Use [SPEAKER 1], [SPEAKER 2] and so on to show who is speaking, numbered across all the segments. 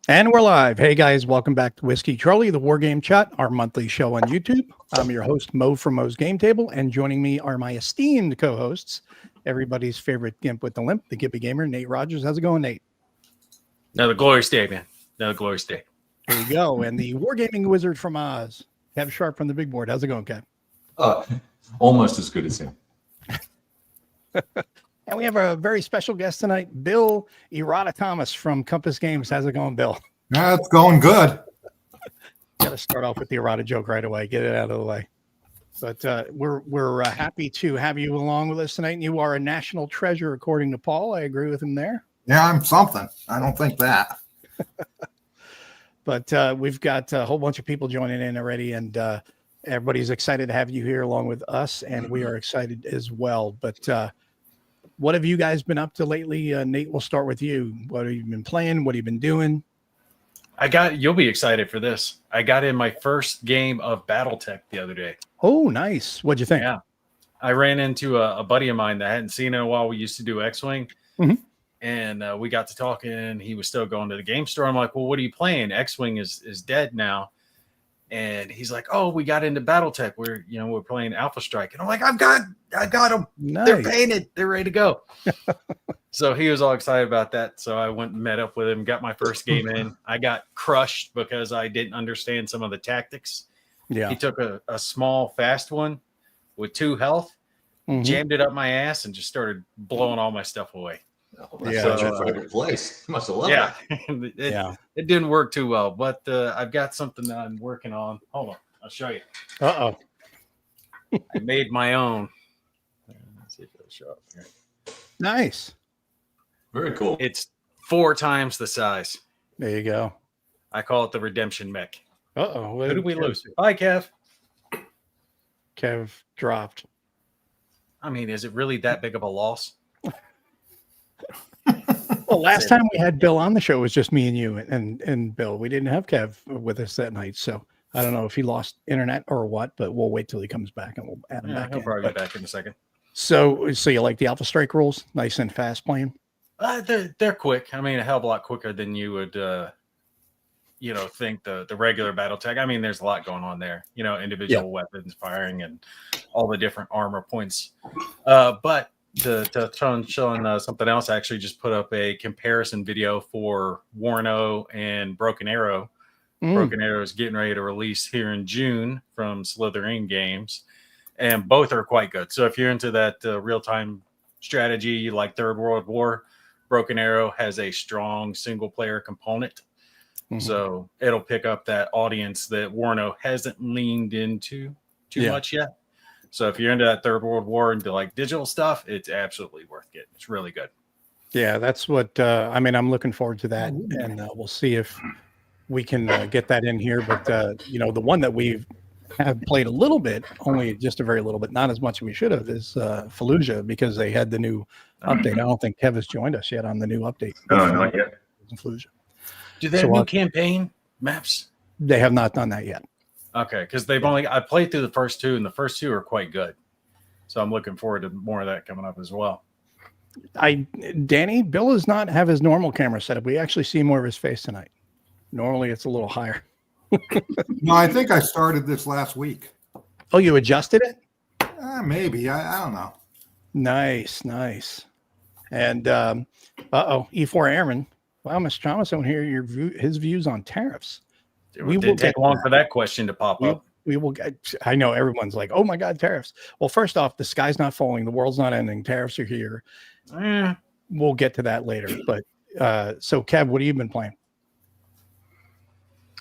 [SPEAKER 1] And we're live. Hey guys, welcome back to Whiskey Charlie, the War Game Chat, our monthly show on YouTube. I'm your host, Mo from Mo's Game Table, and joining me are my esteemed co-hosts, everybody's favorite gimp with the limp, the Gippy Gamer, Nate Rogers. How's it going, Nate?
[SPEAKER 2] Another glorious day, man. Another glorious day.
[SPEAKER 1] Here we go. And the Wargaming Wizard from Oz, Kev Sharp from the big board. How's it going, Kev?
[SPEAKER 3] Almost as good as him.
[SPEAKER 1] And we have a very special guest tonight, Bill Errata Thomas from Compass Games. How's it going, Bill?
[SPEAKER 4] It's going good.
[SPEAKER 1] Got to start off with the errata joke right away. Get it out of the way. But we're happy to have you along with us tonight. And you are a national treasure, according to Paul. I agree with him there.
[SPEAKER 4] Yeah, I'm something. I don't think that.
[SPEAKER 1] But we've got a whole bunch of people joining in already, and everybody's excited to have you here along with us, and we are excited as well. But what have you guys been up to lately? Nate, we'll start with you. What have you been playing? What have you been doing?
[SPEAKER 2] You'll be excited for this. I got in my first game of BattleTech the other day.
[SPEAKER 1] Oh, nice. What'd you think?
[SPEAKER 2] Yeah. I ran into a buddy of mine that I hadn't seen in a while. We used to do X-Wing. And we got to talking. He was still going to the game store. I'm like, well, what are you playing? X-Wing is dead now. And he's like, oh, we got into BattleTech. We're playing Alpha Strike. And I'm like, I got them.
[SPEAKER 1] Nice.
[SPEAKER 2] They're painted. They're ready to go. So he was all excited about that. So I went and met up with him, got my first game in. I got crushed because I didn't understand some of the tactics.
[SPEAKER 1] Yeah.
[SPEAKER 2] He took a small, fast one with 2 health, jammed it up my ass, and just started blowing all my stuff away.
[SPEAKER 3] Oh, that's such a favorite place. You must have loved
[SPEAKER 2] it. It didn't work too well, but I've got something that I'm working on. Hold on. I'll show you.
[SPEAKER 1] Uh-oh.
[SPEAKER 2] I made my own. Let's see if it'll show up here.
[SPEAKER 1] Nice.
[SPEAKER 3] Very cool.
[SPEAKER 2] It's 4 times the size.
[SPEAKER 1] There you go.
[SPEAKER 2] I call it the redemption mech.
[SPEAKER 1] Uh-oh.
[SPEAKER 2] Who did we lose? Bye, Kev.
[SPEAKER 1] Kev dropped.
[SPEAKER 2] I mean, is it really that big of a loss?
[SPEAKER 1] Well, last time we had Bill on the show, it was just me and you and Bill. We didn't have Kev with us that night. So I don't know if he lost internet or what, but we'll wait till he comes back and we'll add him back
[SPEAKER 2] he'll
[SPEAKER 1] in.
[SPEAKER 2] probably be back in a second.
[SPEAKER 1] So you like the Alpha Strike rules? Nice and fast playing?
[SPEAKER 2] They're quick. I mean, a hell of a lot quicker than you would, think the regular BattleTech. I mean, there's a lot going on there. Individual weapons firing and all the different armor points. But to showing something else, I actually just put up a comparison video for Warno and Broken Arrow. Broken Arrow is getting ready to release here in June from Slytherin Games, and both are quite good. So if you're into that real-time strategy, you like Third World War, Broken Arrow has a strong single-player component. So it'll pick up that audience that Warno hasn't leaned into too much yet. So if you're into that Third World War and like digital stuff, it's absolutely worth getting. It's really good.
[SPEAKER 1] Yeah, that's what I'm looking forward to that, and we'll see if we can get that in here. But the one that we have played a little bit, only just a very little bit, not as much as we should have, is Fallujah, because they had the new update. I don't think Kev has joined us yet on the new update.
[SPEAKER 3] No, not yet.
[SPEAKER 1] Fallujah.
[SPEAKER 2] Do they have new campaign maps?
[SPEAKER 1] They have not done that yet.
[SPEAKER 2] Okay, because I played through the first 2, and the first 2 are quite good. So I'm looking forward to more of that coming up as well. Bill does not have his normal camera setup. We actually see more of his face tonight. Normally it's a little higher.
[SPEAKER 4] No, I think I started this last week.
[SPEAKER 1] Oh, you adjusted it?
[SPEAKER 4] Maybe. I don't know.
[SPEAKER 1] Nice. And E4 Airman. Wow, Mr. Thomas, I want to hear his views on tariffs.
[SPEAKER 2] It didn't take long for that question to pop up.
[SPEAKER 1] We will get. I know everyone's like, "Oh my God, tariffs!" Well, first off, the sky's not falling, the world's not ending. Tariffs are here. We'll get to that later. But so, Kev, what have you been playing?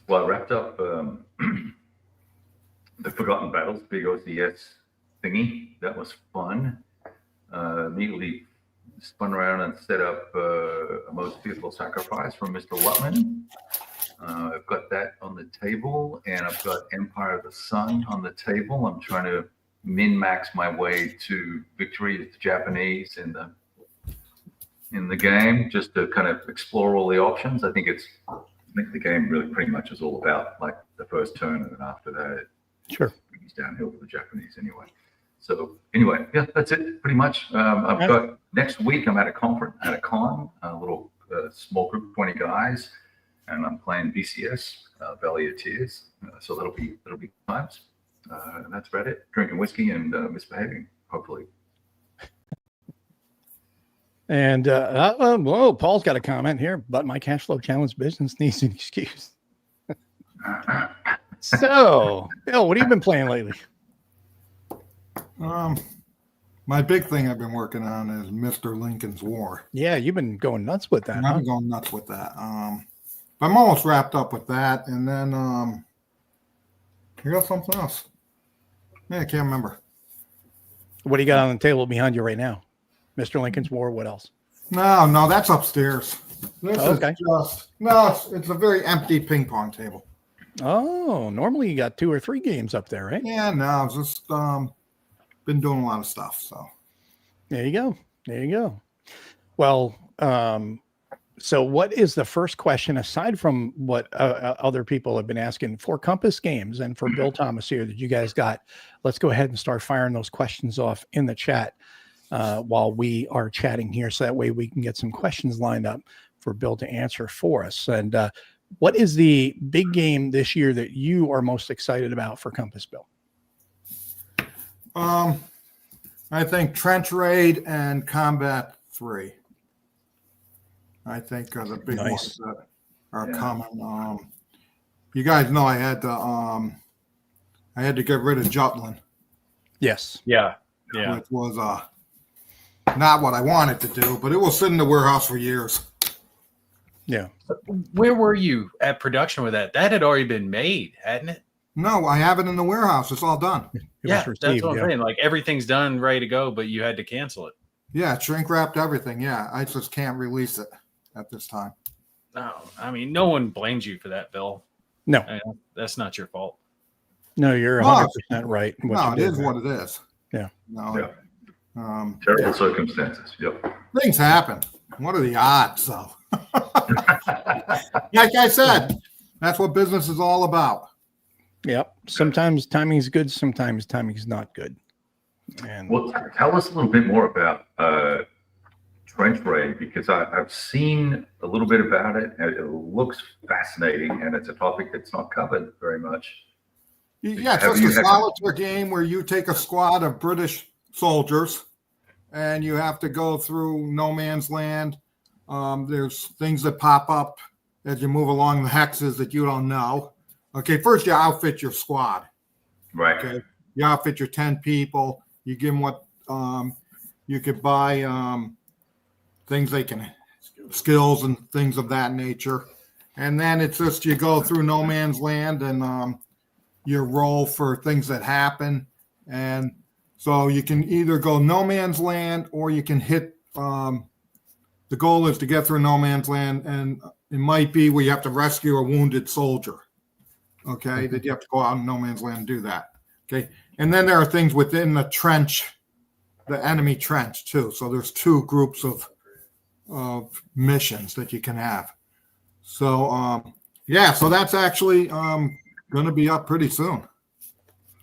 [SPEAKER 3] Well, I wrapped up the Forgotten Battles big OCS thingy. That was fun. Immediately spun around and set up a Most Fearful Sacrifice from Mr. Wutman. I've got that on the table, and I've got Empire of the Sun on the table. I'm trying to min-max my way to victory with the Japanese in the game, just to kind of explore all the options. I think the game really pretty much is all about like the first turn, and then after that, it's downhill for the Japanese anyway. So anyway, yeah, that's it pretty much. I've got next week. I'm at a conference, a little small group of 20 guys. and I'm playing BCS, Valley of Tears. So that'll be times. And that's about it. Drinking whiskey and misbehaving, hopefully.
[SPEAKER 1] And whoa, Paul's got a comment here, but my cash flow challenge business needs an excuse. So, Bill, what have you been playing lately?
[SPEAKER 4] My big thing I've been working on is Mr. Lincoln's War.
[SPEAKER 1] Yeah, you've been going nuts with that.
[SPEAKER 4] I've been going nuts with that. I'm almost wrapped up with that, and then you got something else. Man, I can't remember.
[SPEAKER 1] What do you got on the table behind you right now? Mr. Lincoln's War. What else?
[SPEAKER 4] No, that's upstairs. This
[SPEAKER 1] Okay.
[SPEAKER 4] is just no. It's a very empty ping pong table.
[SPEAKER 1] Oh, normally you got 2 or 3 games up there, right?
[SPEAKER 4] Yeah, no, I've just been doing a lot of stuff. So
[SPEAKER 1] There you go. There you go. Well, so what is the first question aside from what other people have been asking for Compass Games and for Bill Thomas here that you guys got? Let's go ahead and start firing those questions off in the chat while we are chatting here. So that way we can get some questions lined up for Bill to answer for us. And what is the big game this year that you are most excited about for Compass, Bill?
[SPEAKER 4] I think Trench Raid and Combat 3. I think are the big ones that are coming. You guys know I had to get rid of Jutland.
[SPEAKER 1] Yes.
[SPEAKER 2] Yeah.
[SPEAKER 4] Which was not what I wanted to do, but it will sit in the warehouse for years.
[SPEAKER 1] Yeah.
[SPEAKER 2] Where were you at production with that? That had already been made, hadn't it?
[SPEAKER 4] No, I have it in the warehouse. It's all done.
[SPEAKER 2] That's what I'm saying. Like everything's done, ready to go, but you had to cancel it.
[SPEAKER 4] Yeah, shrink wrapped everything. Yeah, I just can't release it at this time.
[SPEAKER 2] No, I mean, no one blames you for that, Bill.
[SPEAKER 1] No,
[SPEAKER 2] I mean, that's not your fault.
[SPEAKER 1] No, you're 100% right.
[SPEAKER 4] No, it is what it is.
[SPEAKER 1] Yeah.
[SPEAKER 4] No.
[SPEAKER 3] Yeah. Terrible circumstances. Yep.
[SPEAKER 4] Things happen. What are the odds? So, like I said, that's what business is all about.
[SPEAKER 1] Yep. Sometimes timing is good. Sometimes timing is not good. And
[SPEAKER 3] well, tell us a little bit more about Trench Raid, because I've seen a little bit about it. And it looks fascinating, and it's a topic that's not covered very much.
[SPEAKER 4] Yeah, it's just a solitaire game where you take a squad of British soldiers and you have to go through no man's land. There's things that pop up as you move along the hexes that you don't know. Okay, first you outfit your squad.
[SPEAKER 3] Right.
[SPEAKER 4] Okay, you outfit your 10 people. You give them what you could buy things they can, skills and things of that nature. And then it's just you go through no man's land and you roll for things that happen. And so you can either go no man's land or you can hit, the goal is to get through no man's land, and it might be where you have to rescue a wounded soldier. Okay, that you have to go out in no man's land and do that. Okay, and then there are things within the trench, the enemy trench too. So there's 2 groups of missions that you can have. So yeah, so that's actually going to be up pretty soon.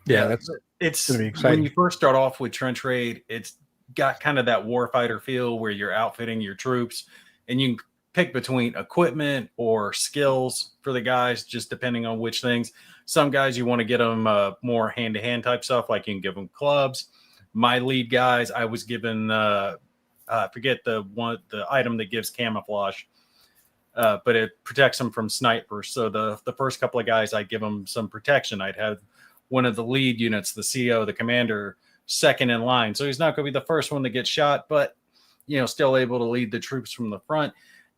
[SPEAKER 1] yeah,
[SPEAKER 2] It's
[SPEAKER 1] gonna be exciting.
[SPEAKER 2] When you first start off with Trench Raid, it's got kind of that warfighter feel where you're outfitting your troops, and you can pick between equipment or skills for the guys, just depending on which things. Some guys you want to get them more hand-to-hand type stuff, like you can give them clubs. My lead guys, I was given I forget the item that gives camouflage, but it protects them from snipers. So the first couple of guys, I'd give them some protection. I'd have one of the lead units, the CO, the commander, second in line. So he's not going to be the first one to get shot, but still able to lead the troops from the front.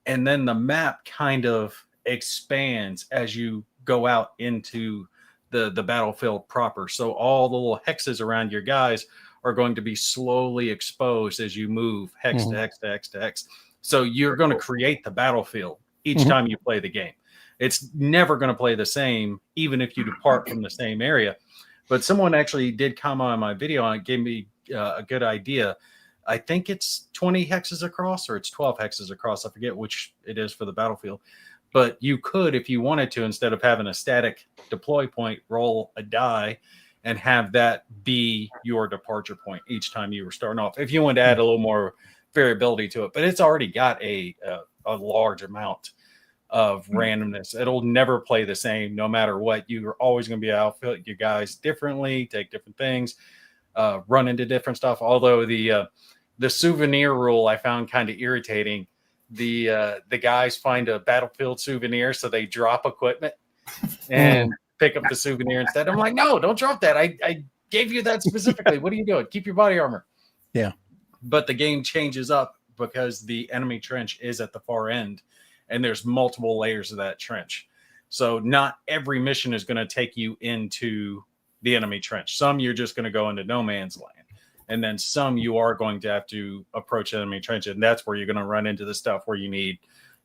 [SPEAKER 2] And then the map kind of expands as you go out into the battlefield proper. So all the little hexes around your guys are going to be slowly exposed as you move hex to hex to hex to hex. So you're going to create the battlefield each time you play the game. It's never going to play the same, even if you depart from the same area. But someone actually did comment on my video and it gave me a good idea. I think it's 20 hexes across, or it's 12 hexes across. I forget which it is for the battlefield. But you could, if you wanted to, instead of having a static deploy point, roll a die and have that be your departure point each time you were starting off. If you wanted to add a little more variability to it, but it's already got a large amount of randomness. It'll never play the same, no matter what. You're always going to be outfit your guys differently, take different things, run into different stuff. Although the souvenir rule I found kind of irritating. The guys find a battlefield souvenir, so they drop equipment and pick up the souvenir instead. I'm like, no, don't drop that. I gave you that specifically. What are you doing? Keep your body armor.
[SPEAKER 1] Yeah.
[SPEAKER 2] But the game changes up because the enemy trench is at the far end and there's multiple layers of that trench. So not every mission is going to take you into the enemy trench. Some you're just going to go into no man's land. And then some you are going to have to approach enemy trench. And that's where you're going to run into the stuff where you need,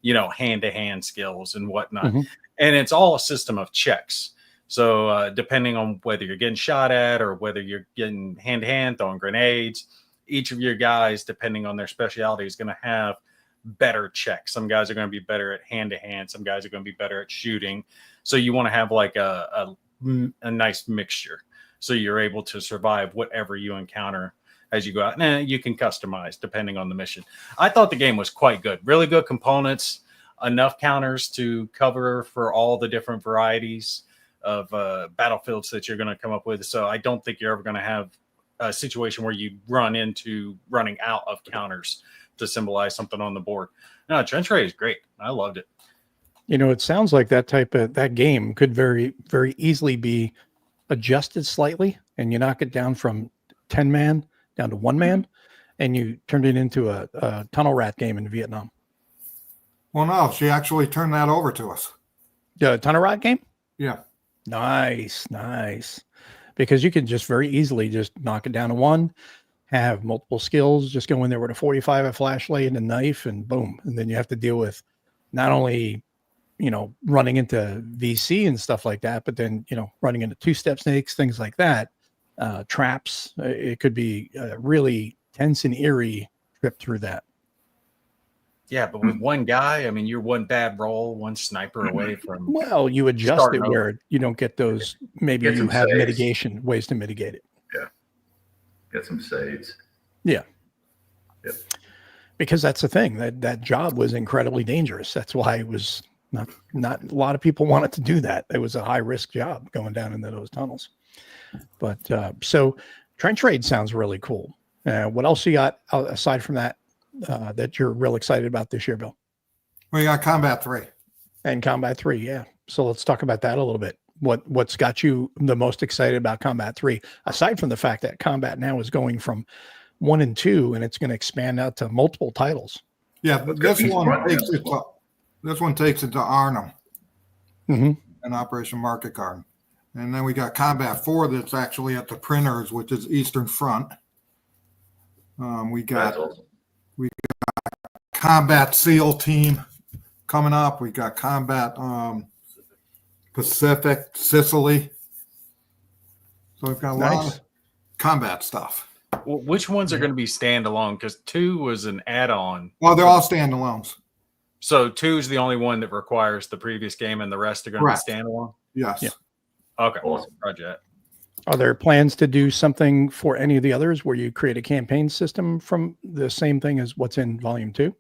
[SPEAKER 2] hand-to-hand skills and whatnot.
[SPEAKER 1] Mm-hmm.
[SPEAKER 2] And it's all a system of checks. So depending on whether you're getting shot at or whether you're getting hand-to-hand, throwing grenades, each of your guys, depending on their specialty, is going to have better checks. Some guys are going to be better at hand-to-hand. Some guys are going to be better at shooting. So you want to have like a nice mixture. So you're able to survive whatever you encounter as you go out. And you can customize depending on the mission. I thought the game was quite good. Really good components, enough counters to cover for all the different varieties of battlefields that you're going to come up with. So I don't think you're ever going to have a situation where you run into running out of counters to symbolize something on the board. No, Trench Raid is great. I loved it.
[SPEAKER 1] It sounds like that game could very, very easily be adjusted slightly, and you knock it down from 10 man down to 1 man, and you turned it into a tunnel rat game in Vietnam.
[SPEAKER 4] Well, no, she actually turned that over to us.
[SPEAKER 1] The tunnel rat game?
[SPEAKER 4] Yeah.
[SPEAKER 1] Nice. Because you can just very easily just knock it down to 1, have multiple skills, just go in there with a 45, a flashlight, and a knife, and boom. And then you have to deal with not only running into VC and stuff like that, but then, running into two-step snakes, things like that, traps. It could be a really tense and eerie trip through that.
[SPEAKER 2] Yeah, but with one guy, you're one bad roll, one sniper away from.
[SPEAKER 1] Well, you adjust it where you don't get those. Maybe you have
[SPEAKER 3] saves.
[SPEAKER 1] mitigation ways to mitigate it.
[SPEAKER 3] Yeah. Get some saves.
[SPEAKER 1] Yeah.
[SPEAKER 3] Yep.
[SPEAKER 1] Because that's the thing. That job was incredibly dangerous. That's why it was not a lot of people wanted to do that. It was a high risk job going down into those tunnels. But so Trench Raid sounds really cool. What else you got aside from that that you're real excited about this year, Bill?
[SPEAKER 4] We got Combat 3.
[SPEAKER 1] And Combat 3, yeah. So let's talk about that a little bit. What's got you the most excited about Combat 3, aside from the fact that Combat now is going from 1 and 2, and it's going to expand out to multiple titles.
[SPEAKER 4] Yeah, but this one takes it to Arnhem and Operation Market Garden. And then we got Combat 4 that's actually at the printers, which is Eastern Front. We got Combat SEAL Team coming up. We got Combat Pacific, Sicily. So we've got a lot of combat stuff.
[SPEAKER 2] Well, which ones are going to be standalone? Because 2 was an add-on.
[SPEAKER 4] Well, they're all standalones.
[SPEAKER 2] So 2 is the only one that requires the previous game, and the rest are going to be standalone?
[SPEAKER 4] Yes.
[SPEAKER 1] Yeah.
[SPEAKER 2] Okay.
[SPEAKER 3] Awesome.
[SPEAKER 2] Roger.
[SPEAKER 1] Are there plans to do something for any of the others where you create a campaign system from the same thing as what's in Volume 2?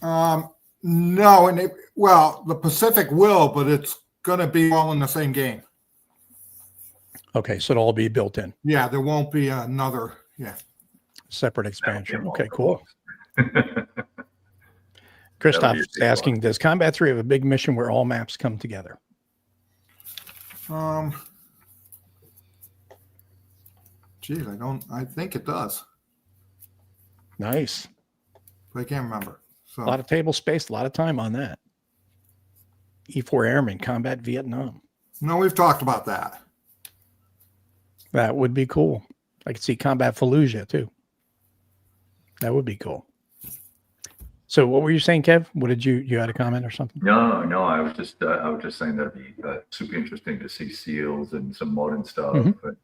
[SPEAKER 4] No, and the Pacific will, but it's going to be all in the same game.
[SPEAKER 1] Okay, so it'll all be built in.
[SPEAKER 4] Yeah, there won't be another. Yeah.
[SPEAKER 1] Separate expansion. Okay, cool. Christoph's asking, does Combat 3 have a big mission where all maps come together?
[SPEAKER 4] Geez, I think it does.
[SPEAKER 1] Nice.
[SPEAKER 4] But I can't remember. So
[SPEAKER 1] A lot of table space, a lot of time on that. E4 Airmen, Combat Vietnam.
[SPEAKER 4] No, we've talked about that.
[SPEAKER 1] That would be cool. I could see Combat Fallujah too. That would be cool. So what were you saying, Kev? What did you had a comment or something?
[SPEAKER 3] No, I was just saying that'd be super interesting to see SEALs and some modern stuff, but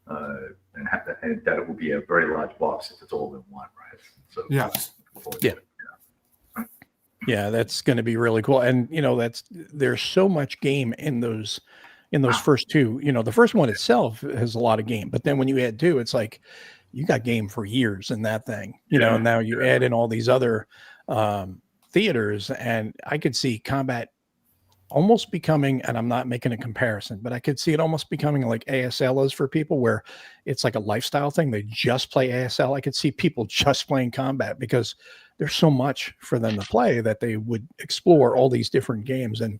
[SPEAKER 3] and that it will be a very large box if it's all in one, right? So
[SPEAKER 4] Yes.
[SPEAKER 1] Yeah, that's going to be really cool. And there's so much game in those first 2. The first one itself has a lot of game, but then when you add 2, it's like you got game for years in that thing. And now you add in all these other theaters, and I could see combat almost becoming, and I'm not making a comparison, but I could see it almost becoming like ASL is for people, where it's like a lifestyle thing. They just play ASL. I could see people just playing combat because there's so much for them to play that they would explore all these different games and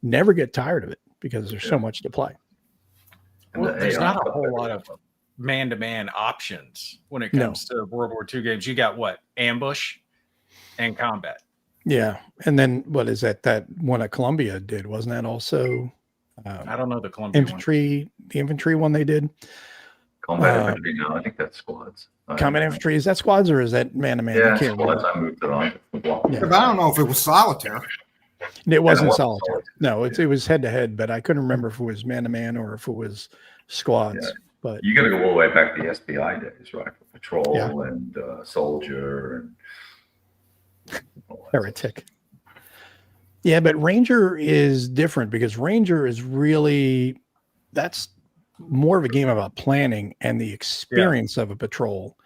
[SPEAKER 1] never get tired of it because there's so much to play.
[SPEAKER 2] Well,
[SPEAKER 3] the
[SPEAKER 2] there's
[SPEAKER 3] AI
[SPEAKER 2] not a
[SPEAKER 3] stuff
[SPEAKER 2] whole
[SPEAKER 3] that
[SPEAKER 2] lot
[SPEAKER 3] we
[SPEAKER 2] of man-to-man options when it comes to World War II games. You got what? Ambush and combat.
[SPEAKER 1] Yeah. And then what is that one at Columbia did? Wasn't that also
[SPEAKER 2] I don't know the Columbia
[SPEAKER 1] infantry, the infantry one they did?
[SPEAKER 3] combat infantry now. I think that's squads.
[SPEAKER 1] Combat infantry, is that squads or is that man-to-man?
[SPEAKER 3] Yeah,
[SPEAKER 1] I can't
[SPEAKER 3] squads.
[SPEAKER 1] remember.
[SPEAKER 3] I moved it on.
[SPEAKER 1] Yeah.
[SPEAKER 4] But I don't know if it was solitaire.
[SPEAKER 1] It wasn't
[SPEAKER 3] wasn't
[SPEAKER 1] solitaire.
[SPEAKER 3] solitaire.
[SPEAKER 1] No, it was head-to-head, but I couldn't remember if it was man-to-man or if it was squads.
[SPEAKER 3] Yeah.
[SPEAKER 1] But
[SPEAKER 3] You got to go all the way back to the SBI days, right? For patrol
[SPEAKER 1] Yeah.
[SPEAKER 3] and soldier and all that.
[SPEAKER 1] heretic. Yeah, but Ranger is different because Ranger is really, that's more of a game about planning and the experience of a patrol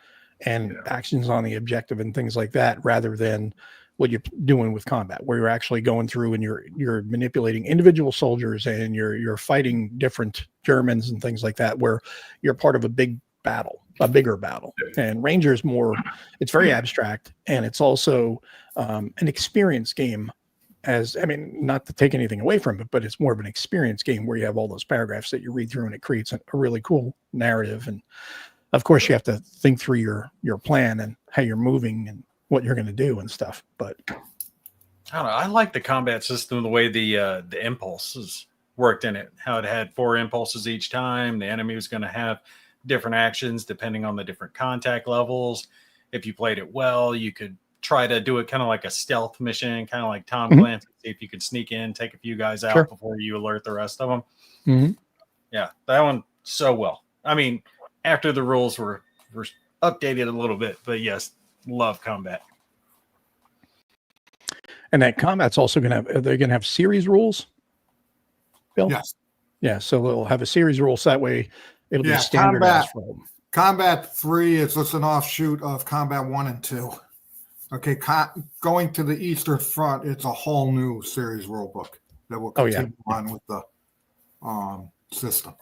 [SPEAKER 1] and actions on the objective and things like that, rather than what you're doing with combat, where you're actually going through and you're manipulating individual soldiers and you're fighting different Germans and things like that, where you're part of a bigger battle. And Ranger is more, it's very abstract, and it's also an experience game. Not to take anything away from it, but it's more of an experience game where you have all those paragraphs that you read through, and it creates a really cool narrative. And of course, you have to think through your plan and how you're moving and what you're going to do and stuff. But
[SPEAKER 2] I don't know. I like the combat system, the way the impulses worked in it, how it had 4 impulses each time. The enemy was going to have different actions depending on the different contact levels. If you played it well, you could try to do it kind of like a stealth mission, kind of like Tom Clancy, see if you could sneak in, take a few guys out before you alert the rest of them. Yeah, that one so well. I mean, after the rules were updated a little bit, but yes, love combat.
[SPEAKER 1] And that combat's also they're going to have series rules, Bill?
[SPEAKER 4] Yes.
[SPEAKER 1] Yeah, so they'll have a series rules, that way it'll be standardized for them.
[SPEAKER 4] Combat 3 is just an offshoot of Combat 1 and 2. Okay, going to the Eastern Front, it's a whole new series rulebook that will continue on with the system.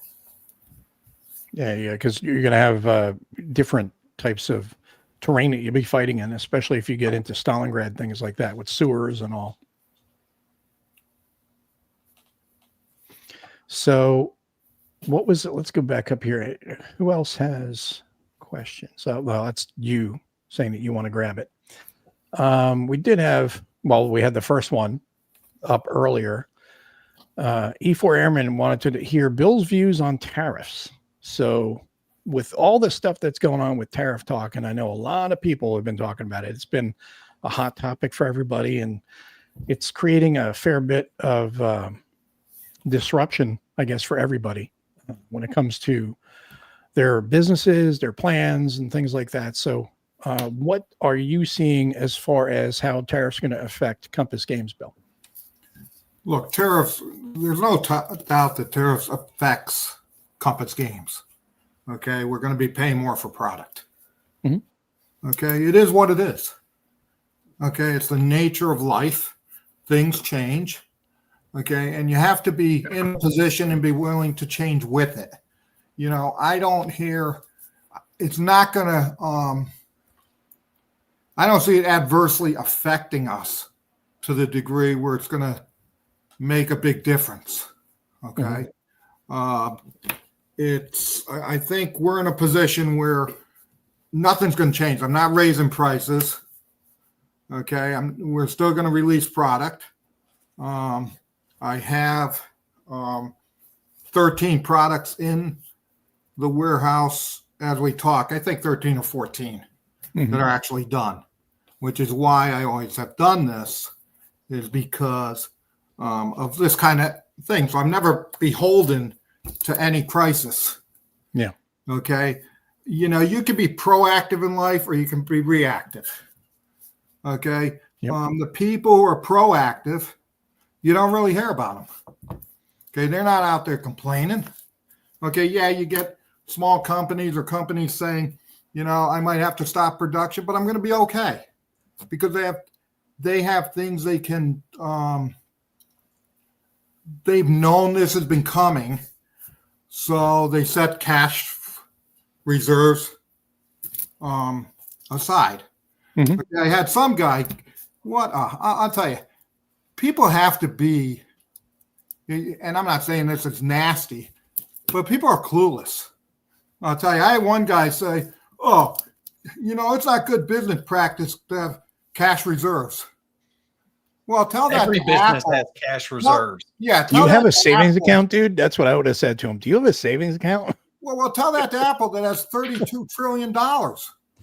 [SPEAKER 1] Yeah, because you're going to have different types of terrain that you'll be fighting in, especially if you get into Stalingrad, things like that, with sewers and all. So what was it? Let's go back up here. Who else has questions? Well, that's you saying that you want to grab it. We did have, we had the first one up earlier. E4 Airman wanted to hear Bill's views on tariffs. So with all the stuff that's going on with tariff talk, and I know a lot of people have been talking about it, it's been a hot topic for everybody, and it's creating a fair bit of disruption, I guess, for everybody when it comes to their businesses, their plans, and things like that. So what are you seeing as far as how tariffs are going to affect Compass Games, Bill?
[SPEAKER 4] Look, tariffs, there's no doubt that tariffs affects Compass Games. Okay, we're going to be paying more for product. Okay, it is what it is. Okay, it's the nature of life. Things change. Okay, and you have to be in a position and be willing to change with it. You know, I don't hear, it's not going to, I don't see it adversely affecting us to the degree where it's going to make a big difference. Okay. I think we're in a position where nothing's going to change. I'm not raising prices. Okay. We're still going to release product. I have 13 products in the warehouse as we talk. I think 13 or 14 that are actually done, which is why I always have done this, is because of this kind of thing. So I'm never beholden to any crisis.
[SPEAKER 1] Yeah.
[SPEAKER 4] Okay. You know, you can be proactive in life or you can be reactive. Okay.
[SPEAKER 1] Yep.
[SPEAKER 4] The people who are proactive, you don't really hear about them. Okay. They're not out there complaining. Okay. Yeah. You get small companies or companies saying, you know, I might have to stop production, but I'm going to be okay because they have they have things they can, they've known this has been coming, so they set cash reserves aside.
[SPEAKER 1] Mhm.
[SPEAKER 4] Okay, I had some guy, I'll tell you, people have to be, and I'm not saying this is nasty, but people are clueless. I'll tell you, I had one guy say, oh, it's not good business practice to have cash reserves. Well, tell that
[SPEAKER 2] Every
[SPEAKER 4] to
[SPEAKER 2] business
[SPEAKER 4] Apple.
[SPEAKER 2] has cash reserves.
[SPEAKER 4] Yeah,
[SPEAKER 1] Do you
[SPEAKER 4] tell
[SPEAKER 1] have
[SPEAKER 4] that
[SPEAKER 1] a
[SPEAKER 4] to
[SPEAKER 1] savings
[SPEAKER 4] Apple.
[SPEAKER 1] account, dude? That's what I would have said to him. Do you have a savings account?
[SPEAKER 4] Well, tell that to Apple that has $32 trillion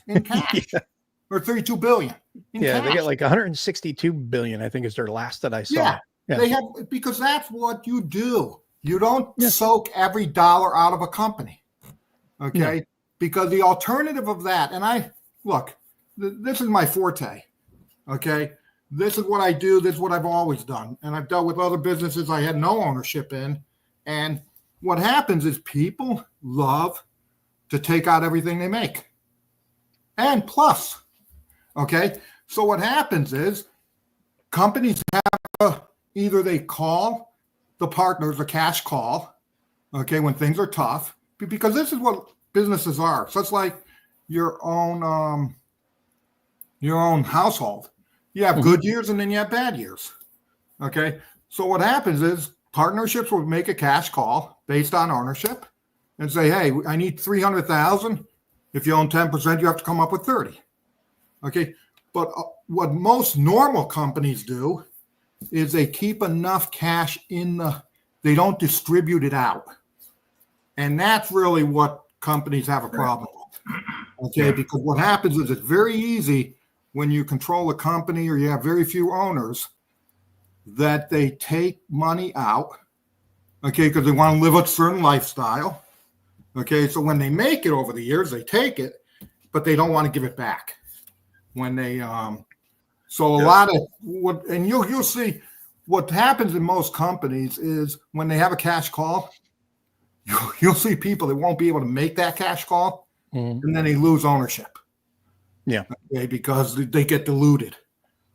[SPEAKER 4] in cash, or $32 billion in
[SPEAKER 1] Yeah,
[SPEAKER 4] cash.
[SPEAKER 1] they get like 162 billion, I think is their last that I saw.
[SPEAKER 4] Yeah,
[SPEAKER 1] Yeah.
[SPEAKER 4] they have, because that's what you do. You don't
[SPEAKER 1] Yeah.
[SPEAKER 4] soak every dollar out of a company, okay? Because the alternative of that, and this is my forte, okay? This is what I do. This is what I've always done. And I've dealt with other businesses I had no ownership in. And what happens is people love to take out everything they make. And plus, okay? So what happens is companies have either they call the partners a cash call, okay, when things are tough, because this is what businesses are. So it's like your own household. You have good years and then you have bad years. Okay. So what happens is partnerships will make a cash call based on ownership and say, hey, I need 300,000. If you own 10%, you have to come up with 30. Okay. But what most normal companies do is they keep enough cash they don't distribute it out. And that's really what companies have a problem with. Okay. Because what happens is it's very easy when you control a company or you have very few owners that they take money out, okay, because they want to live a certain lifestyle. Okay. So when they make it over the years, they take it, but they don't want to give it back. When they, so a lot of what, and you'll see what happens in most companies is when they have a cash call, you'll see people that won't be able to make that cash call, and then they lose ownership.
[SPEAKER 1] Yeah.
[SPEAKER 4] Okay, because they get diluted.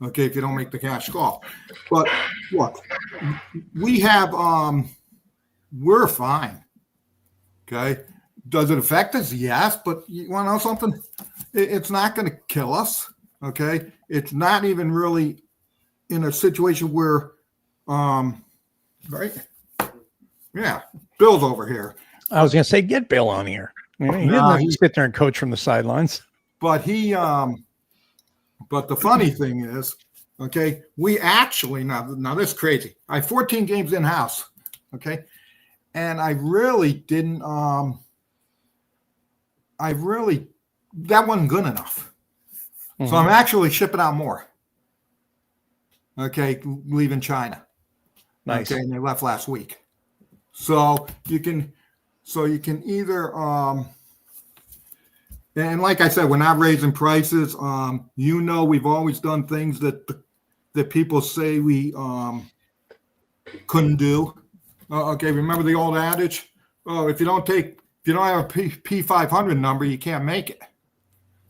[SPEAKER 4] Okay, if you don't make the cash call. But look, we have, we're fine. Okay. Does it affect us? Yes, but you want to know something? It's not going to kill us. Okay. It's not even really in a situation where, right? Yeah. Bill's over here.
[SPEAKER 1] I was going to say, get Bill on here. I mean, he doesn't have to sit there and coach from the sidelines.
[SPEAKER 4] But but the funny thing is, okay, we actually, now this is crazy. I have 14 games in-house. Okay. And I really didn't, that wasn't good enough. So I'm actually shipping out more. Okay. Leaving China.
[SPEAKER 1] Nice.
[SPEAKER 4] Okay. And they left last week. So you can either, and like I said, we're not raising prices. We've always done things that people say we couldn't do. Okay, remember the old adage? Oh, if you don't have a P500 number, you can't make it.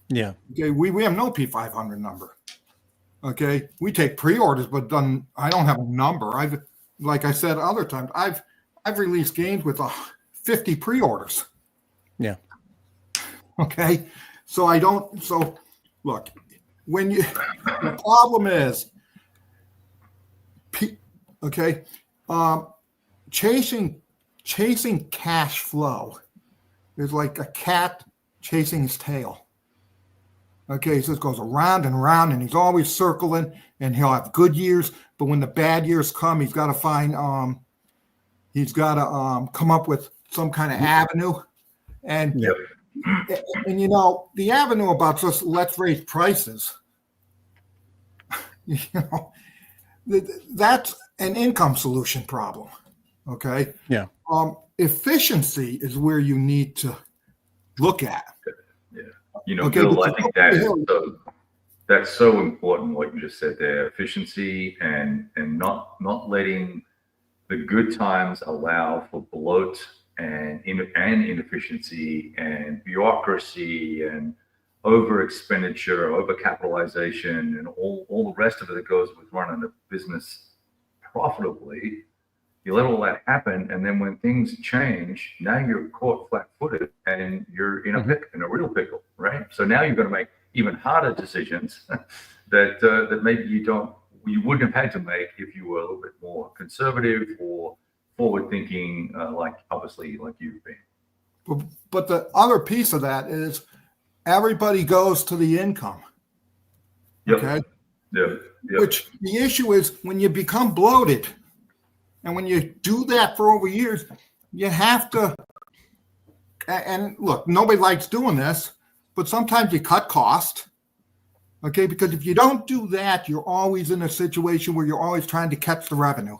[SPEAKER 1] Yeah.
[SPEAKER 4] Okay, we have no P500 number. Okay, we take pre-orders, but I don't have a number. Like I said other times, I've released games with 50 pre-orders.
[SPEAKER 1] Yeah.
[SPEAKER 4] Okay, so look, the problem is, okay, chasing cash flow is like a cat chasing his tail. Okay, so it goes around and around, and he's always circling, and he'll have good years, but when the bad years come, he's got to come up with some kind of avenue, and.
[SPEAKER 1] Yep.
[SPEAKER 4] And the avenue about just let's raise prices, that's an income solution problem. Okay.
[SPEAKER 1] Yeah.
[SPEAKER 4] Efficiency is where you need to look at.
[SPEAKER 3] Yeah.
[SPEAKER 4] Okay,
[SPEAKER 3] Bill, I think that's so important. What you just said there, efficiency and not letting the good times allow for bloat and inefficiency and bureaucracy and over expenditure, over capitalization, and all the rest of it that goes with running a business profitably. You let all that happen, and then when things change, now you're caught flat-footed, and you're in a real pickle, right? So now you're going to make even harder decisions that maybe you wouldn't have had to make if you were a little bit more conservative or forward-thinking, like you've been.
[SPEAKER 4] But the other piece of that is everybody goes to the income.
[SPEAKER 3] Yep.
[SPEAKER 4] Okay.
[SPEAKER 3] Yep.
[SPEAKER 4] Which the issue is when you become bloated, and when you do that for over years, you have to. And look, nobody likes doing this, but sometimes you cut cost. Okay, because if you don't do that, you're always in a situation where you're always trying to catch the revenue.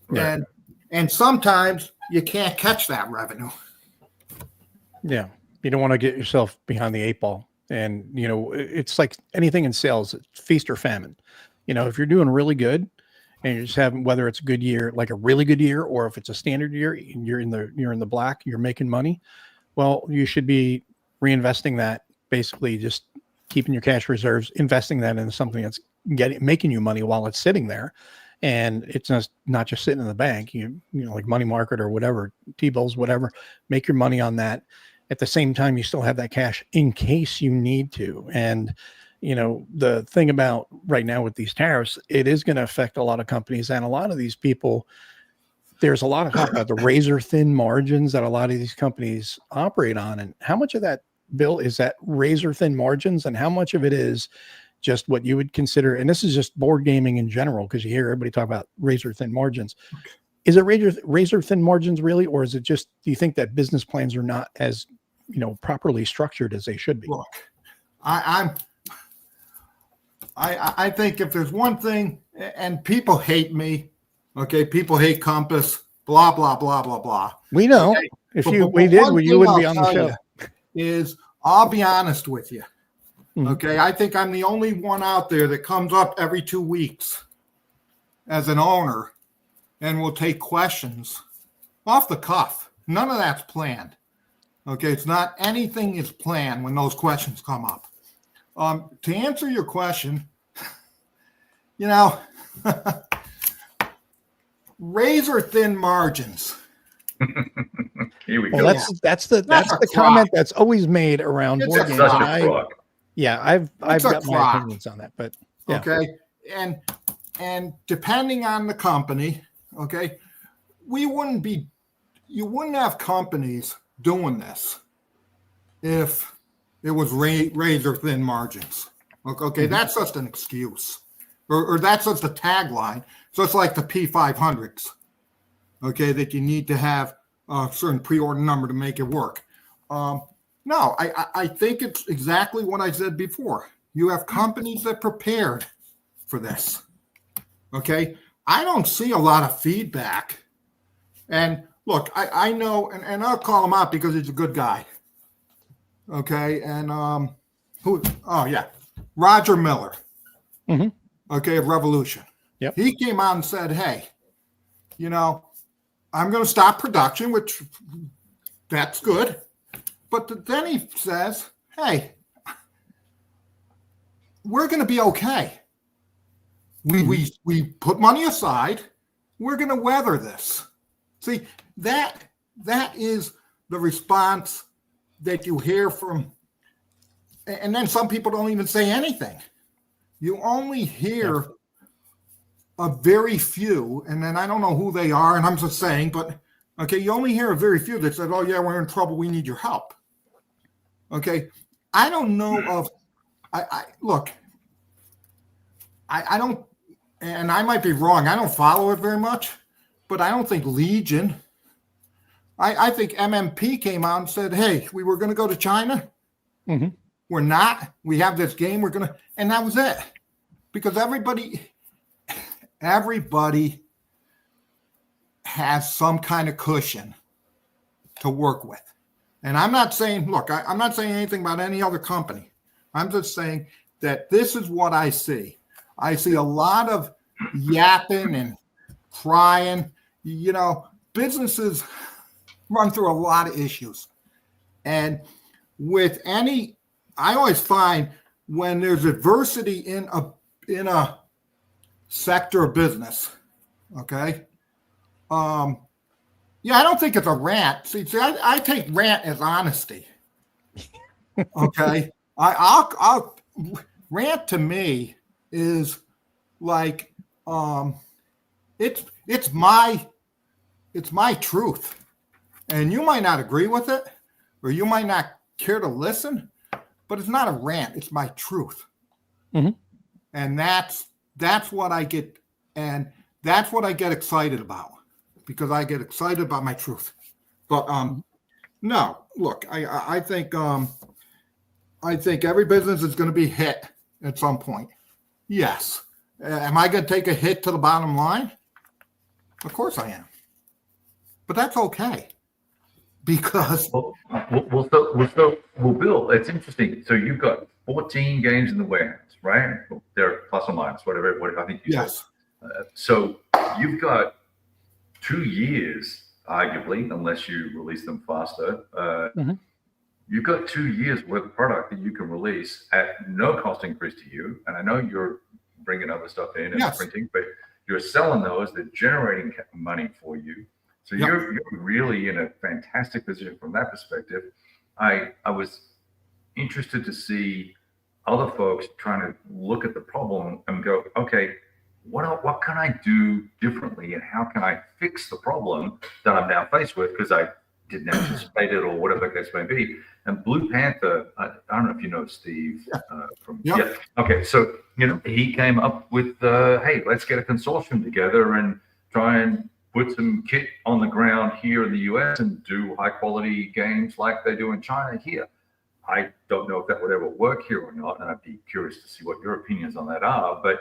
[SPEAKER 3] Right.
[SPEAKER 4] And sometimes you can't catch that revenue.
[SPEAKER 1] Yeah. You don't want to get yourself behind the 8 ball. And, it's like anything in sales, it's feast or famine. If you're doing really good and you're just having, whether it's a good year, like a really good year, or if it's a standard year and you're in the black, you're making money. Well, you should be reinvesting that, basically just keeping your cash reserves, investing that into something that's making you money while it's sitting there. And it's not just sitting in the bank, like money market or whatever, T-bills, whatever, make your money on that. At the same time, you still have that cash in case you need to. And, the thing about right now with these tariffs, it is going to affect a lot of companies, and a lot of these people, there's a lot of talk about the razor thin margins that a lot of these companies operate on. And how much of that, Bill, is that razor thin margins, and how much of it is just what you would consider, and this is just board gaming in general, because you hear everybody talk about razor thin margins. Is it razor thin margins really, or is it just, do you think that business plans are not as, properly structured as they should be?
[SPEAKER 4] Look, I think if there's one thing, and people hate me, okay, people hate Compass, blah, blah, blah, blah, blah.
[SPEAKER 1] We know.
[SPEAKER 4] Okay?
[SPEAKER 1] If
[SPEAKER 4] But
[SPEAKER 1] you wouldn't be on the show.
[SPEAKER 4] I'll be honest with you.
[SPEAKER 1] Mhm.
[SPEAKER 4] Okay, I think I'm the only one out there that comes up every 2 weeks as an owner and will take questions off the cuff. None of that's planned. Okay, it's not anything is planned when those questions come up. To answer your question, razor thin margins.
[SPEAKER 3] Here we
[SPEAKER 1] Well,
[SPEAKER 3] go.
[SPEAKER 1] that's the comment that's always made around
[SPEAKER 4] It's
[SPEAKER 1] board
[SPEAKER 4] a
[SPEAKER 1] games.
[SPEAKER 3] Such
[SPEAKER 1] And
[SPEAKER 3] a crock.
[SPEAKER 1] I've got my
[SPEAKER 4] crock.
[SPEAKER 1] opinions on that, but yeah.
[SPEAKER 4] Okay, and depending on the company, okay, you wouldn't have companies doing this if it was razor thin margins. Okay, that's just an excuse, or that's just a tagline. So it's like the P500s, okay, that you need to have a certain pre-order number to make it work. No, I think it's exactly what I said before. You have companies that prepared for this. Okay, I don't see a lot of feedback. And look, I know, and I'll call him out because he's a good guy. Okay, and who? Oh yeah, Roger Miller.
[SPEAKER 1] Mhm.
[SPEAKER 4] Okay, of Revolution.
[SPEAKER 1] Yep.
[SPEAKER 4] He came out and said, "Hey, I'm going to stop production," which that's good. But then he says, "Hey, we're going to be okay. We put money aside. We're going to weather this." See, that is the response that you hear from, and then some people don't even say anything. You only hear a very few, and then I don't know who they are, and I'm just saying, but okay, you only hear a very few that said, "Oh yeah, we're in trouble. We need your help." Okay, I don't know of. Look. I don't, and I might be wrong. I don't follow it very much, but I don't think Legion. I think MMP came out and said, "Hey, we were going to go to China.
[SPEAKER 1] Mm-hmm.
[SPEAKER 4] We're not. We have this game. We're going to," and that was it, because everybody has some kind of cushion to work with. And I'm not saying, look, I'm not saying anything about any other company. I'm just saying that this is what I see. I see a lot of yapping and crying. Businesses run through a lot of issues. And with any I always find when there's adversity in a sector of business, okay. Yeah, I don't think it's a rant. See, I take rant as honesty. Okay, I'll rant to me is like it's my truth, and you might not agree with it, or you might not care to listen, but it's not a rant. It's my truth, and that's what I get, and that's what I get excited about, because I get excited about my truth. But no, look, I think every business is going to be hit at some point. Yes. Am I going to take a hit to the bottom line? Of course I am. But that's okay, because
[SPEAKER 3] Well, Bill, it's interesting. So you've got 14 games in the warehouse, right? They're plus or minus, whatever I think you
[SPEAKER 4] yes,
[SPEAKER 3] said. So you've got 2 years, arguably, unless you release them faster. You've got 2 years worth of product that you can release at no cost increase to you. And I know you're bringing other stuff in and
[SPEAKER 4] Yes.
[SPEAKER 3] printing, but you're selling those. They're generating money for you. So
[SPEAKER 4] Yep.
[SPEAKER 3] you're really in a fantastic position from that perspective. I was interested to see other folks trying to look at the problem and go, okay, what can I do differently, and how can I fix the problem that I'm now faced with because I didn't anticipate it, or whatever the case may be. And Blue Panther, I don't know if you know Steve from Okay, so he came up with hey, let's get a consortium together and try and put some kit on the ground here in the US and do high quality games like they do in China here. I don't know if that would ever work here or not, and I'd be curious to see what your opinions on that are. But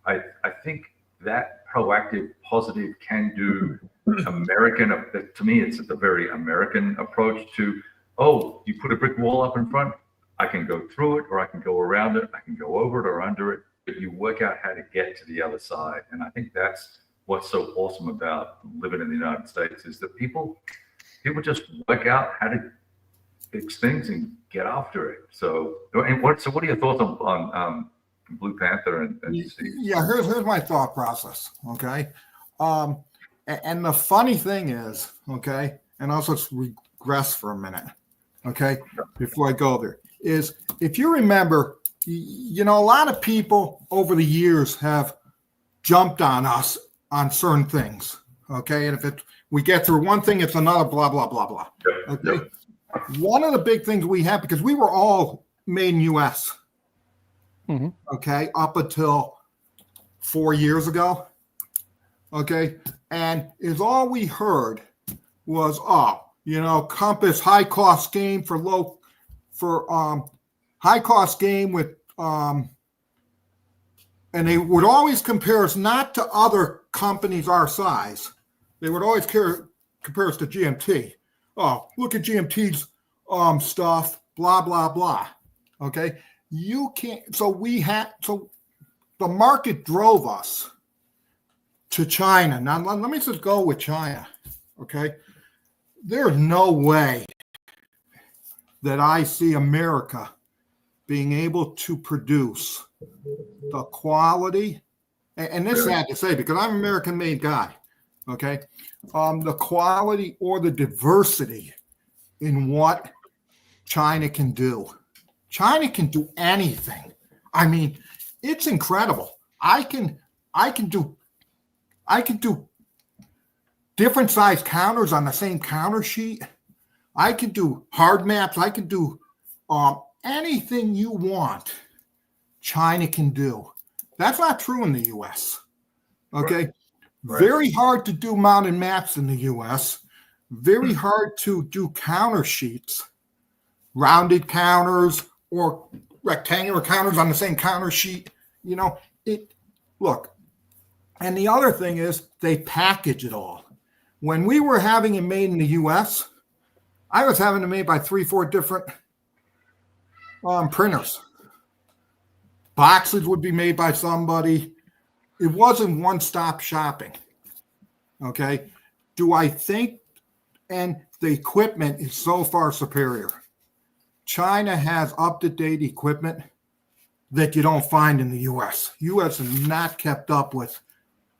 [SPEAKER 3] I think that proactive, positive, can-do American, to me, it's a very American approach to, oh, you put a brick wall up in front, I can go through it, or I can go around it, I can go over it or under it, but you work out how to get to the other side. And I think that's what's so awesome about living in the United States, is that people just work out how to fix things and get after it. So what are your thoughts on Blue Panther and Steve?
[SPEAKER 4] Yeah, here's my thought process. Okay. And the funny thing is, okay, and also let's regress for a minute, okay, before I go there, is if you remember, a lot of people over the years have jumped on us on certain things, okay, and if we get through one thing, it's another blah, blah, blah, blah, okay? One of the big things we have, because we were all made in U.S., okay, up until 4 years ago, okay, and is all we heard was, Compass high cost game high cost game with and they would always compare us not to other companies our size. They would always compare us to GMT. Oh, look at GMT's stuff, blah blah blah. Okay, you can't. So the market drove us to China. Now let me just go with China. Okay, there's no way that I see America being able to produce the quality, and this is sad to say because I'm an American-made guy, okay? The quality or the diversity in what China can do. China can do anything. I mean, it's incredible. I can do different size counters on the same counter sheet. I can do hard maps. I can do anything you want. China can do. That's not true in the U.S. Okay, right. Very hard to do mounted maps in the U.S. Very hard to do counter sheets, rounded counters or rectangular counters on the same counter sheet. Look. And the other thing is they package it all. When we were having it made in the U.S., I was having it made by 3-4 different printers. Boxes would be made by somebody. It wasn't one-stop shopping. Okay. Do I think, and the equipment is so far superior China has up-to-date equipment that you don't find in the U.S. U.S. has not kept up with,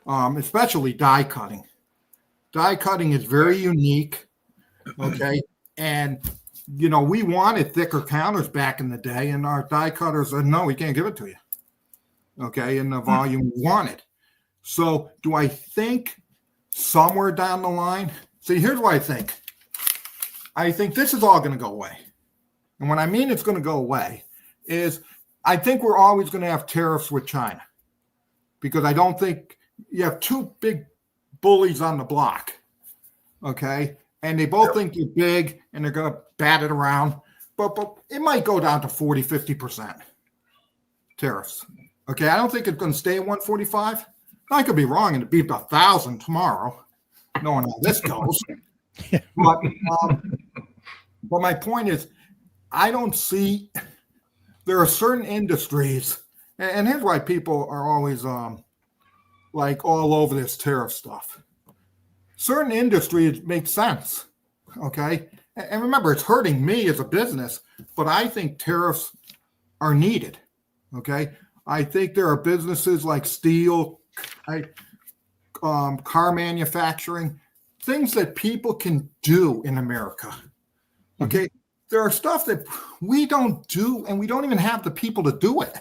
[SPEAKER 4] especially die cutting. Die cutting is very unique, okay? And, we wanted thicker counters back in the day, and our die cutters said, no, we can't give it to you, okay, in the volume we wanted. So do I think somewhere down the line, see, here's what I think. I think this is all going to go away. And when I mean it's going to go away is I think we're always going to have tariffs with China, because I don't think you have two big bullies on the block, okay? And they both think you're big and they're going to bat it around, but it might go down to 40, 50% tariffs, okay? I don't think it's going to stay at 145. I could be wrong and it'd be 1,000 tomorrow, knowing how this goes. But my point is, I don't see, there are certain industries, and here's why people are always like all over this tariff stuff. Certain industries make sense, okay? And remember, it's hurting me as a business, but I think tariffs are needed, okay? I think there are businesses like steel, car manufacturing, things that people can do in America, okay? There are stuff that we don't do, and we don't even have the people to do it,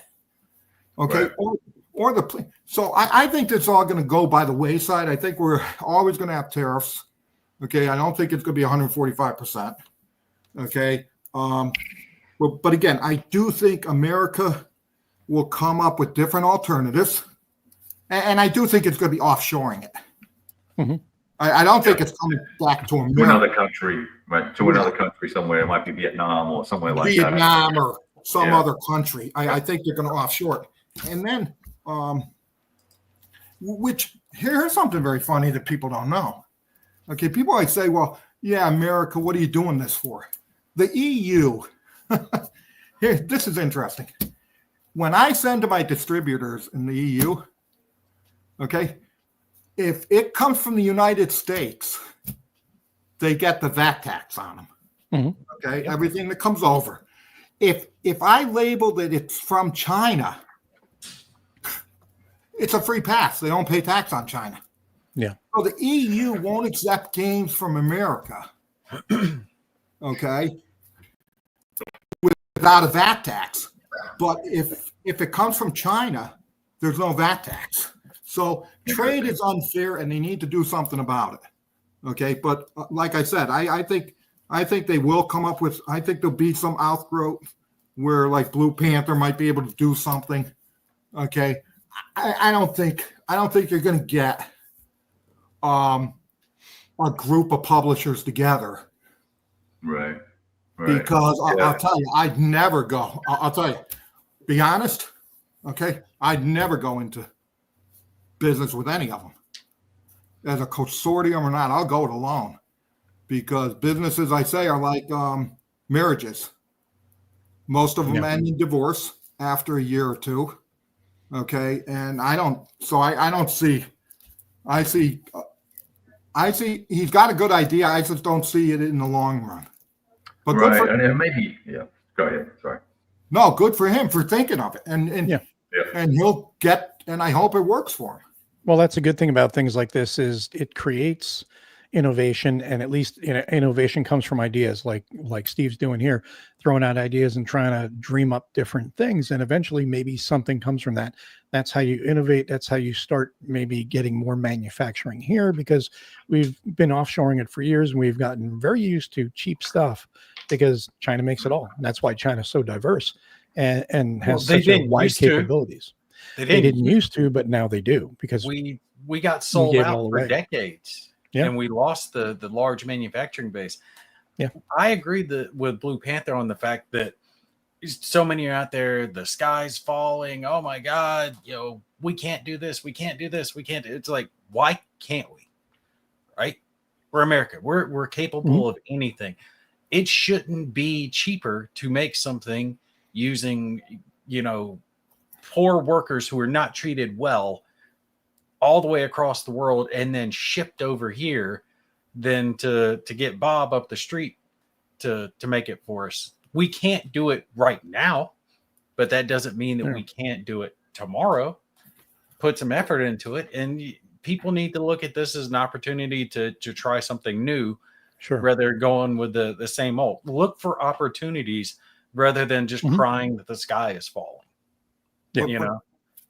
[SPEAKER 4] okay? Right. So I think it's all going to go by the wayside. I think we're always going to have tariffs, okay? I don't think it's going to be 145%, okay? But again, I do think America will come up with different alternatives, and I do think it's going to be offshoring it. Mm-hmm. I don't think it's coming back to America.
[SPEAKER 3] To another country, right? To another country somewhere. It might be Vietnam or somewhere like that.
[SPEAKER 4] Vietnam or some other country. I think they're going to offshore it. And then, here's something very funny that people don't know. Okay, people like say, well, yeah, America, what are you doing this for? The EU, here, this is interesting. When I send to my distributors in the EU, okay, if it comes from the United States, they get the VAT tax on them. Mm-hmm. Okay, everything that comes over. If I label that it's from China, it's a free pass. They don't pay tax on China.
[SPEAKER 1] Yeah.
[SPEAKER 4] So the EU won't accept games from America. Okay, without a VAT tax. But if it comes from China, there's no VAT tax. So trade is unfair, and they need to do something about it. Okay, but like I said, I think they will come up with. I think there'll be some outgrowth where, like, Blue Panther might be able to do something. Okay, I don't think you're going to get a group of publishers together.
[SPEAKER 3] Right.
[SPEAKER 4] Because I'll tell you, I'd never go. I'll tell you, be honest. Okay, I'd never go into business with any of them as a consortium or not. I'll go it alone, because businesses, I say, are like marriages. Most of them end in divorce after a year or two. Okay, and I don't see. I see he's got a good idea. I just don't see it in the long run. But
[SPEAKER 3] right, and maybe Go ahead. Sorry.
[SPEAKER 4] No, good for him for thinking of it, and he'll get. And I hope it works for him.
[SPEAKER 1] Well, that's a good thing about things like this is it creates innovation, and at least innovation comes from ideas like Steve's doing here, throwing out ideas and trying to dream up different things, and eventually maybe something comes from that. That's how you innovate. That's how you start maybe getting more manufacturing here, because we've been offshoring it for years, and we've gotten very used to cheap stuff because China makes it all. And that's why China's so diverse and has such wide capabilities. They didn't used to, but now they do, because
[SPEAKER 2] we got sold out for decades, and we lost the large manufacturing base. Yeah, I agree with Blue Panther on the fact that so many are out there. The sky's falling. Oh my God! We can't do this. We can't do this. We can't. It's like, why can't we? Right? We're America. We're capable of anything. It shouldn't be cheaper to make something using poor workers who are not treated well all the way across the world and then shipped over here than to get Bob up the street to make it for us. we can't do it right now, but that doesn't mean that we can't do it tomorrow. Put some effort into it, and people need to look at this as an opportunity to try something new, rather than going with the same old. Look for opportunities rather than just crying that the sky is falling.
[SPEAKER 4] Yeah,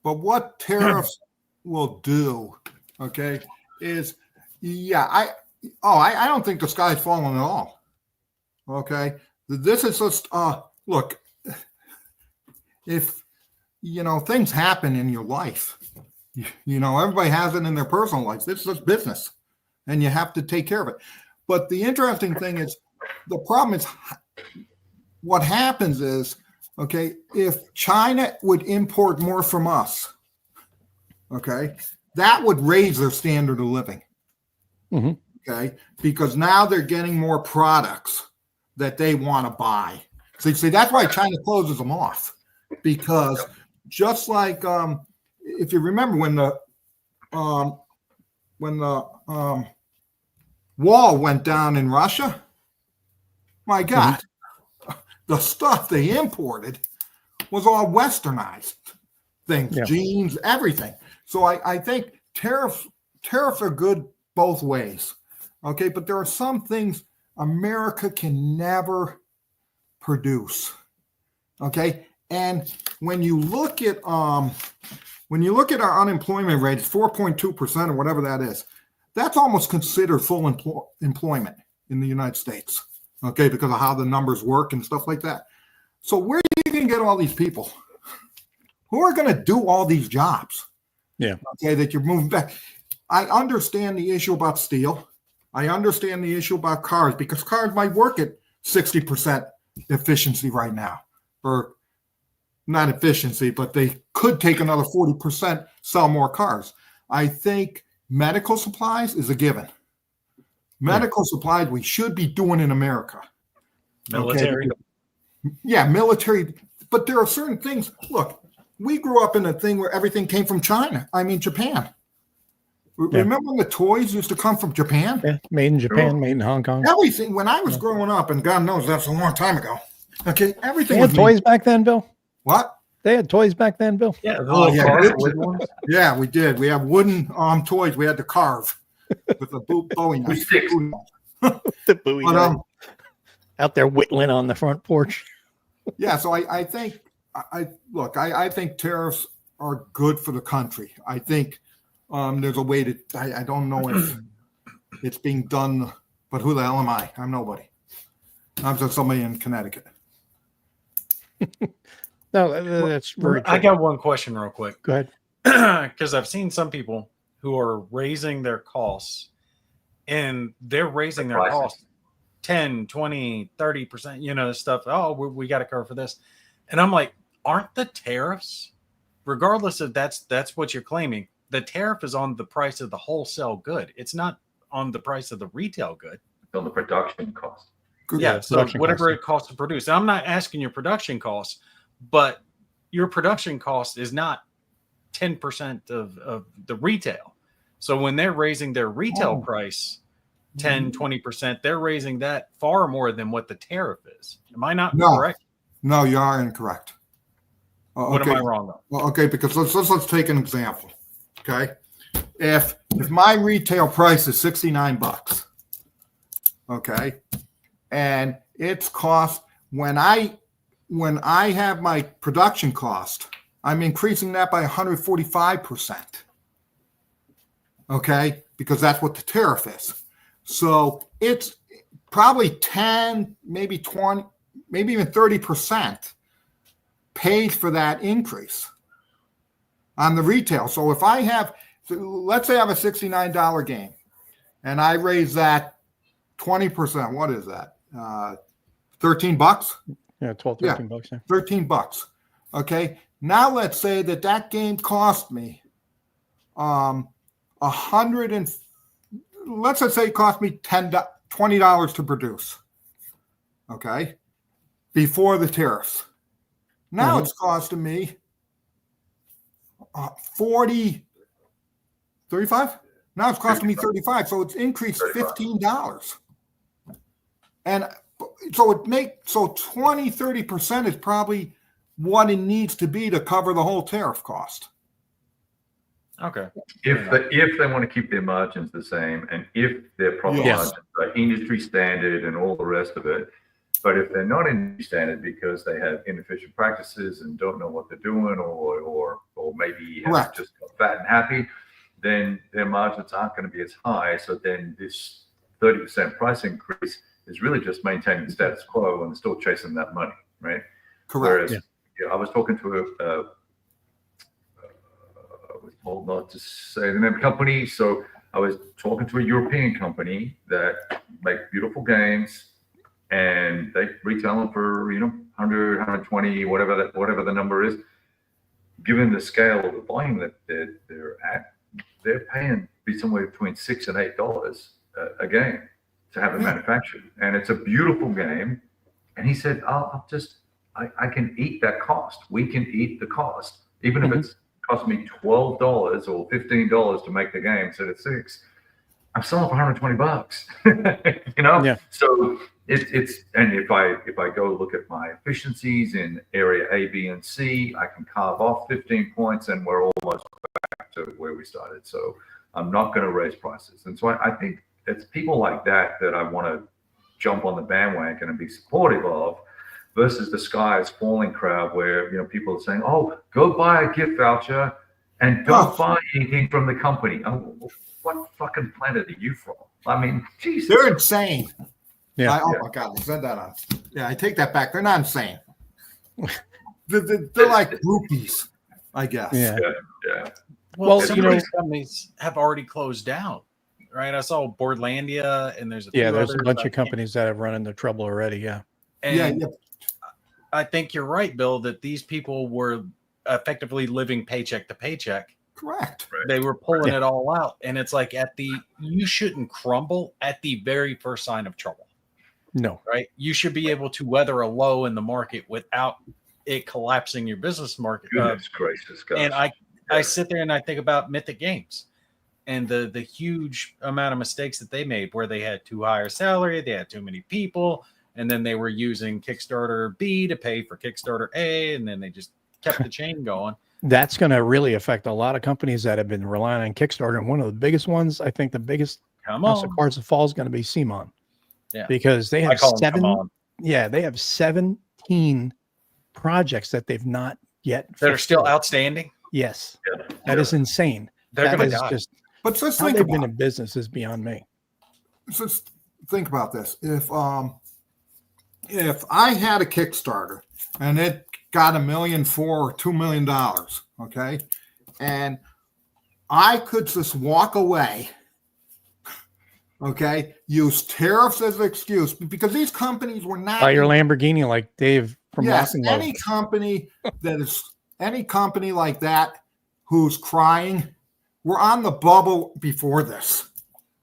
[SPEAKER 4] but what tariffs will do, okay, is I don't think the sky's falling at all. Okay, this is just look, if things happen in your life, everybody has it in their personal life. This is just business, and you have to take care of it. But the interesting thing is, the problem is what happens is, okay, if China would import more from us, okay, that would raise their standard of living. Okay, because now they're getting more products that they want to buy. So you see, that's why China closes them off, because just like if you remember when the wall went down in Russia, my God, the stuff they imported was all westernized things, jeans, everything. So I think tariffs are good both ways. Okay, but there are some things America can never produce. Okay, and when you look at our unemployment rate, it's 4.2% or whatever that is. That's almost considered full employment in the United States. Okay, because of how the numbers work and stuff like that. So where are you going to get all these people who are going to do all these jobs?
[SPEAKER 1] Yeah.
[SPEAKER 4] Okay, that you're moving back. I understand the issue about steel. I understand the issue about cars, because cars might work at 60% efficiency right now, or not efficiency, but they could take another 40%, sell more cars. I think medical supplies is a given. Medical supplies we should be doing in America.
[SPEAKER 2] Military.
[SPEAKER 4] Okay? Yeah, military. But there are certain things. Look, we grew up in a thing where everything came from China. I mean, Japan. Remember when the toys used to come from Japan?
[SPEAKER 1] Yeah, made in Japan, made in Hong Kong.
[SPEAKER 4] Everything. When I was growing up, and God knows that's a long time ago. Okay, everything.
[SPEAKER 1] They had toys back then, Bill?
[SPEAKER 4] What?
[SPEAKER 1] They had toys back then, Bill?
[SPEAKER 2] Yeah, the little cars, wooden ones.
[SPEAKER 4] Yeah, we did. We have wooden toys we had to carve with a Bowie knife.
[SPEAKER 1] The Bowie knife. Out there whittling on the front porch.
[SPEAKER 4] Yeah, so I think I think tariffs are good for the country. I think there's a way to. I don't know if it's being done, but who the hell am I? I'm nobody. I'm just somebody in Connecticut.
[SPEAKER 1] No, that's very true.
[SPEAKER 2] I got one question real quick.
[SPEAKER 1] Go ahead.
[SPEAKER 2] Because I've seen some people who are raising their costs, and they're raising their costs 10, 20, 30%, stuff. Oh, we got to cover for this. And I'm like, aren't the tariffs, regardless if that's what you're claiming, the tariff is on the price of the wholesale good. It's not on the price of the retail good.
[SPEAKER 3] It's on the production cost.
[SPEAKER 2] Yeah, so whatever it costs to produce. And I'm not asking your production costs, but your production cost is not 10% of the retail. So when they're raising their retail price 10, 20%, they're raising that far more than what the tariff is. Am I not correct?
[SPEAKER 4] No, you are incorrect.
[SPEAKER 2] What am I wrong on?
[SPEAKER 4] Well, okay, because let's take an example. Okay, if my retail price is $69, okay, and its cost when I have my production cost, I'm increasing that by 145%. Okay, because that's what the tariff is. So it's probably 10, maybe 20, maybe even 30% paid for that increase on the retail. So if I have, let's say I have a $69 game and I raise that 20%, what is that? $13?
[SPEAKER 1] Yeah, 12, 13 bucks. Yeah.
[SPEAKER 4] $13. Okay. Now let's say that game cost me let's just say it cost me $20 to produce. Okay. Before the tariffs. Now it's costing me 35. Now it's costing me 35. So it's increased $15. And So 20-30% is probably what it needs to be to cover the whole tariff cost.
[SPEAKER 2] Okay.
[SPEAKER 3] If they want to keep their margins the same, and if their profit
[SPEAKER 4] Yes.
[SPEAKER 3] margins are industry standard and all the rest of it, but if they're not industry standard because they have inefficient practices and don't know what they're doing, or maybe have
[SPEAKER 4] Correct.
[SPEAKER 3] just got fat and happy, then their margins aren't going to be as high. So then this 30% price increase is really just maintaining the status quo and still chasing that money, right?
[SPEAKER 4] Correct.
[SPEAKER 3] Whereas I was talking to I was told not to say the name of the company, so I was talking to a European company that make beautiful games, and they retail them for 100, 120, whatever the number is. Given the scale of the volume that they're at, they're paying somewhere between $6 and $8 a game to have it manufactured, and it's a beautiful game. And he said, I can eat that cost. We can eat the cost, even if it's cost me $12 or $15 to make the game instead of $6. I'm selling for $120.
[SPEAKER 1] Yeah.
[SPEAKER 3] So it's and if I go look at my efficiencies in area A, B, and C, I can carve off 15 points, and we're almost back to where we started. So I'm not going to raise prices. And so I think it's people like that I want to jump on the bandwagon and be supportive of, versus the sky is falling crowd where people are saying, "Oh, go buy a gift voucher and don't buy anything from the company." Oh, what fucking planet are you from? I mean, Jesus.
[SPEAKER 4] They're insane.
[SPEAKER 1] Yeah.
[SPEAKER 4] Oh my God, I said that on. Yeah, I take that back. They're not insane. They're like groupies, I guess.
[SPEAKER 1] Yeah.
[SPEAKER 3] Yeah.
[SPEAKER 2] Well, some of these companies have already closed down, right? I saw Boardlandia, and there's
[SPEAKER 1] there's a bunch of companies that have run into trouble already. Yeah.
[SPEAKER 2] And I think you're right, Bill, that these people were effectively living paycheck to paycheck.
[SPEAKER 4] Correct.
[SPEAKER 2] They were pulling it all out. And it's like you shouldn't crumble at the very first sign of trouble.
[SPEAKER 1] No.
[SPEAKER 2] Right? You should be able to weather a low in the market without it collapsing your business market.
[SPEAKER 3] Goodness gracious, guys.
[SPEAKER 2] And I sit there and I think about Mythic Games and the huge amount of mistakes that they made, where they had too high a salary, they had too many people, and then they were using Kickstarter B to pay for Kickstarter A, and then they just kept the chain going.
[SPEAKER 1] That's going to really affect a lot of companies that have been relying on Kickstarter. And one of the biggest ones, I think the biggest house of cards that falls is going to be CMON.
[SPEAKER 2] Yeah.
[SPEAKER 1] Because they have they have 17 projects that they've not yet
[SPEAKER 2] that are still outstanding.
[SPEAKER 1] Yes. That is insane.
[SPEAKER 2] They're going to die.
[SPEAKER 4] But just
[SPEAKER 1] how
[SPEAKER 4] think
[SPEAKER 1] they've
[SPEAKER 4] about
[SPEAKER 1] been in business is beyond me.
[SPEAKER 4] Just think about this. If I had a Kickstarter and it got $1 million or $2 million, okay, and I could just walk away, okay, use tariffs as an excuse, because these companies were not
[SPEAKER 1] buy your Lamborghini like Dave from
[SPEAKER 4] any company like that who's crying, we're on the bubble before this.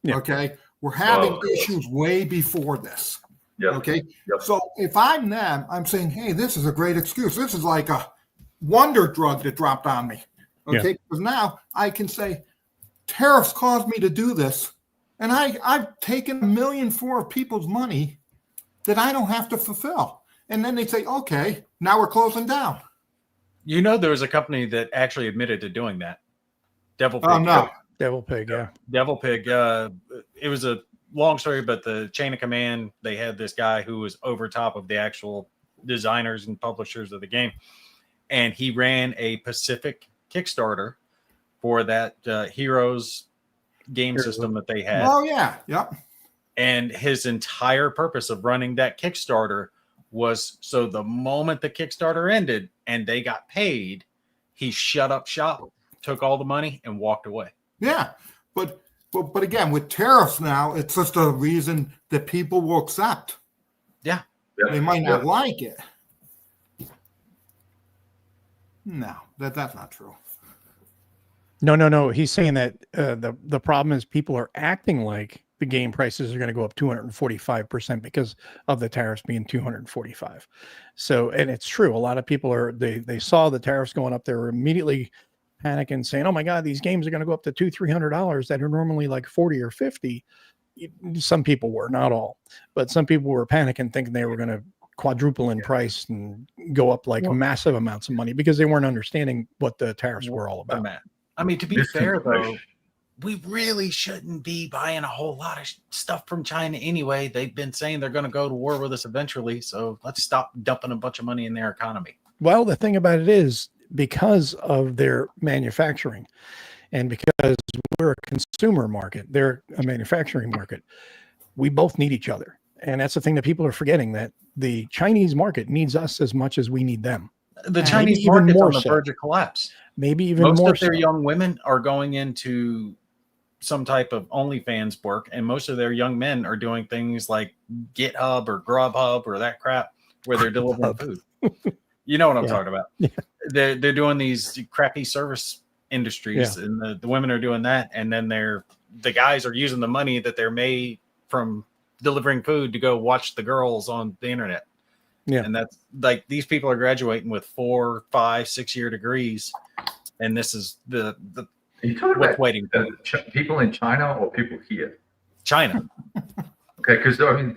[SPEAKER 4] Okay, we're having issues way before this. Okay. So if I'm them, I'm saying, hey, this is a great excuse. This is like a wonder drug that dropped on me. Okay. Because now I can say tariffs caused me to do this. And I've taken $1 million of people's money that I don't have to fulfill. And then they say, okay, now we're closing down.
[SPEAKER 2] There was a company that actually admitted to doing that. Devil Pig.
[SPEAKER 4] Oh, no.
[SPEAKER 1] Devil Pig, yeah.
[SPEAKER 2] Devil Pig. It was a long story, but the chain of command, they had this guy who was over top of the actual designers and publishers of the game. And he ran a Pacific Kickstarter for that Heroes game system that they had.
[SPEAKER 4] Oh, yeah. Yep.
[SPEAKER 2] And his entire purpose of running that Kickstarter was so the moment the Kickstarter ended and they got paid, he shut up shop, took all the money, and walked away.
[SPEAKER 4] Yeah. But again, with tariffs now, it's just a reason that people will accept.
[SPEAKER 2] Yeah.
[SPEAKER 4] They might not like it. No, that's not true.
[SPEAKER 1] No. He's saying that the problem is people are acting like the game prices are going to go up 245% because of the tariffs being 245. So, and it's true. A lot of people they saw the tariffs going up. They were immediately panicking, saying, "Oh my God, these games are going to go up to $200-$300 that are normally like $40 or $50." some people were, not all, but some people were panicking, thinking they were going to quadruple in price and go up like massive amounts of money because they weren't understanding what the tariffs were all about.
[SPEAKER 2] I mean, to be fair though,
[SPEAKER 3] Misinformation.
[SPEAKER 2] we really shouldn't be buying a whole lot of stuff from China anyway. They've been saying they're going to go to war with us eventually, so let's stop dumping a bunch of money in their economy.
[SPEAKER 1] Well, the thing about it is, because of their manufacturing and because we're a consumer market, they're a manufacturing market, we both need each other. And that's the thing that people are forgetting, that the Chinese market needs us as much as we need them.
[SPEAKER 2] The
[SPEAKER 1] And
[SPEAKER 2] Chinese
[SPEAKER 1] maybe even
[SPEAKER 2] market's
[SPEAKER 1] more
[SPEAKER 2] on the
[SPEAKER 1] so.
[SPEAKER 2] verge of collapse.
[SPEAKER 1] Maybe even
[SPEAKER 2] Most
[SPEAKER 1] more
[SPEAKER 2] of their
[SPEAKER 1] so.
[SPEAKER 2] young women are going into some type of OnlyFans work, and most of their young men are doing things like GitHub or Grubhub or that crap where they're delivering food. You know what I'm talking about.
[SPEAKER 1] Yeah.
[SPEAKER 2] They're doing these crappy service industries, and the women are doing that, and then the guys are using the money that they're made from delivering food to go watch the girls on the internet.
[SPEAKER 1] Yeah.
[SPEAKER 2] And that's like, these people are graduating with 4, 5, 6 year degrees, and this is the
[SPEAKER 3] Are you talking
[SPEAKER 2] what's
[SPEAKER 3] about
[SPEAKER 2] waiting for
[SPEAKER 3] people in China or people here?
[SPEAKER 2] China.
[SPEAKER 3] Okay, because I mean,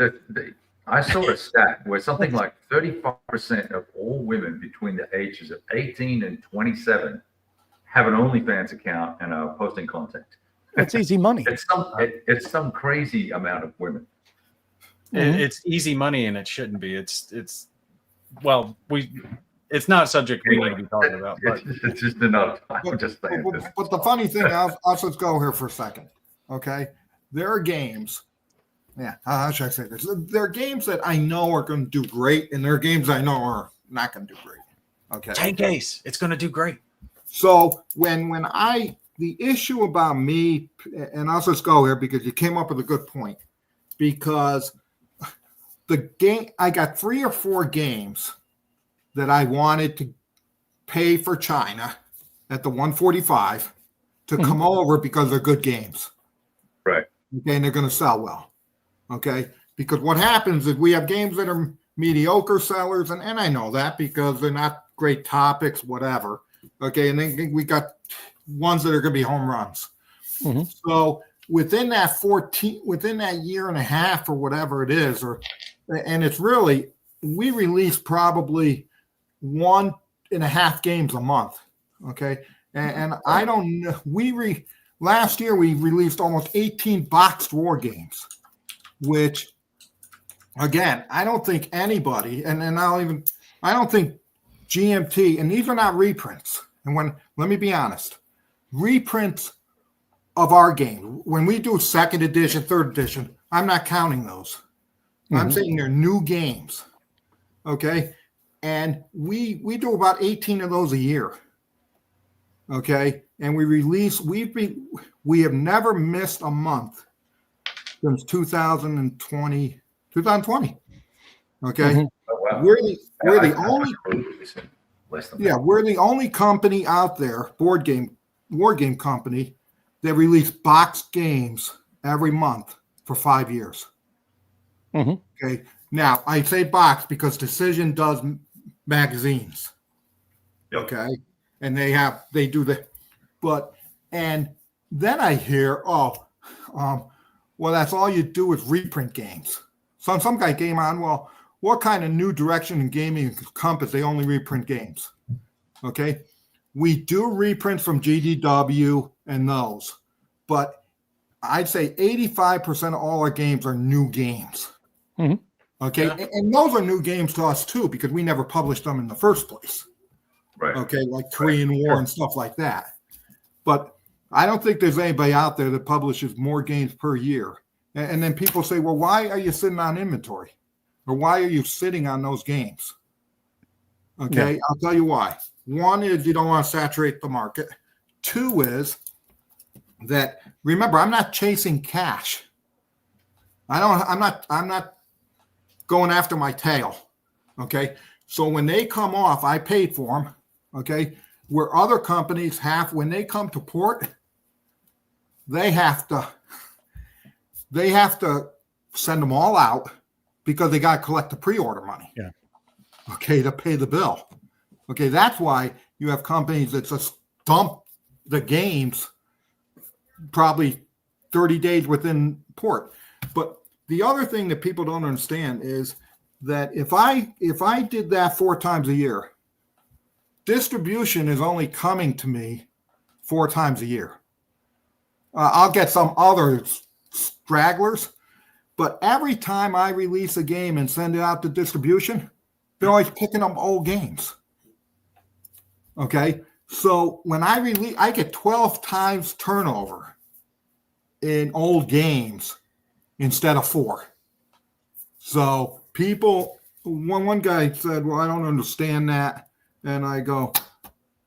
[SPEAKER 3] I saw a stat where something like 35% of all women between the ages of 18 and 27 have an OnlyFans account and are posting content.
[SPEAKER 1] It's easy money.
[SPEAKER 3] It's some crazy amount of women.
[SPEAKER 2] It's easy money, and it shouldn't be. It's not a subject we need to be talking about. But
[SPEAKER 3] It's just enough. I'm just saying.
[SPEAKER 4] But the funny thing, let's go here for a second. Okay, there are games. Yeah, how should I say this? There are games that I know are going to do great, and there are games I know are not going to do great. Okay,
[SPEAKER 2] tank ace, it's going to do great.
[SPEAKER 4] So the issue about me, and I'll just go here because you came up with a good point, because I got 3 or 4 games that I wanted to pay for China at the 145 to come over because they're good games.
[SPEAKER 3] Right.
[SPEAKER 4] Okay, and they're going to sell well. Okay, because what happens is we have games that are mediocre sellers, and I know that because they're not great topics, whatever. Okay, and then we got ones that are going to be home runs. So within that year and a half or whatever it is, and it's really, we release probably 1.5 games a month. Okay, and I don't know. Last year we released almost 18 boxed war games, which, again, I don't think anybody, and I don't think GMT, and these are not reprints. And let me be honest, reprints of our game, when we do 2nd edition, 3rd edition, I'm not counting those. I'm saying they're new games. Okay. And we do about 18 of those a year. Okay. And we have never missed a month since 2020. Okay.
[SPEAKER 3] Oh, wow.
[SPEAKER 4] We're the only
[SPEAKER 3] Less than
[SPEAKER 4] we're the only company out there, war game company, that release boxed games every month for 5 years. Okay. Now I say box because Decision does magazines.
[SPEAKER 3] Yep.
[SPEAKER 4] Okay. And they do and then I hear, well, that's all you do is reprint games. Some guy came on, well, what kind of new direction in gaming encompass? They only reprint games. Okay. We do reprints from GDW and those, but I'd say 85% of all our games are new games. Okay.
[SPEAKER 2] Yeah.
[SPEAKER 4] And those are new games to us too, because we never published them in the first place.
[SPEAKER 3] Right.
[SPEAKER 4] Okay. Like Korean War and stuff like that. But I don't think there's anybody out there that publishes more games per year. And then people say, well, why are you sitting on inventory? Or why are you sitting on those games? Okay. Yeah. I'll tell you why. 1 is you don't want to saturate the market. 2 is that, remember, I'm not chasing cash. I'm not going after my tail. Okay. So when they come off, I paid for them. Okay. Where other companies when they come to port, they have to send them all out because they got to collect the pre-order money.
[SPEAKER 1] Yeah.
[SPEAKER 4] Okay. To pay the bill. Okay. That's why you have companies that just dump the games probably 30 days within port. But the other thing that people don't understand is that if I did that 4 times a year, distribution is only coming to me 4 times a year. I'll get some other stragglers, but every time I release a game and send it out to distribution, they're always picking up old games. Okay, so when I release, I get 12 times turnover in old games instead of 4. So people, one guy said, well, I don't understand that. And I go,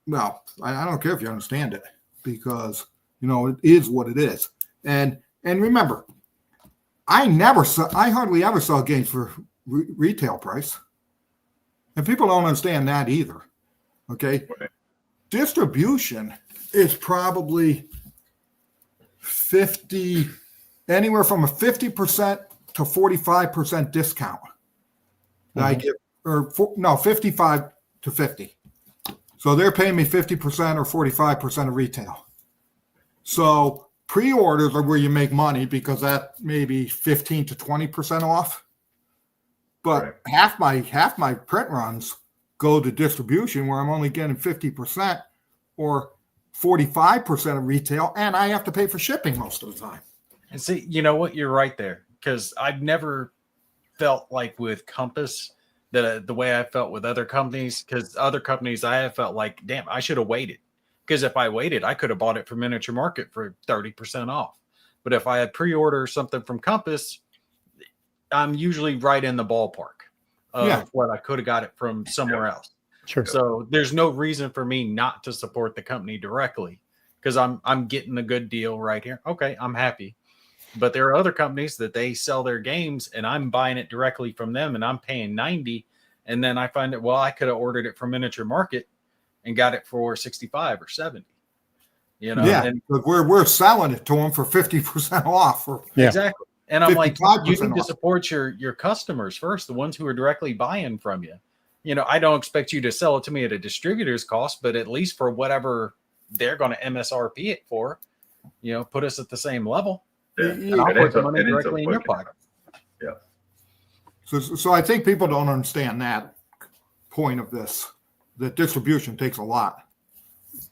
[SPEAKER 4] well, I don't care if you understand it, because, you know, it is what it is. And remember, I hardly ever sell games for retail price. And people don't understand that either. Okay.
[SPEAKER 3] Right.
[SPEAKER 4] Distribution is probably anywhere from a 50% to 45% discount that I give, 55 to 50. So they're paying me 50% or 45% of retail. So pre-orders are where you make money, because that may be 15 to 20% off. But half my print runs go to distribution, where I'm only getting 50% or 45% of retail, and I have to pay for shipping most of the time.
[SPEAKER 2] And see, you know what? You're right there, because I've never felt like with Compass that the way I felt with other companies, because other companies I have felt like, damn, I should have waited. Because if I waited, I could have bought it from Miniature Market for 30% off. But if I had pre-order something from Compass, I'm usually right in the ballpark of what I could have got it from somewhere else.
[SPEAKER 1] Sure.
[SPEAKER 2] So there's no reason for me not to support the company directly, because I'm getting a good deal right here. Okay, I'm happy. But there are other companies that they sell their games and I'm buying it directly from them and I'm paying $90. And then I find it, well, I could have ordered it from Miniature Market and got it for $65 or $70. You know,
[SPEAKER 4] and we're selling it to them for 50% off.
[SPEAKER 2] Exactly. And I'm like, you need to
[SPEAKER 4] off.
[SPEAKER 2] support your customers first, the ones who are directly buying from you. You know, I don't expect you to sell it to me at a distributor's cost, but at least for whatever they're going to MSRP it for, you know, put us at the same level.
[SPEAKER 3] Yeah.
[SPEAKER 2] And I'll put the money directly in your pocket.
[SPEAKER 3] Yeah.
[SPEAKER 4] So I think people don't understand that point of this, that distribution takes a lot.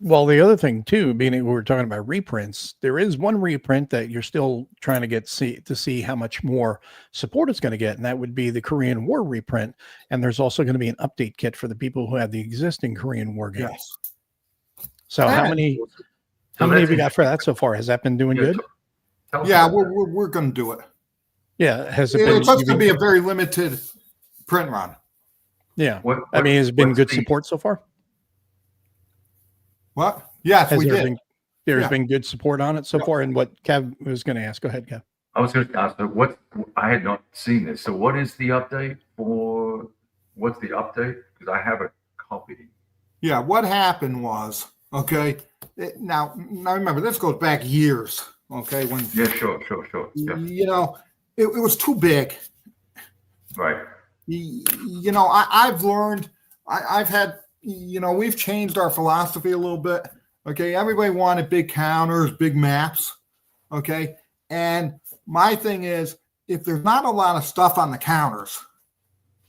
[SPEAKER 1] Well, the other thing too, being we were talking about reprints, there is one reprint that you're still trying to see how much more support it's going to get, and that would be the Korean War reprint. And there's also going to be an update kit for the people who have the existing Korean War games.
[SPEAKER 4] Yes.
[SPEAKER 1] So how many have you got for that so far? Has that been doing good?
[SPEAKER 4] Yeah, we're going to do it.
[SPEAKER 1] Yeah, has it been?
[SPEAKER 4] It's supposed to be a very limited print run.
[SPEAKER 1] Yeah, I mean, has it been good support so far?
[SPEAKER 4] What? Yes, we did.
[SPEAKER 1] There's been good support on it so far. And what Kev was going to ask, go ahead, Kev.
[SPEAKER 3] I was going to ask, I had not seen this. So what is the update for? What's the update? Because I have a copy.
[SPEAKER 4] Yeah, what happened was, okay. Now remember, this goes back years. Okay, when
[SPEAKER 3] Sure. Yeah.
[SPEAKER 4] You know, it was too big.
[SPEAKER 3] Right.
[SPEAKER 4] You know, I've learned. I've had. You know, we've changed our philosophy a little bit. Okay, everybody wanted big counters, big maps. Okay, and my thing is, if there's not a lot of stuff on the counters,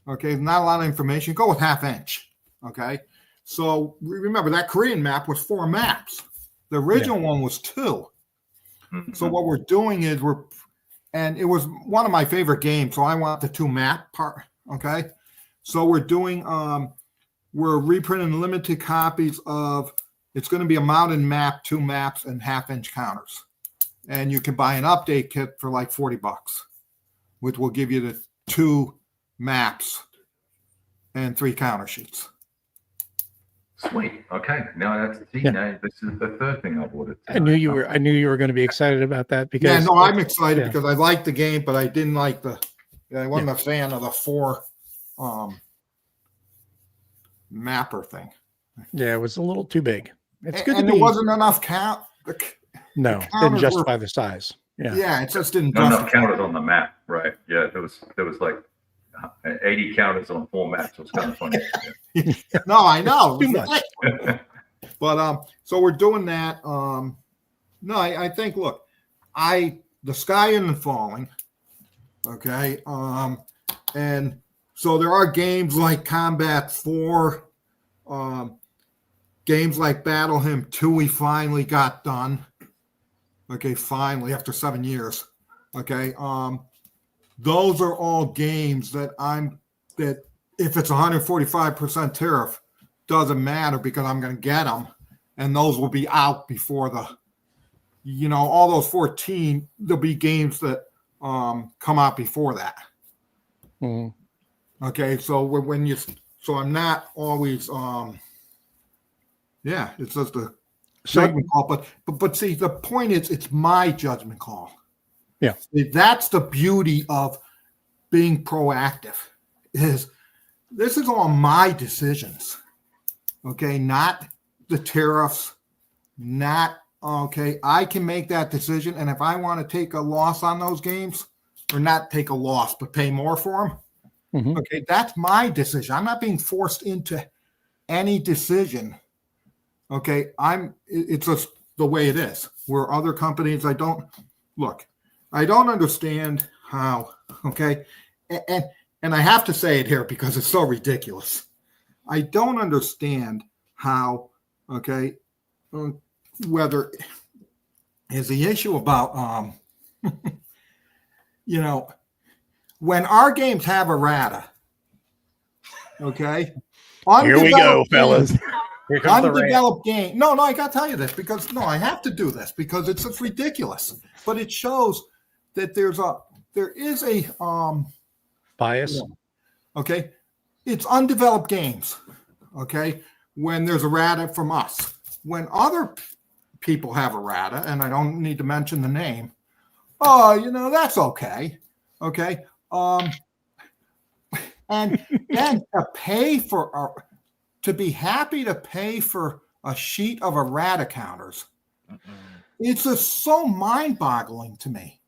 [SPEAKER 4] okay, not a lot of information, go with 1/2 inch. Okay, so remember that Korean map was 4 maps. The original one was 2.
[SPEAKER 3] Mm-hmm.
[SPEAKER 4] So what we're doing is and it was one of my favorite games, so I want the 2 map part. Okay, so we're doing we're reprinting limited copies of. It's going to be a mountain map, 2 maps, and 1/2 inch counters, and you can buy an update kit for like $40, which will give you the 2 maps and 3 counter sheets.
[SPEAKER 3] Sweet. Okay. Now this is the third thing I've ordered.
[SPEAKER 1] I knew you were going to be excited about that because.
[SPEAKER 4] Yeah, no, I'm excited because I liked the game, but I didn't like I wasn't a fan of the 4 mapper thing.
[SPEAKER 1] Yeah, it was a little too big. It's good,
[SPEAKER 4] and there wasn't enough count.
[SPEAKER 1] No, didn't justify the size.
[SPEAKER 4] Yeah, it just didn't.
[SPEAKER 3] Not enough counters on the map, right? Yeah, there was like 80 counters on 4 maps. It was kind of funny. Yeah.
[SPEAKER 4] No, I know.
[SPEAKER 1] Too much.
[SPEAKER 4] But so we're doing that. No, I think. Look, the sky isn't falling. Okay. And so there are games like Combat 4, games like Battle Hymn 2 we finally got done. Okay, finally, after 7 years. Okay. Those are all games that if it's 145% tariff, doesn't matter because I'm going to get them. And those will be out before all those 14, there'll be games that come out before that.
[SPEAKER 1] Mm-hmm.
[SPEAKER 4] Okay, so I'm not always it's just a judgment call. But see, the point is it's my judgment call.
[SPEAKER 1] Yeah.
[SPEAKER 4] That's the beauty of being proactive, is this is all my decisions. Okay, not the tariffs, not okay. I can make that decision, and if I want to take a loss on those games, or not take a loss but pay more for them,
[SPEAKER 1] Mm-hmm.
[SPEAKER 4] okay, that's my decision. I'm not being forced into any decision. Okay, it's just the way it is. Where other companies, I don't understand how. Okay, and I have to say it here because it's so ridiculous. I don't understand how. Okay, whether is the issue about when our games have errata. Okay,
[SPEAKER 1] Here we go, fellas.
[SPEAKER 2] Here comes the rant.
[SPEAKER 4] Undeveloped game. No, I got to tell you this because I have to do this because it's just ridiculous. But it shows that there is a
[SPEAKER 1] Bias.
[SPEAKER 4] Okay, it's undeveloped games. Okay, when there's errata from us, when other people have errata, and I don't need to mention the name. Oh, that's okay. Okay, and then to be happy to pay for a sheet of errata counters. It's just so mind-boggling to me.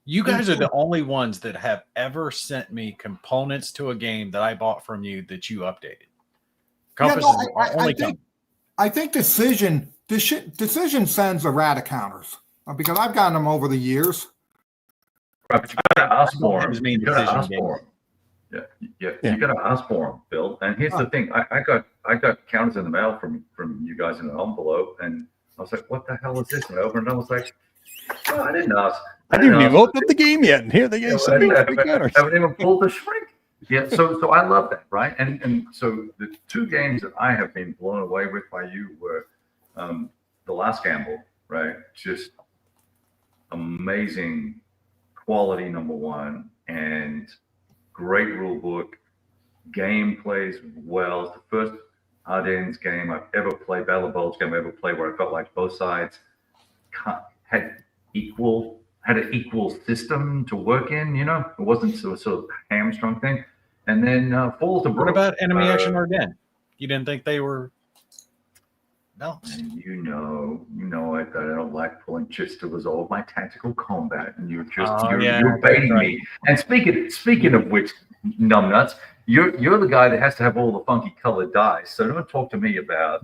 [SPEAKER 2] You guys are the only ones that have ever sent me components to a game that I bought from you that you updated. Compass is the only company.
[SPEAKER 4] I think Decision sends errata counters because I've gotten them over the years.
[SPEAKER 3] But you gotta ask for them.
[SPEAKER 2] You gotta ask
[SPEAKER 3] for them. Yeah. You gotta ask for them, Bill. And here's the thing: I got counters in the mail from you guys in an envelope, and I was like, "What the hell is this?" And I opened it, and I was like, "Oh, I didn't ask.
[SPEAKER 1] I didn't even open up the game yet, and here they go.
[SPEAKER 3] I haven't even pulled the shrink." Yeah, so I love that, right? And so the two games that I have been blown away with by you were The Last Gamble, right? Just amazing quality, number one, and great rule book. Game plays well. It's the first Ardennes game I've ever played, Battle of Bulge game I've ever played, where I felt like both sides had an equal system to work in. It wasn't sort of hamstrung thing. And then Fall to Broke.
[SPEAKER 2] What about Enemy Action Ardennes? You didn't think they were? No.
[SPEAKER 3] And you know I don't like pulling chips to resolve my tactical combat, and you're baiting me. And speaking of which, numbnuts, you're the guy that has to have all the funky colored dice. So don't talk to me about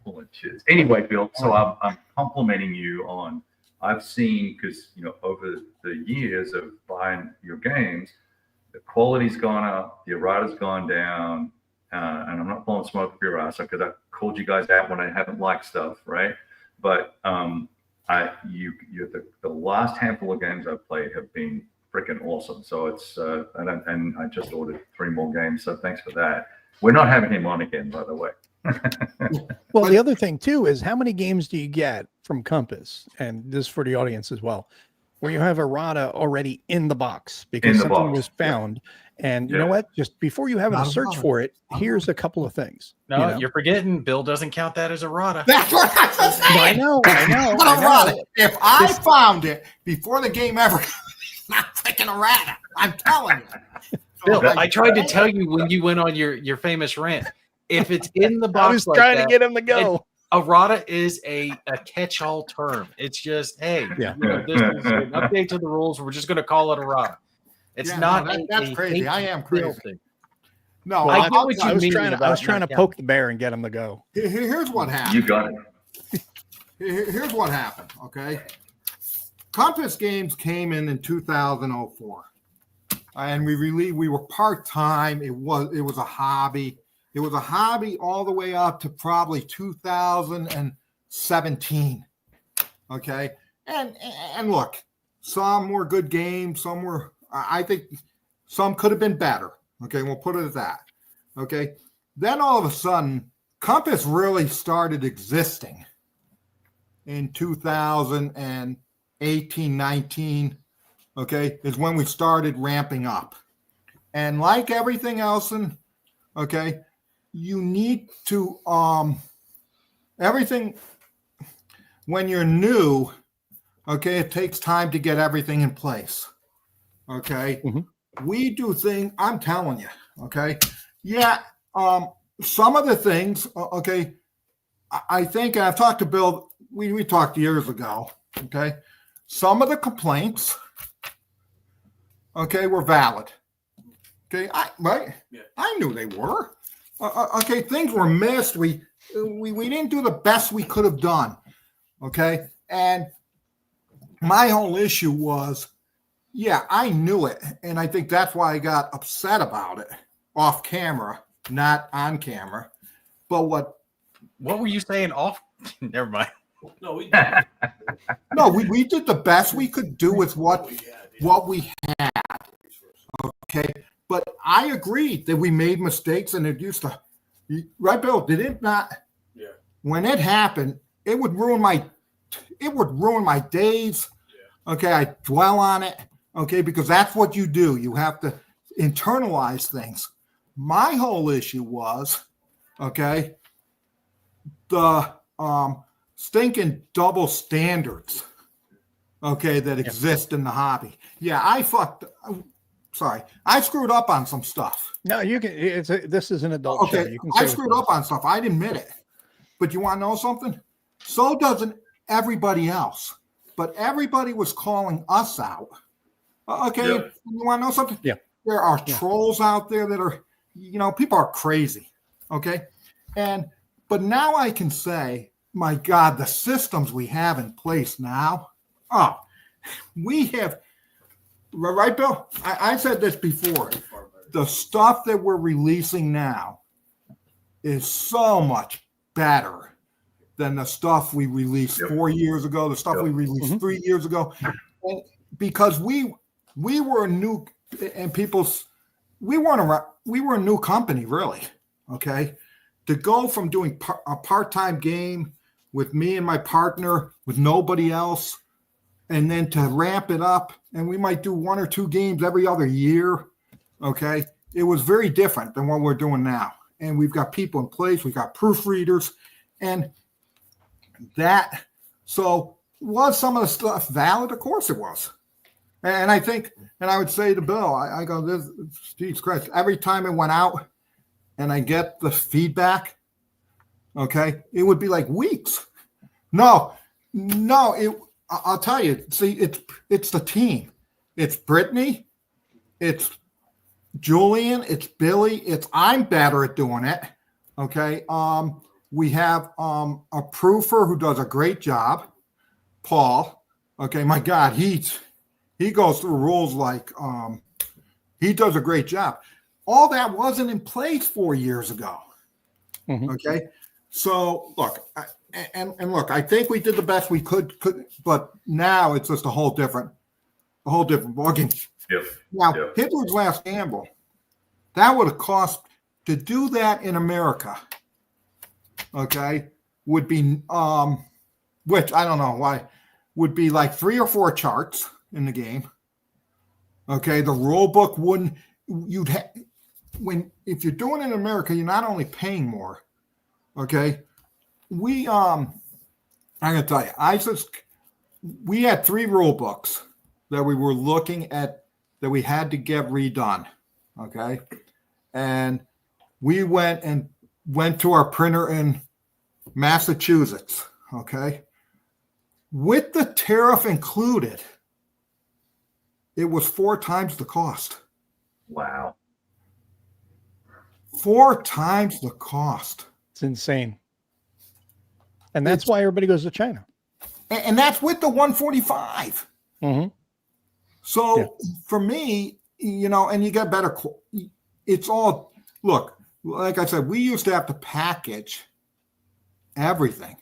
[SPEAKER 3] pulling chips. Anyway, Bill, so I'm complimenting you on. I've seen, because over the years of buying your games, the quality's gone up, the errata's gone down, and I'm not blowing smoke up your ass because I called you guys out when I haven't liked stuff, right? But the last handful of games I've played have been freaking awesome. So it's and I just ordered 3 more games, so thanks for that. We're not having him on again, by the way.
[SPEAKER 1] Well, the other thing too is how many games do you get from Compass, and this is for the audience as well, where you have errata already in the box because something was found. And you know what? Just before you have to search for it, here's a couple of things.
[SPEAKER 2] No, you're forgetting. Bill doesn't count that as errata.
[SPEAKER 4] That's what I was saying.
[SPEAKER 1] I know.
[SPEAKER 4] Errata. If I found it before the game ever, not freaking errata. I'm telling you.
[SPEAKER 2] Bill, I tried to tell you when you went on your famous rant. If it's in the box,
[SPEAKER 1] I was trying to get him to go.
[SPEAKER 2] Errata is a catch-all term. It's just, hey, this is an update to the rules. We're just going to call it errata. It's not.
[SPEAKER 4] That's crazy. I am crazy.
[SPEAKER 2] Thing.
[SPEAKER 4] No,
[SPEAKER 1] well,
[SPEAKER 4] I
[SPEAKER 1] was trying to poke the bear and get him to go.
[SPEAKER 4] Here's what happened.
[SPEAKER 3] You got it.
[SPEAKER 4] Here's what happened. Okay. Compass Games came in 2004, and we were part-time. It was a hobby. It was a hobby all the way up to probably 2017. Okay, and look, some were good games, some were, I think some could have been better. Okay, we'll put it at that. Okay, then all of a sudden, Compass really started existing in 2018, 19. Okay, is when we started ramping up. And like everything else, okay, you need to everything when you're new. Okay, it takes time to get everything in place. Okay, we do things. I'm telling you. Okay, yeah. Some of the things. Okay, I think I've talked to Bill. We talked years ago. Okay, some of the complaints. Okay, were valid. Okay, right. Yeah. I knew they were. Okay, things were missed. We didn't do the best we could have done. Okay, and my whole issue was, yeah, I knew it, and I think that's why I got upset about it off camera, not on camera. But what
[SPEAKER 2] were you saying off? Never mind.
[SPEAKER 5] No, we
[SPEAKER 4] we did the best we could do with what we had. Okay, but I agreed that we made mistakes, and it used to, right, Bill? Did it not?
[SPEAKER 5] Yeah.
[SPEAKER 4] When it happened, it would ruin my days. Yeah. Okay, I dwell on it. Okay, because that's what you do. You have to internalize things. My whole issue was, okay, the stinking double standards, okay, that exist in the hobby. Yeah, I screwed up on some stuff.
[SPEAKER 1] No, you can. This is an adult show.
[SPEAKER 4] Okay,
[SPEAKER 1] You can
[SPEAKER 4] I screwed up on stuff. I'd admit it. But you want to know something? So doesn't everybody else. But everybody was calling us out. Okay,
[SPEAKER 3] Yeah.
[SPEAKER 4] You want to know something?
[SPEAKER 1] Yeah.
[SPEAKER 4] There are trolls out there that are, people are crazy. Okay, but now I can say, my God, the systems we have in place now. Oh, we have. Right, Bill? I said this before. The stuff that we're releasing now is so much better than the stuff we released 4 years ago, the stuff we released 3 years ago. And because we were a new, and we were a new company, really. Okay, to go from doing a part-time game with me and my partner, with nobody else, and then to ramp it up, and we might do 1 or 2 games every other year. Okay, it was very different than what we're doing now. And we've got people in place, we've got proofreaders, and that. So was some of the stuff valid? Of course it was. And I think, and I would say to Bill, I go, this, Jesus Christ, every time it went out and I get the feedback, okay, it would be like weeks. No, I'll tell you, see, it's the team. It's Brittany, it's Julian, it's Billy, I'm better at doing it. Okay. We have a proofer who does a great job, Paul. Okay, my God, he goes through rules like he does a great job. All that wasn't in place 4 years ago. Mm-hmm. Okay. So look, look, I think we did the best we could, but now it's just a whole different ballgame.
[SPEAKER 3] Yep.
[SPEAKER 4] Now, Hitler's Last Gamble, that would have cost to do that in America. Okay, would be which I don't know why, would be like 3 or 4 charts in the game. Okay, the rule book wouldn't. If you're doing it in America, you're not only paying more. Okay, I'm gonna tell you, we had 3 rule books that we were looking at that we had to get redone. Okay, and we went to our printer in Massachusetts. Okay, with the tariff included, it was 4 times the cost.
[SPEAKER 3] Wow.
[SPEAKER 4] 4 times the cost.
[SPEAKER 1] It's insane. And that's why everybody goes to China.
[SPEAKER 4] And that's with the 145.
[SPEAKER 1] Mhm.
[SPEAKER 4] So for me, and you get better. It's all, look, like I said, we used to have to package everything.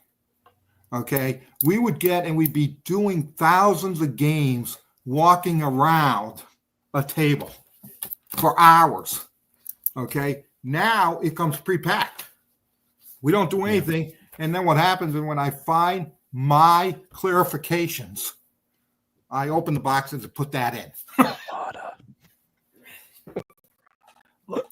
[SPEAKER 4] Okay. We would get, and we'd be doing thousands of games walking around a table for hours. Okay. Now it comes pre-packed. We don't do anything. And then what happens is when I find my clarifications, I open the boxes and put that in.
[SPEAKER 2] Look,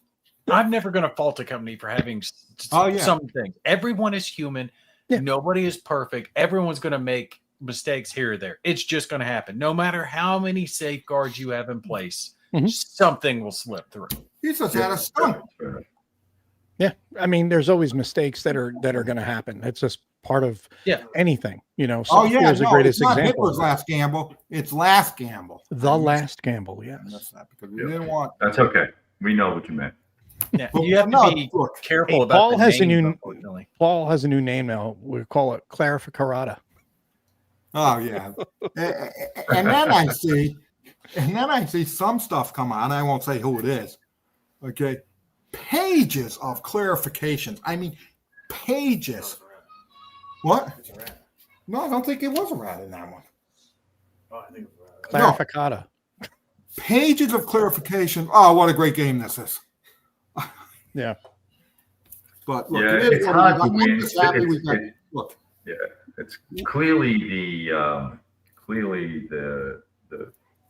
[SPEAKER 2] I'm never going to fault a company for having
[SPEAKER 4] yeah.
[SPEAKER 2] some things. Everyone is human.
[SPEAKER 1] Yeah.
[SPEAKER 2] Nobody is perfect. Everyone's going to make mistakes here or there. It's just going to happen. No matter how many safeguards you have in place, something will slip through.
[SPEAKER 4] He just had a stump.
[SPEAKER 1] Yeah, I mean, there's always mistakes that are going to happen. It's just part of anything, Software is the greatest
[SPEAKER 4] it's not
[SPEAKER 1] example.
[SPEAKER 4] Hitler's last gamble. It's last gamble.
[SPEAKER 1] The last gamble, yes.
[SPEAKER 4] That's not because we didn't want.
[SPEAKER 3] That's okay. We know what you meant.
[SPEAKER 2] Yeah, you have to be careful about
[SPEAKER 1] Paul
[SPEAKER 2] the
[SPEAKER 1] has
[SPEAKER 2] names,
[SPEAKER 1] a new
[SPEAKER 2] unfortunately.
[SPEAKER 1] Paul has a new name now. We call it Clarificarata.
[SPEAKER 4] Oh yeah, and then I see some stuff come on. I won't say who it is. Okay, pages of clarifications. I mean, pages. What? No, I don't think it was a rat in that one.
[SPEAKER 5] Oh, I think it was a rat.
[SPEAKER 1] Clarificata.
[SPEAKER 4] Pages of clarification. Oh, what a great game this is.
[SPEAKER 1] Yeah.
[SPEAKER 4] But look,
[SPEAKER 3] It's hard to win.
[SPEAKER 4] Look.
[SPEAKER 3] Yeah, it's clearly the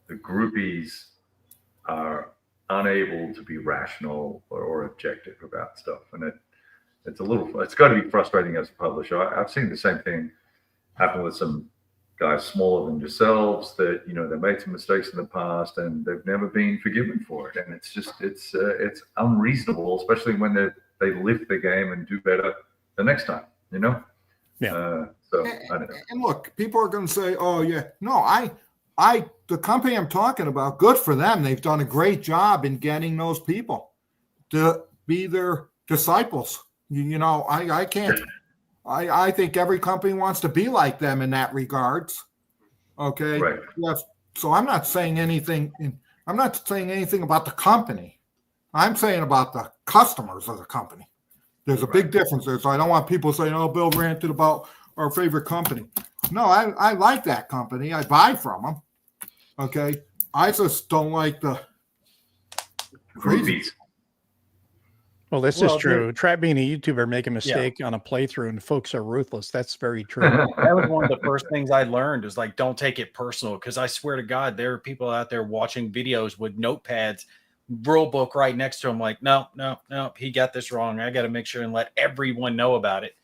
[SPEAKER 3] groupies are unable to be rational or objective about stuff, and it's got to be frustrating as a publisher. I've seen the same thing happen with some guys smaller than yourselves that they made some mistakes in the past and they've never been forgiven for it, and it's unreasonable, especially when they lift the game and do better the next time.
[SPEAKER 1] Yeah.
[SPEAKER 3] So I don't know.
[SPEAKER 4] And look, people are going to say, "Oh yeah, no, the company I'm talking about, good for them. They've done a great job in getting those people to be their disciples." I can't. I think every company wants to be like them in that regards. Okay.
[SPEAKER 3] Right.
[SPEAKER 4] Yes. So I'm not saying anything. I'm not saying anything about the company. I'm saying about the customers of the company. There's a big difference there. So I don't want people saying, "Oh, Bill ranted about our favorite company." No, I like that company. I buy from them. Okay. I just don't like the crazy.
[SPEAKER 3] Groupies.
[SPEAKER 1] Well, this is true. Try being a YouTuber, make a mistake on a playthrough, and folks are ruthless. That's very true.
[SPEAKER 2] That was one of the first things I learned is don't take it personal. Because I swear to God, there are people out there watching videos with notepads, rule book right next to them. Like, no, he got this wrong. I got to make sure and let everyone know about it.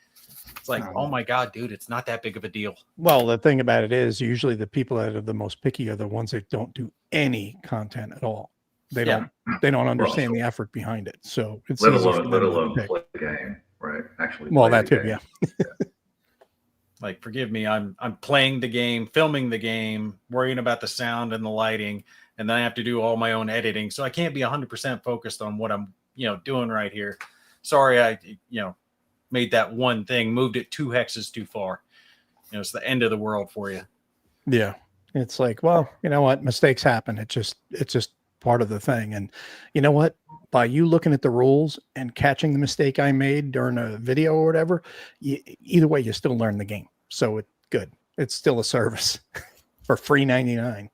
[SPEAKER 2] It's like, oh my God, dude, it's not that big of a deal.
[SPEAKER 1] Well, the thing about it is usually the people that are the most picky are the ones that don't do any content at all. They don't understand the effort behind it. So it's
[SPEAKER 3] let
[SPEAKER 1] easy for
[SPEAKER 3] alone
[SPEAKER 1] them to pick.
[SPEAKER 3] play the game, right? Actually,
[SPEAKER 1] Well,
[SPEAKER 3] play
[SPEAKER 1] that
[SPEAKER 3] the
[SPEAKER 1] too,
[SPEAKER 3] game.
[SPEAKER 1] yeah.
[SPEAKER 2] Forgive me, I'm playing the game, filming the game, worrying about the sound and the lighting, and then I have to do all my own editing. So I can't be 100% focused on what I'm, doing right here. Sorry, I, made that one thing, moved it 2 hexes too far. It's the end of the world for you.
[SPEAKER 1] Yeah. It's like, well, you know what? Mistakes happen. It's just part of the thing. And you know what? By you looking at the rules and catching the mistake I made during a video or whatever, either way, you still learn the game. So it's good. It's still a service for free 99.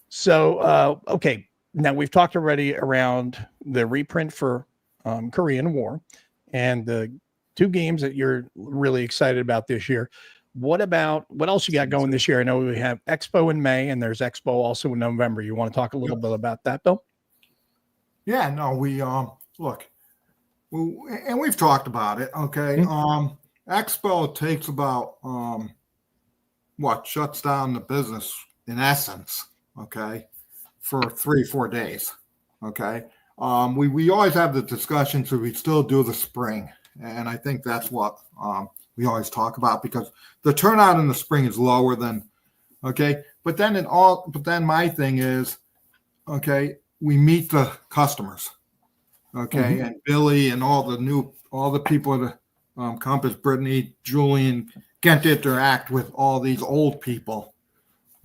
[SPEAKER 1] So, okay. Now we've talked already around the reprint for Korean War and the 2 games that you're really excited about this year. What else you got going this year? I know we have Expo in May and there's Expo also in November. You want to talk a little bit about that, Bill?
[SPEAKER 4] Yeah, no, we look, and we've talked about it. Okay. Expo takes about shuts down the business in essence, okay, for 3-4 days. Okay. We always have the discussion, so we still do the spring. And I think that's what we always talk about because the turnout in the spring is lower than, okay. But then my thing is, okay, we meet the customers, okay, and Billy and all the people at the Compass, Brittany, Julian, get to interact with all these old people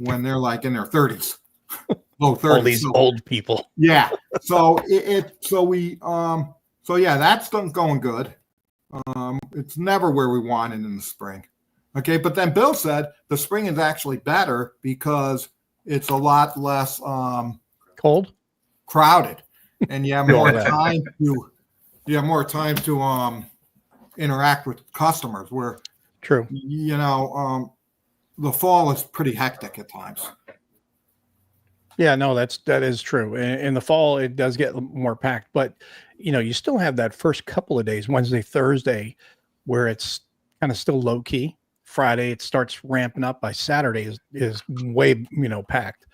[SPEAKER 4] when they're like in their 30s, low 30s.
[SPEAKER 1] All these old people.
[SPEAKER 4] Yeah. So so yeah, that's going good. It's never where we want it in the spring. Okay, but then Bill said the spring is actually better because it's a lot less
[SPEAKER 1] Cold.
[SPEAKER 4] crowded, and you have
[SPEAKER 1] Do all
[SPEAKER 4] more
[SPEAKER 1] that.
[SPEAKER 4] time to interact with customers. Where
[SPEAKER 1] True.
[SPEAKER 4] the fall is pretty hectic at times.
[SPEAKER 1] Yeah, no, that is true. In the fall, it does get more packed, but you still have that first couple of days, Wednesday, Thursday, where it's kind of still low key. Friday, it starts ramping up. By Saturday is way packed,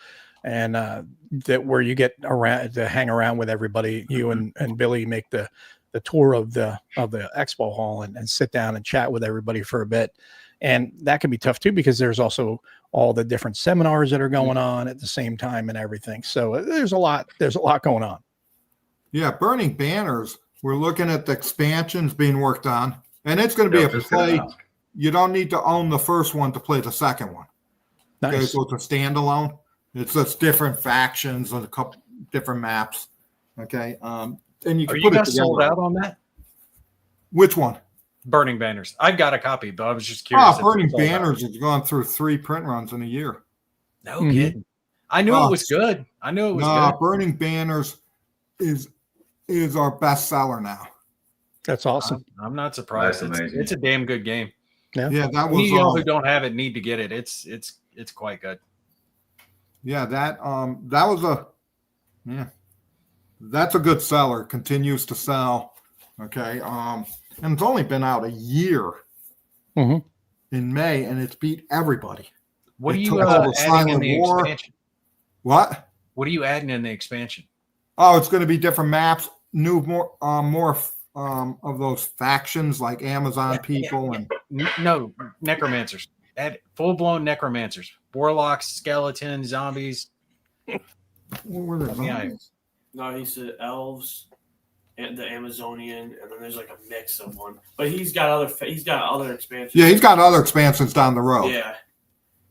[SPEAKER 1] and that where you get around to hang around with everybody. You and Billy make the tour of the expo hall and sit down and chat with everybody for a bit. And that can be tough too, because there's also all the different seminars that are going on at the same time and everything. So there's a lot going on.
[SPEAKER 4] Yeah, Burning Banners, we're looking at the expansions being worked on, and it's going to be a play. You don't need to own the first one to play the second one.
[SPEAKER 1] Nice.
[SPEAKER 4] Okay, so it's a standalone. It's just different factions and a couple different maps. Okay, and you can
[SPEAKER 2] Are you
[SPEAKER 4] put it
[SPEAKER 2] guys
[SPEAKER 4] together.
[SPEAKER 2] sold out on that?
[SPEAKER 4] Which one?
[SPEAKER 2] Burning Banners. I've got a copy, but I was just curious. if
[SPEAKER 4] Burning
[SPEAKER 2] it's sold out.
[SPEAKER 4] Banners has gone through 3 print runs in a year.
[SPEAKER 2] No kidding. I knew it was good. I knew it was good.
[SPEAKER 4] Burning Banners is our best seller now.
[SPEAKER 1] That's awesome.
[SPEAKER 2] I'm not surprised.
[SPEAKER 3] That's amazing.
[SPEAKER 2] It's a damn good game.
[SPEAKER 4] Yeah, that
[SPEAKER 2] Any
[SPEAKER 4] was
[SPEAKER 2] of y'all who don't have it need to get it. It's quite good.
[SPEAKER 4] yeah, that was that's a good seller. Continues to sell. Okay. And it's only been out a year
[SPEAKER 1] Mhm.
[SPEAKER 4] in May, and it's beat everybody.
[SPEAKER 2] What are
[SPEAKER 4] It
[SPEAKER 2] you
[SPEAKER 4] took all the
[SPEAKER 2] adding in
[SPEAKER 4] Silent
[SPEAKER 2] the
[SPEAKER 4] War.
[SPEAKER 2] expansion?
[SPEAKER 4] What?
[SPEAKER 2] What are you adding in the expansion?
[SPEAKER 4] Oh, it's going to be different maps, more of those factions like Amazon people and
[SPEAKER 2] No, necromancers. Add full-blown necromancers. Warlocks, skeletons, zombies.
[SPEAKER 4] what were the
[SPEAKER 2] Yeah.
[SPEAKER 4] zombies?
[SPEAKER 5] No, he said elves and the Amazonian, and then there's like a mix of one. But he's got other expansions.
[SPEAKER 4] Yeah, he's got other expansions down the road.
[SPEAKER 5] Yeah.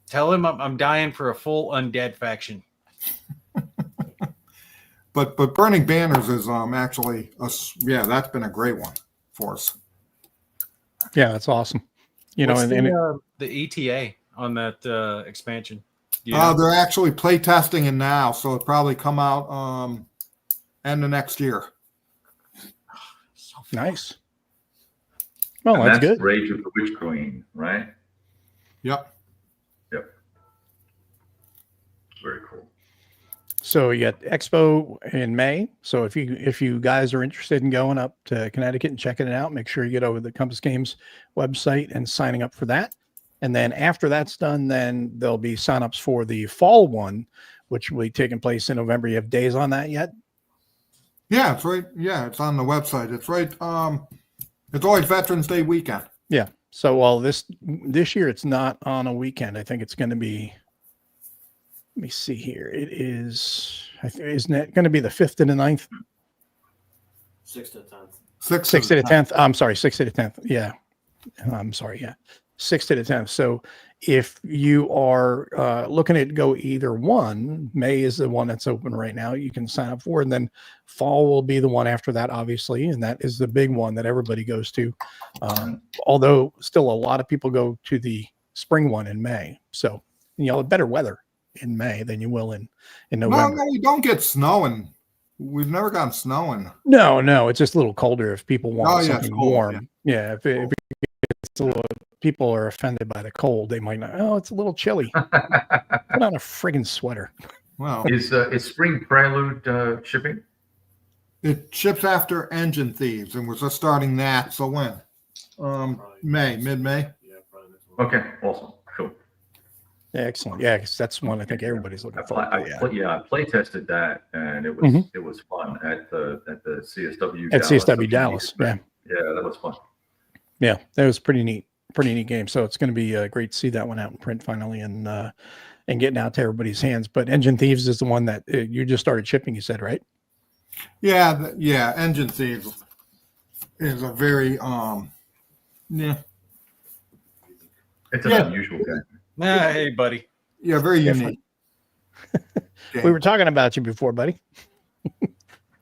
[SPEAKER 2] Tell him I'm dying for a full undead faction.
[SPEAKER 4] But Burning Banners is actually that's been a great one for us.
[SPEAKER 1] Yeah, that's awesome.
[SPEAKER 2] What's
[SPEAKER 1] And
[SPEAKER 2] the ETA on that expansion? Do you know?
[SPEAKER 4] They're actually play testing it now, so it'll probably come out end of next year.
[SPEAKER 1] nice. Well,
[SPEAKER 3] And
[SPEAKER 1] that's
[SPEAKER 3] that's
[SPEAKER 1] good.
[SPEAKER 3] Rage of the Witch Queen, right?
[SPEAKER 4] Yep.
[SPEAKER 3] Very cool.
[SPEAKER 1] So you got Expo in May. So if you guys are interested in going up to Connecticut and checking it out, make sure you get over to the Compass Games website and signing up for that. And then after that's done, then there'll be signups for the fall one, which will be taking place in November. You have days on that yet?
[SPEAKER 4] Yeah, it's right. Yeah, it's on the website. It's right. It's always Veterans Day weekend.
[SPEAKER 1] Yeah. So this year it's not on a weekend. I think it's going to be. Let me see here. It is. Isn't it going to be the 5th to the 9th?
[SPEAKER 5] 6 to 10th.
[SPEAKER 4] 6
[SPEAKER 1] to the 10th. I'm sorry, 6th to the 10th. Yeah. I'm sorry. Yeah. 6th to the 10th. So if you are looking at go either one, May is the one that's open right now. You can sign up for it. And then fall will be the one after that, obviously. And that is the big one that everybody goes to. Although still a lot of people go to the spring one in May. So, better weather in May than you will in November.
[SPEAKER 4] No, we don't get snowing. We've never gotten snowing.
[SPEAKER 1] No, it's just a little colder if people want
[SPEAKER 4] it's
[SPEAKER 1] something
[SPEAKER 4] cold,
[SPEAKER 1] warm. Yeah, if it's a little, people are offended by the cold, they might not. Oh, it's a little chilly. Put on a friggin' sweater.
[SPEAKER 4] Well,
[SPEAKER 3] Is Spring Prelude shipping?
[SPEAKER 4] it ships after Engine Thieves, and we're just starting that. So when? Mid-May.
[SPEAKER 5] Yeah, probably next one.
[SPEAKER 3] Okay, awesome, cool.
[SPEAKER 1] Yeah, excellent. Yeah, 'cause that's one I think everybody's looking forward to.
[SPEAKER 3] I play tested that, and it was
[SPEAKER 1] Mhm.
[SPEAKER 3] it was fun at the CSW.
[SPEAKER 1] At CSW Dallas. Yeah.
[SPEAKER 3] Yeah, that was fun.
[SPEAKER 1] Yeah, that was pretty neat game. So it's going to be great to see that one out in print finally and getting out to everybody's hands. But Engine Thieves is the one that you just started shipping, you said, right?
[SPEAKER 4] Yeah. Engine Thieves is a very
[SPEAKER 3] It's an unusual game.
[SPEAKER 2] Hey, buddy.
[SPEAKER 4] Yeah, very
[SPEAKER 1] different.
[SPEAKER 4] unique.
[SPEAKER 1] We were talking about you before, buddy.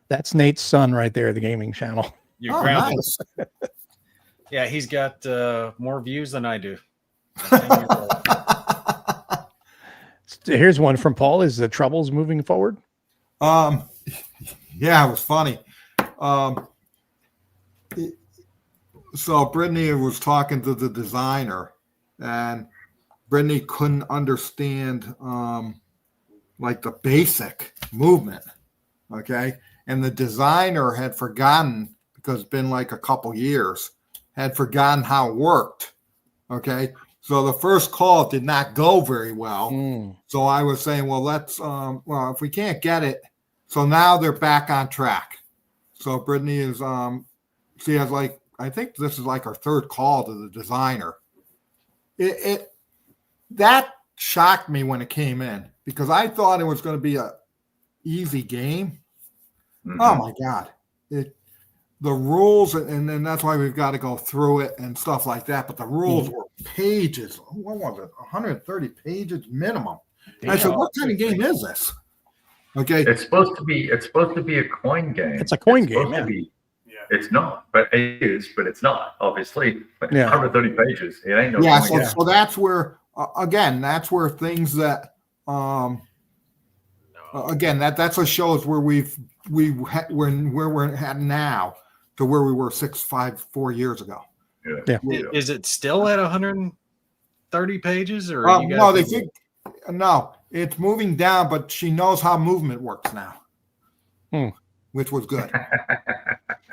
[SPEAKER 1] That's Nate's son right there, the gaming channel.
[SPEAKER 2] You're
[SPEAKER 4] Oh,
[SPEAKER 2] grounded.
[SPEAKER 4] nice.
[SPEAKER 2] Yeah, he's got more views than I do. I'm 10 years old.
[SPEAKER 1] Here's one from Paul. Is the troubles moving forward?
[SPEAKER 4] Yeah, it was funny. So Brittany was talking to the designer, and Brittany couldn't understand like the basic movement. Okay. And the designer had forgotten, because it's been like a couple years, had forgotten how it worked. Okay. So the first call did not go very well. So I was saying, well, let's well, if we can't get it. So now they're back on track. So Brittany is she has like, I think this is like her third call to the designer. That shocked me when it came in, because I thought it was going to be a easy game.
[SPEAKER 3] Mhm.
[SPEAKER 4] Oh my God. The rules, and then that's why we've got to go through it and stuff like that. But the rules were pages. What was it? 130 pages minimum. And I said, what kind of game is this? Okay.
[SPEAKER 3] It's supposed to be a coin game.
[SPEAKER 1] It's a coin
[SPEAKER 3] supposed
[SPEAKER 1] game,
[SPEAKER 3] to be-
[SPEAKER 5] Yeah.
[SPEAKER 3] It's not, but it is, but it's not, obviously. But
[SPEAKER 1] Yeah.
[SPEAKER 3] 130 pages. It ain't no
[SPEAKER 4] Yeah.
[SPEAKER 3] coin
[SPEAKER 4] So,
[SPEAKER 3] game.
[SPEAKER 4] so that's where, again, that's where things that, again, that's what shows where where we're at now to where we were 4 years ago.
[SPEAKER 1] Yeah.
[SPEAKER 2] Is it still at 130 pages, or you guys
[SPEAKER 4] No, they think no, it's moving down, but she knows how movement works now, which was good.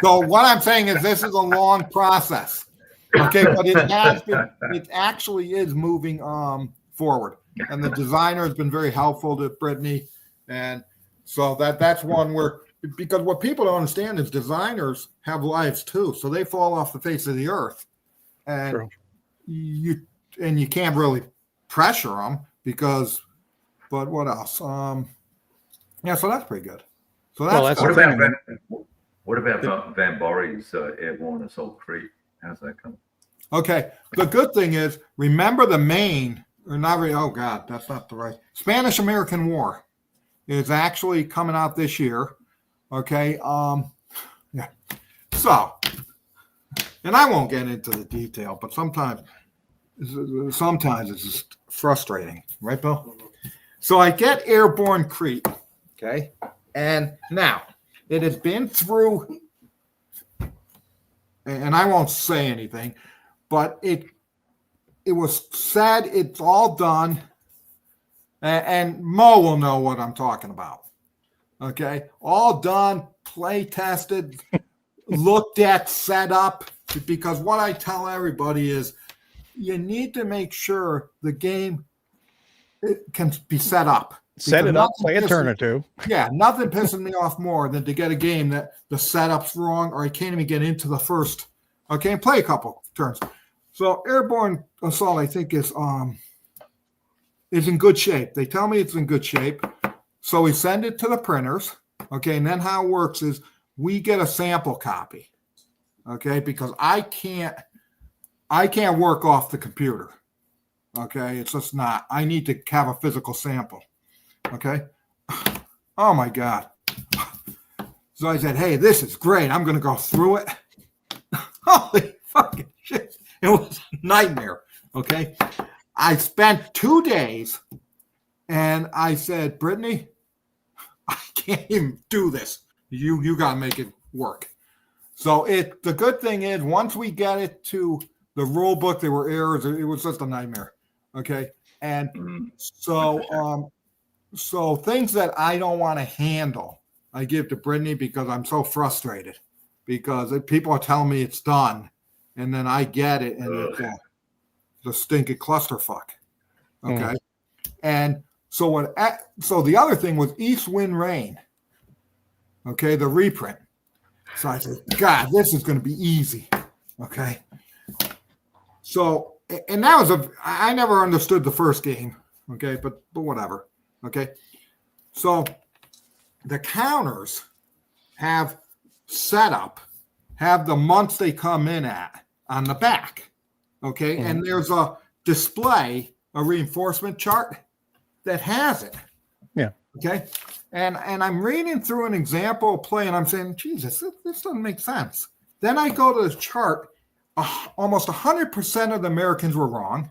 [SPEAKER 4] So what I'm saying is this is a long process, okay, but it actually is moving forward, and the designer has been very helpful to Brittany, and so that's one where, because what people don't understand is designers have lives too, so they fall off the face of the earth, and
[SPEAKER 1] True.
[SPEAKER 4] you can't really pressure them but what else? Yeah, so that's pretty good. So
[SPEAKER 1] Well,
[SPEAKER 4] that's
[SPEAKER 1] that's
[SPEAKER 4] good.
[SPEAKER 3] What about Van Borre's Airborne Assault Creep? How's that coming?
[SPEAKER 4] Okay. The good thing is, remember the Maine, or not really, oh God, that's not the right. Spanish-American War is actually coming out this year. Okay. Yeah. So, and I won't get into the detail, but sometimes it's just frustrating, right, Bill? So I get Airborne Creep, okay, and now it has been through, and I won't say anything, but it was said it's all done, and Moe will know what I'm talking about, okay, all done, play tested, looked at, set up, because what I tell everybody is, you need to make sure the game can be set up.
[SPEAKER 1] Set it up, play a
[SPEAKER 4] Because
[SPEAKER 1] turn or two.
[SPEAKER 4] Yeah, nothing pisses me off more than to get a game that the setup's wrong, or I can't even get into the first. Okay, and play a couple turns. So Airborne Assault, I think, is in good shape. They tell me it's in good shape. So we send it to the printers. Okay, and then how it works is we get a sample copy. Okay, because I can't work off the computer. Okay, it's just not. I need to have a physical sample. Okay. Oh my God. So I said, hey, this is great. I'm going to go through it. Holy fucking shit. It was a nightmare. Okay. I spent 2 days and I said, Brittany, I can't even do this. You got to make it work. So the good thing is, once we get it to the rule book, there were errors. It was just a nightmare. Okay. And so things that I don't want to handle, I give to Brittany, because I'm so frustrated, because people are telling me it's done, and then I get it, and it's the stinking clusterfuck. Okay. And so the other thing was East Wind Rain. Okay. The reprint. So I said, God, this is going to be easy. Okay. So, and that was I never understood the first game. Okay. But whatever. Okay. So the counters have the months they come in at on the back. Okay. And there's a display, a reinforcement chart. that has it.
[SPEAKER 1] Yeah.
[SPEAKER 4] Okay. And I'm reading through an example of play and I'm saying, Jesus, this doesn't make sense. Then I go to the chart. Almost 100% of the Americans were wrong.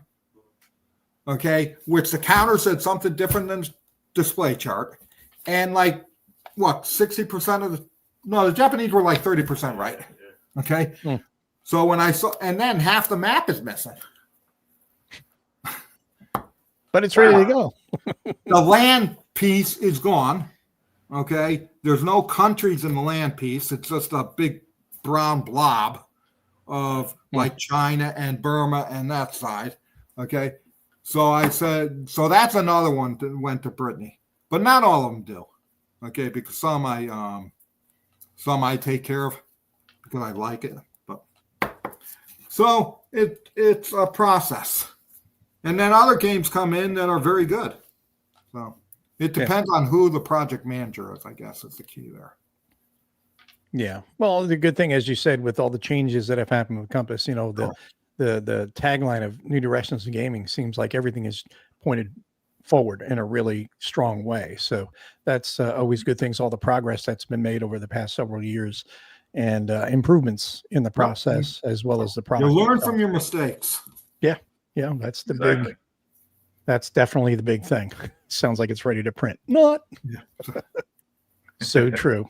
[SPEAKER 4] Okay. Which the counter said something different than the display chart. And like, what, 60% of the Japanese were like 30% right. Okay. So when I saw, and then half the map is missing.
[SPEAKER 1] But it's ready to go.
[SPEAKER 4] The land piece is gone. Okay. There's no countries in the land piece. It's just a big brown blob of like China and Burma and that side. Okay. So I said, so that's another one that went to Brittany, but not all of them do. Okay. Because some I take care of because I like it. But so it's a process. And then other games come in that are very good. So it depends on who the project manager is, I guess, is the key there.
[SPEAKER 1] Yeah. Well, the good thing, as you said, with all the changes that have happened with Compass, you know, the tagline of New Directions in Gaming seems like everything is pointed forward in a really strong way. So that's always good things, all the progress that's been made over the past several years and improvements in the process as well as the product.
[SPEAKER 4] You learn from your mistakes.
[SPEAKER 1] Yeah, that's the big, that's definitely the big thing. Sounds like it's ready to print. Not. So true.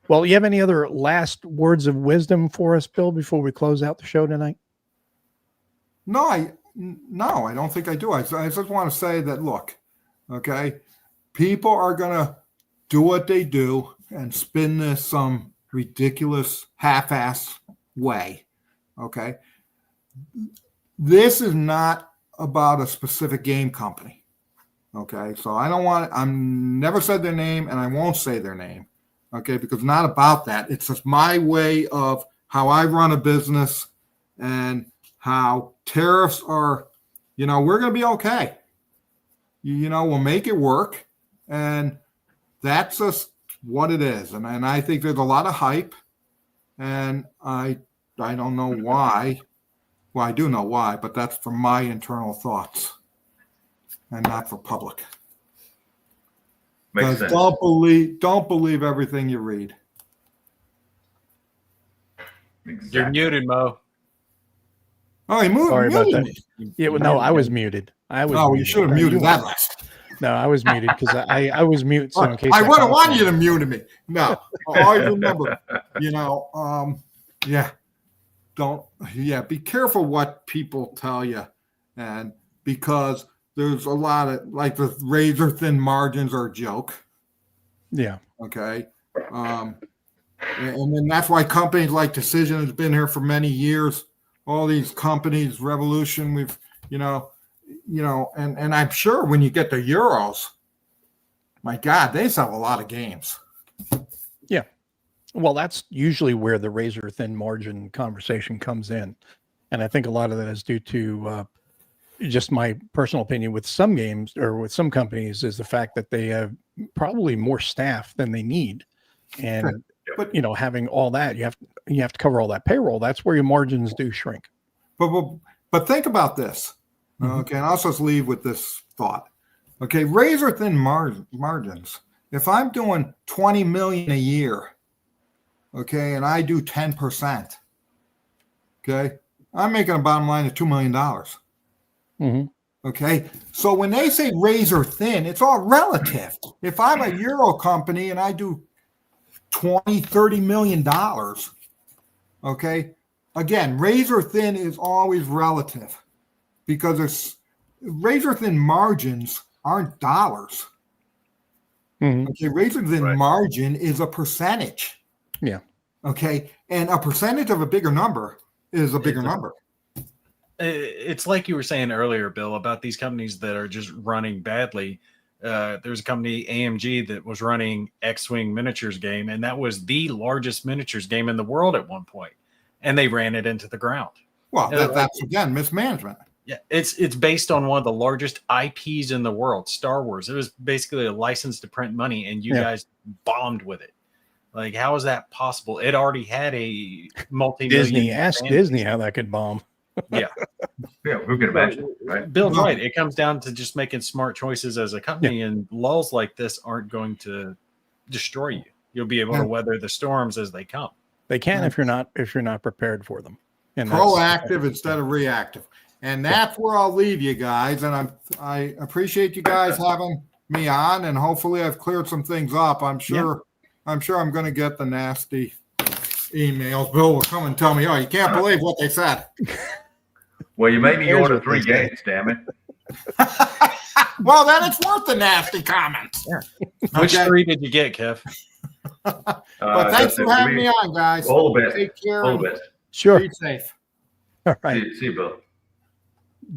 [SPEAKER 1] Well, you have any other last words of wisdom for us, Bill, before we close out the show tonight?
[SPEAKER 4] No, I don't think I do. I just want to say that, look, okay, people are going to do what they do and spin this some ridiculous half-ass way, okay? This is not about a specific game company, okay? So I'm never said their name and I won't say their name, okay? Because it's not about that. It's just my way of how I run a business and how tariffs are, we're going to be okay. We'll make it work. And that's just what it is. And I think there's a lot of hype. And I don't know why. Well, I do know why, but that's from my internal thoughts and not for public.
[SPEAKER 3] Makes sense.
[SPEAKER 4] Don't believe everything you read.
[SPEAKER 3] Exactly.
[SPEAKER 2] You're muted, Mo.
[SPEAKER 4] Oh, he moved.
[SPEAKER 1] Sorry about
[SPEAKER 4] muted
[SPEAKER 1] that.
[SPEAKER 4] me.
[SPEAKER 1] Yeah, well, no, I was muted.
[SPEAKER 4] You should have muted that last.
[SPEAKER 1] No, I was muted because I was mute. So in case
[SPEAKER 4] I wouldn't want you to mute me. No, I remember. Be careful what people tell you, and because there's a lot of like the razor thin margins are a joke.
[SPEAKER 1] Yeah.
[SPEAKER 4] Okay. And then that's why companies like Decision has been here for many years. All these companies, Revolution, and I'm sure when you get the Euros, my God, they sell a lot of games.
[SPEAKER 1] Yeah. Well, that's usually where the razor thin margin conversation comes in. And I think a lot of that is due to just my personal opinion with some games or with some companies is the fact that they have probably more staff than they need. And,
[SPEAKER 4] but
[SPEAKER 1] having all that, you have to cover all that payroll. That's where your margins do shrink.
[SPEAKER 4] But think about this. Okay, and I'll just leave with this thought. Okay, razor thin margins. If I'm doing 20 million a year, okay, and I do 10%, okay, I'm making a bottom line of $2 million. Okay, so when they say razor thin, it's all relative. If I'm a Euro company and I do 20, $30 million, okay, again, razor thin is always relative. Because there's razor thin margins aren't dollars. Okay, razor thin margin is a percentage.
[SPEAKER 1] Yeah.
[SPEAKER 4] Okay, and a percentage of a bigger number is a bigger number.
[SPEAKER 2] It's like you were saying earlier, Bill, about these companies that are just running badly. There's a company, AMG, that was running X-Wing miniatures game, and that was the largest miniatures game in the world at one point, and they ran it into the ground.
[SPEAKER 4] Well, that's again mismanagement.
[SPEAKER 2] Yeah, it's based on one of the largest IPs in the world, Star Wars. It was basically a license to print money, and you guys bombed with it. Like, how is that possible? It already had a multi-million.
[SPEAKER 1] Disney how that could bomb.
[SPEAKER 2] Yeah.
[SPEAKER 3] Yeah, who can imagine, right?
[SPEAKER 2] Bill's right. It comes down to just making smart choices as a company, and lulls like this aren't going to destroy you. You'll be able to weather the storms as they come.
[SPEAKER 1] They can if you're not prepared for them. And
[SPEAKER 4] proactive instead of reactive. And that's where I'll leave you guys. And I appreciate you guys having me on, and hopefully I've cleared some things up. I'm sure I'm going to get the nasty emails. Bill will come and tell me, oh, you can't believe what they said.
[SPEAKER 3] Well, you made me order 3 games, damn it.
[SPEAKER 4] Well, then it's worth the nasty comments.
[SPEAKER 2] Yeah. Which 3 did you get, Kev?
[SPEAKER 4] But thanks for having me on, guys.
[SPEAKER 3] All the best.
[SPEAKER 4] Take care.
[SPEAKER 3] All the best.
[SPEAKER 1] Sure.
[SPEAKER 4] Be safe.
[SPEAKER 1] All right.
[SPEAKER 3] See you, Bill.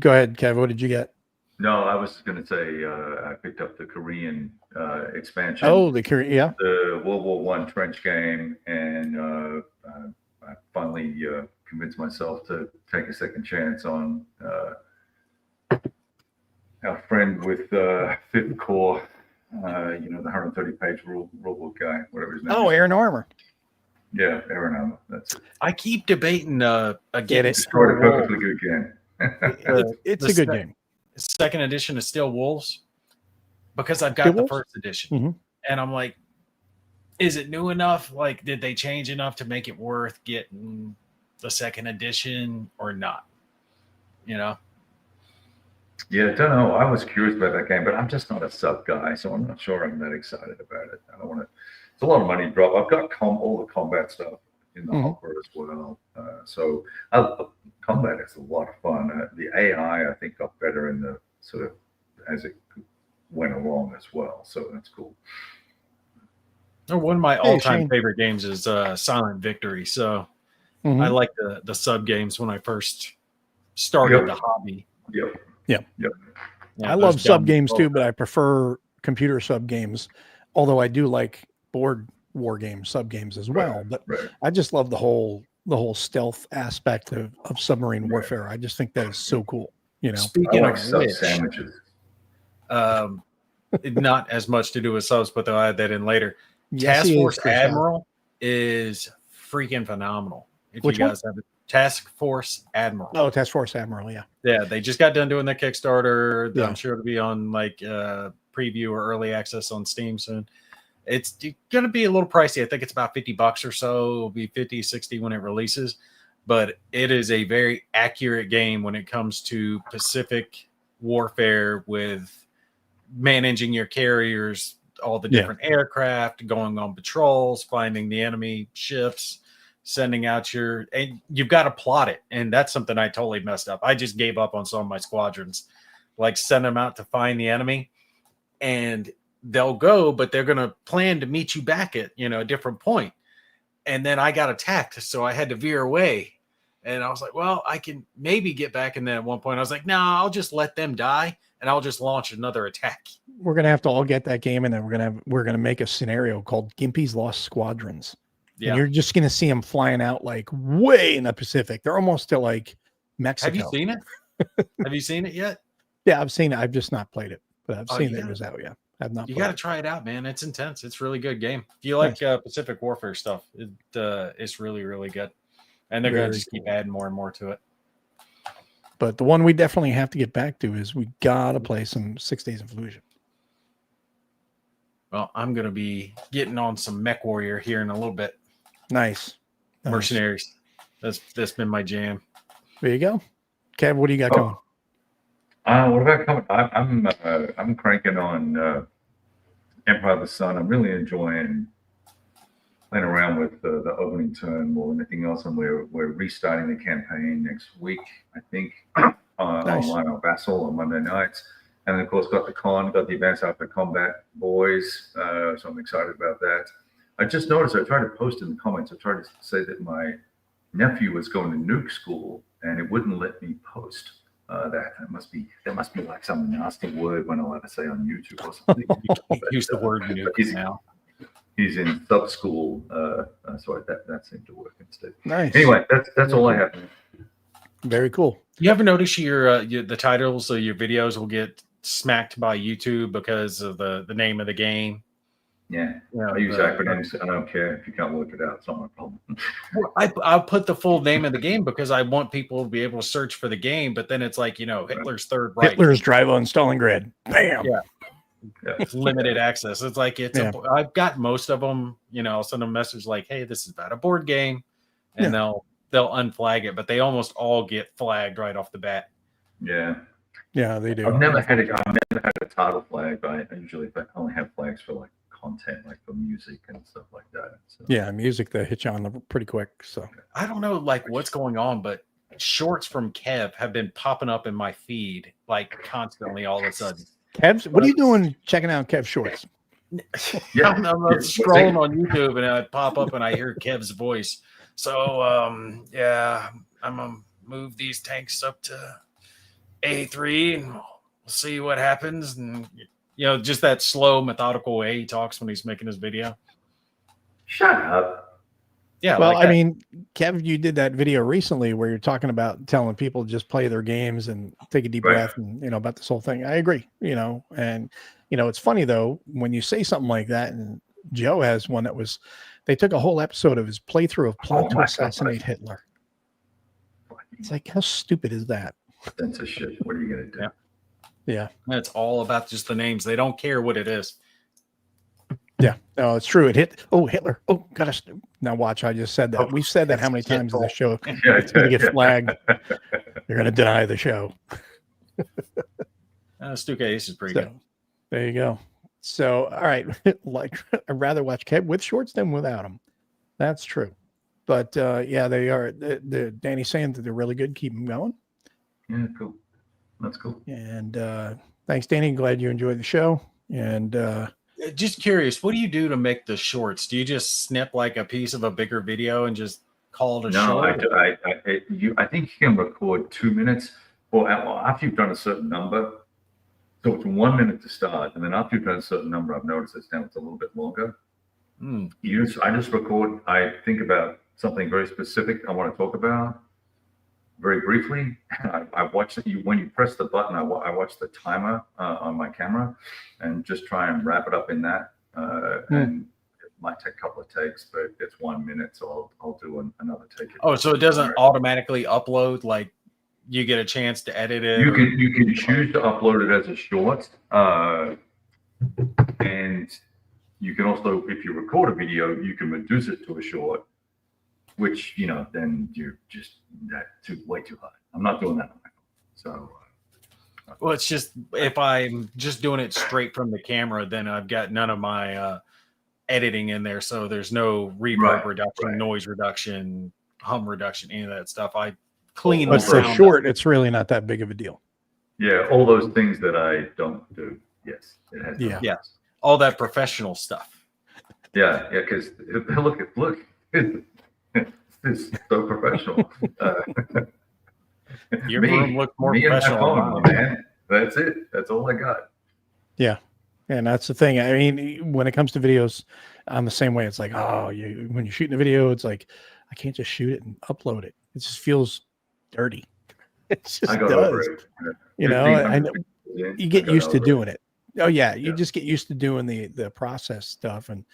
[SPEAKER 1] Go ahead, Kev. What did you get?
[SPEAKER 3] No, I was going to say I picked up the Korean expansion.
[SPEAKER 1] Oh, the Korean, yeah.
[SPEAKER 3] The World War I trench game, and I finally convinced myself to take a second chance on our friend with Fifth Corps, the 130-page rulebook guy, whatever his name is.
[SPEAKER 1] Aaron Armour.
[SPEAKER 3] Yeah, Aaron Armour. That's it.
[SPEAKER 2] I keep debating again.
[SPEAKER 3] Destroyed a perfectly good game.
[SPEAKER 1] It's a good game.
[SPEAKER 2] Second edition of Steel Wolves, because I've got the first edition, and I'm like, is it new enough? Like, did they change enough to make it worth getting the second edition or not?
[SPEAKER 3] Yeah, I don't know. I was curious about that game, but I'm just not a sub guy, so I'm not sure I'm that excited about it. I don't want to. It's a lot of money to drop. I've got all the combat stuff in the hopper as well. So combat is a lot of fun. The AI, I think, got better in the sort of as it went along as well. So that's cool.
[SPEAKER 2] One of my all-time favorite games is Silent Victory. So I like the sub games when I first started the hobby.
[SPEAKER 3] Yep.
[SPEAKER 1] Yeah, I love sub games too, but I prefer computer sub games. Although I do like board war games, sub games as well. But I just love the whole stealth aspect of submarine warfare. I just think that is so cool.
[SPEAKER 2] Speaking of
[SPEAKER 3] sub sandwiches,
[SPEAKER 2] not as much to do with subs, but they'll add that in later. Task Force Admiral is freaking phenomenal. If you guys have it. Task Force Admiral.
[SPEAKER 1] Oh, Task Force Admiral, yeah.
[SPEAKER 2] Yeah, they just got done doing the Kickstarter. I'm sure it'll be on like preview or early access on Steam soon. It's going to be a little pricey. I think it's about $50 or so. It'll be 50, 60 when it releases. But it is a very accurate game when it comes to Pacific warfare with managing your carriers, all the different aircraft, going on patrols, finding the enemy ships, sending out and you've got to plot it. And that's something I totally messed up. I just gave up on some of my squadrons, like send them out to find the enemy, and they'll go, but they're going to plan to meet you back at, a different point. And then I got attacked. So I had to veer away. And I was like, well, I can maybe get back. And then at one point I was like, no, I'll just let them die and I'll just launch another attack.
[SPEAKER 1] We're going to have to all get that game. And then we're going to make a scenario called Gimpy's Lost Squadrons. Yeah. And you're just going to see them flying out like way in the Pacific. They're almost to like Mexico.
[SPEAKER 2] Have you seen it? Have you seen it yet?
[SPEAKER 1] Yeah, I've seen it. I've just not played it, but I've seen that it was out. Yeah. I've not.
[SPEAKER 2] You got to try it out, man. It's intense. It's a really good game. If you like Pacific Warfare stuff, it's really, really good. And they're going to just keep adding more and more to it.
[SPEAKER 1] But the one we definitely have to get back to is we got to play some 6 Days of Fallujah.
[SPEAKER 2] Well, I'm going to be getting on some Mech Warrior here in a little bit.
[SPEAKER 1] Nice.
[SPEAKER 2] Mercenaries. That's been my jam.
[SPEAKER 1] There you go. Kev, what do you got going?
[SPEAKER 3] What about coming? I'm cranking on Empire of the Sun. I'm really enjoying playing around with the opening turn more than anything else, and we're restarting the campaign next week, I think, online on Vassal on Monday nights. And then, of course, got the Advanced Alpha Combat boys, so I'm excited about that. I just noticed, I tried to post in the comments, I tried to say that my nephew was going to nuke school, and it wouldn't let me post that. There must be like some nasty word we're not allowed to say on YouTube or something.
[SPEAKER 2] Use the word nuke now.
[SPEAKER 3] He's in sub school, so that seemed to work instead.
[SPEAKER 1] Nice.
[SPEAKER 3] Anyway, that's all I have.
[SPEAKER 1] Very cool.
[SPEAKER 2] You ever notice the titles of your videos will get smacked by YouTube because of the name of the game?
[SPEAKER 3] Yeah.
[SPEAKER 2] You know,
[SPEAKER 3] I use acronyms. I don't care if you can't work it out. It's not my problem.
[SPEAKER 2] I'll put the full name of the game because I want people to be able to search for the game. But then it's like, you know, Hitler's Third Reich.
[SPEAKER 1] Hitler's drive on Stalingrad. Bam.
[SPEAKER 2] Yeah.
[SPEAKER 3] Yeah.
[SPEAKER 2] Limited access. It's like I've got most of them. You know, I'll send them a message like, "Hey, this is about a board game," and they'll unflag it. But they almost all get flagged right off the bat.
[SPEAKER 3] Yeah.
[SPEAKER 1] Yeah, they do.
[SPEAKER 3] I've never had a title flag. I usually only have flags for like content, like for music and stuff like that. So.
[SPEAKER 1] Yeah, music that hits you on pretty quick. So
[SPEAKER 2] I don't know like what's going on, but shorts from Kev have been popping up in my feed like constantly all of a sudden.
[SPEAKER 1] Kev's, what are you doing checking out Kev shorts?
[SPEAKER 2] Yeah, I'm scrolling on YouTube and I pop up and I hear Kev's voice. So yeah, I'm gonna move these tanks up to A3 and we'll see what happens. And you know, just that slow, methodical way he talks when he's making his video.
[SPEAKER 3] Shut up.
[SPEAKER 2] Yeah.
[SPEAKER 1] Well,
[SPEAKER 2] like
[SPEAKER 1] I mean, Kev, you did that video recently where you're talking about telling people just play their games and take a deep breath and, you know, about this whole thing. I agree, you know, and, you know, it's funny though, when you say something like that, and Joe has one that was, they took a whole episode of his playthrough of Plot to Assassinate Hitler. It's like, how stupid is that?
[SPEAKER 3] Censorship. What are you going to do?
[SPEAKER 1] Yeah.
[SPEAKER 2] It's all about just the names. They don't care what it is.
[SPEAKER 1] Yeah, no, it's true. It hit. Oh, Hitler. Oh, gotta. Now watch. I just said that. We've said that how many times in the show? It's going to get flagged. You're going to deny the show.
[SPEAKER 2] Stuka Ace is pretty good.
[SPEAKER 1] There you go. So, all right. Like, I'd rather watch Kev with shorts than without them. That's true. But yeah, they are. Danny's saying that they're really good. Keep them going.
[SPEAKER 3] Yeah, cool. That's cool.
[SPEAKER 1] And thanks, Danny. Glad you enjoyed the show. And
[SPEAKER 2] just curious, what do you do to make the shorts? Do you just snip like a piece of a bigger video and just call it a short?
[SPEAKER 3] No, I think you can record 2 minutes or after you've done a certain number. So it's 1 minute to start, and then after you've done a certain number, I've noticed it's a little bit longer. I just record. I think about something very specific I want to talk about very briefly. I watch it. When you press the button, I watch the timer on my camera, and just try and wrap it up in that. And it might take a couple of takes, but it's 1 minute, so I'll do another take.
[SPEAKER 2] Oh, so it doesn't automatically upload? Like you get a chance to edit it?
[SPEAKER 3] You can choose to upload it as a short, and you can also, if you record a video, you can reduce it to a short. Which, you know, then you're just way too high. I'm not doing that on my phone. So,
[SPEAKER 2] well, it's just if I'm just doing it straight from the camera, then I've got none of my editing in there. So there's no reverb reduction, noise reduction, hum reduction, any of that stuff. I clean
[SPEAKER 1] but
[SPEAKER 2] the
[SPEAKER 1] for
[SPEAKER 2] sound
[SPEAKER 1] short,
[SPEAKER 2] up.
[SPEAKER 1] it's really not that big of a deal.
[SPEAKER 3] Yeah, all those things that I don't do. Yes, it has.
[SPEAKER 2] Yeah, all that professional stuff.
[SPEAKER 3] Yeah, because look. It's so professional.
[SPEAKER 2] Your room looks more professional.
[SPEAKER 3] Phone, man. That's it. That's all I got.
[SPEAKER 1] Yeah. And that's the thing. I mean, when it comes to videos, I'm the same way. It's like, when you're shooting a video, it's like, I can't just shoot it and upload it. It just feels dirty. It just
[SPEAKER 3] I got
[SPEAKER 1] does.
[SPEAKER 3] over it.
[SPEAKER 1] You know, I know you get used to doing it. Oh yeah, you
[SPEAKER 3] Yeah.
[SPEAKER 1] just get used to doing the process stuff, and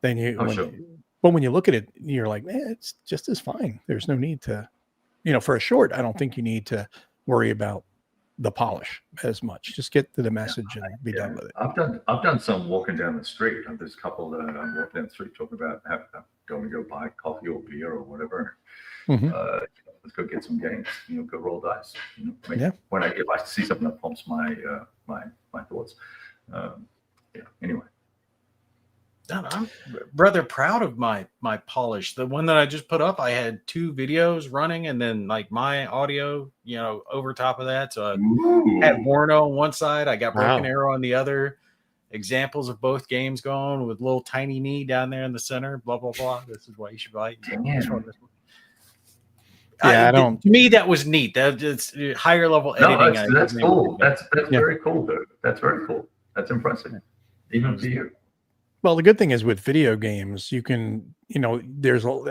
[SPEAKER 1] then but when you look at it, you're like, man, it's just as fine. There's no need to, you know, for a short, I don't think you need to worry about the polish as much. Just get to the message and be done with it.
[SPEAKER 3] I've done some walking down the street. There's a couple that I'm walking down the street talking about going to go buy coffee or beer or whatever.
[SPEAKER 1] Mhm.
[SPEAKER 3] Let's go get some games. You know, go roll dice. You know,
[SPEAKER 1] Yeah.
[SPEAKER 3] if I see something that prompts my thoughts. Anyway.
[SPEAKER 2] I'm rather proud of my polish. The one that I just put up, I had 2 videos running, and then like my audio, you know, over top of that. So I had Warno on one side, I got Broken Arrow on the other. Examples of both games going with little tiny knee down there in the center. Blah blah blah. This is why you should buy it. This one.
[SPEAKER 1] Yeah, I don't.
[SPEAKER 2] To me, that was neat. It's higher level editing.
[SPEAKER 3] No, that's cool. That's very cool, dude. That's very cool. That's impressive, even for you.
[SPEAKER 1] Well, the good thing is with video games, you can, you know,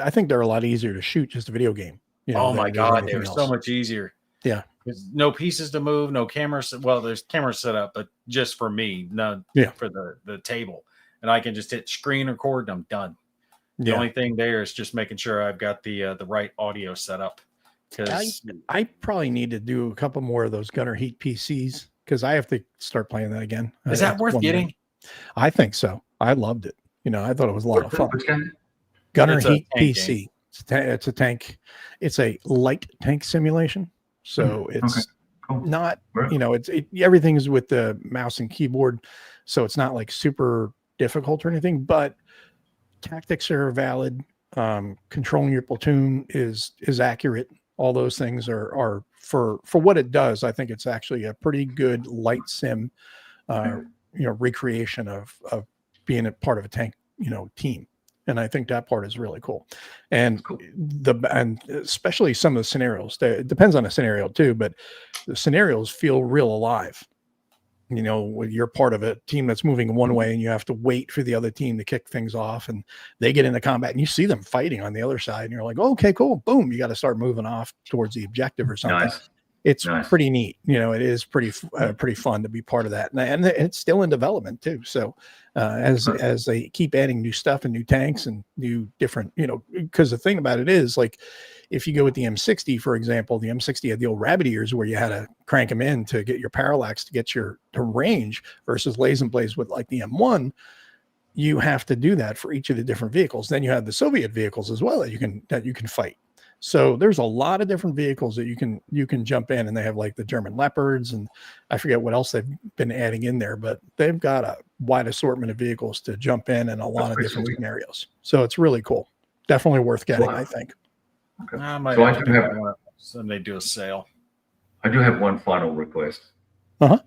[SPEAKER 1] I think they're a lot easier to shoot just a video game. You know,
[SPEAKER 2] oh my God, they're so much easier.
[SPEAKER 1] Yeah.
[SPEAKER 2] There's no pieces to move, no cameras. Well, there's cameras set up, but just for me, not for the table. and I can just hit screen record and I'm done. The only thing there is just making sure I've got the right audio set up. Because
[SPEAKER 1] I probably need to do a couple more of those Gunner Heat PCs because I have to start playing that again.
[SPEAKER 2] is that worth getting?
[SPEAKER 1] I think so. I loved it. I thought it was a lot of fun.
[SPEAKER 3] Which guy?
[SPEAKER 1] Gunner
[SPEAKER 2] It's a
[SPEAKER 1] Heat
[SPEAKER 2] tank
[SPEAKER 1] PC. It's a tank. It's a light tank simulation. So it's
[SPEAKER 3] Cool.
[SPEAKER 1] not,
[SPEAKER 3] Right.
[SPEAKER 1] everything is with the mouse and keyboard. So it's not like super difficult or anything, but tactics are valid. Controlling your platoon is accurate. All those things are for what it does. I think it's actually a pretty good light sim, recreation of being a part of a tank, team. And I think that part is really cool. And
[SPEAKER 3] Cool.
[SPEAKER 1] and especially some of the scenarios, it depends on the scenario too, but the scenarios feel real alive. When you're part of a team that's moving one way and you have to wait for the other team to kick things off and they get into combat and you see them fighting on the other side and you're like, oh, okay, cool. Boom. You got to start moving off towards the objective or something.
[SPEAKER 3] Nice.
[SPEAKER 1] It's
[SPEAKER 3] Nice.
[SPEAKER 1] pretty neat. It is pretty fun to be part of that. And it's still in development too. So as they keep adding new stuff and new tanks and new different, because the thing about it is like, if you go with the M60, for example, the M60 had the old rabbit ears where you had to crank them in to get your parallax to get to range versus lays and plays with like the M1. You have to do that for each of the different vehicles. Then you have the Soviet vehicles as well that you can fight. So there's a lot of different vehicles that you can jump in, and they have like the German Leopards, and I forget what else they've been adding in there, but they've got a wide assortment of vehicles to jump in and a lot of different scenarios. So it's really cool. Definitely worth getting, I think.
[SPEAKER 3] Okay.
[SPEAKER 2] I might
[SPEAKER 3] So
[SPEAKER 2] have to have one someday do a sale.
[SPEAKER 3] I do have one final request.
[SPEAKER 1] Uh-huh.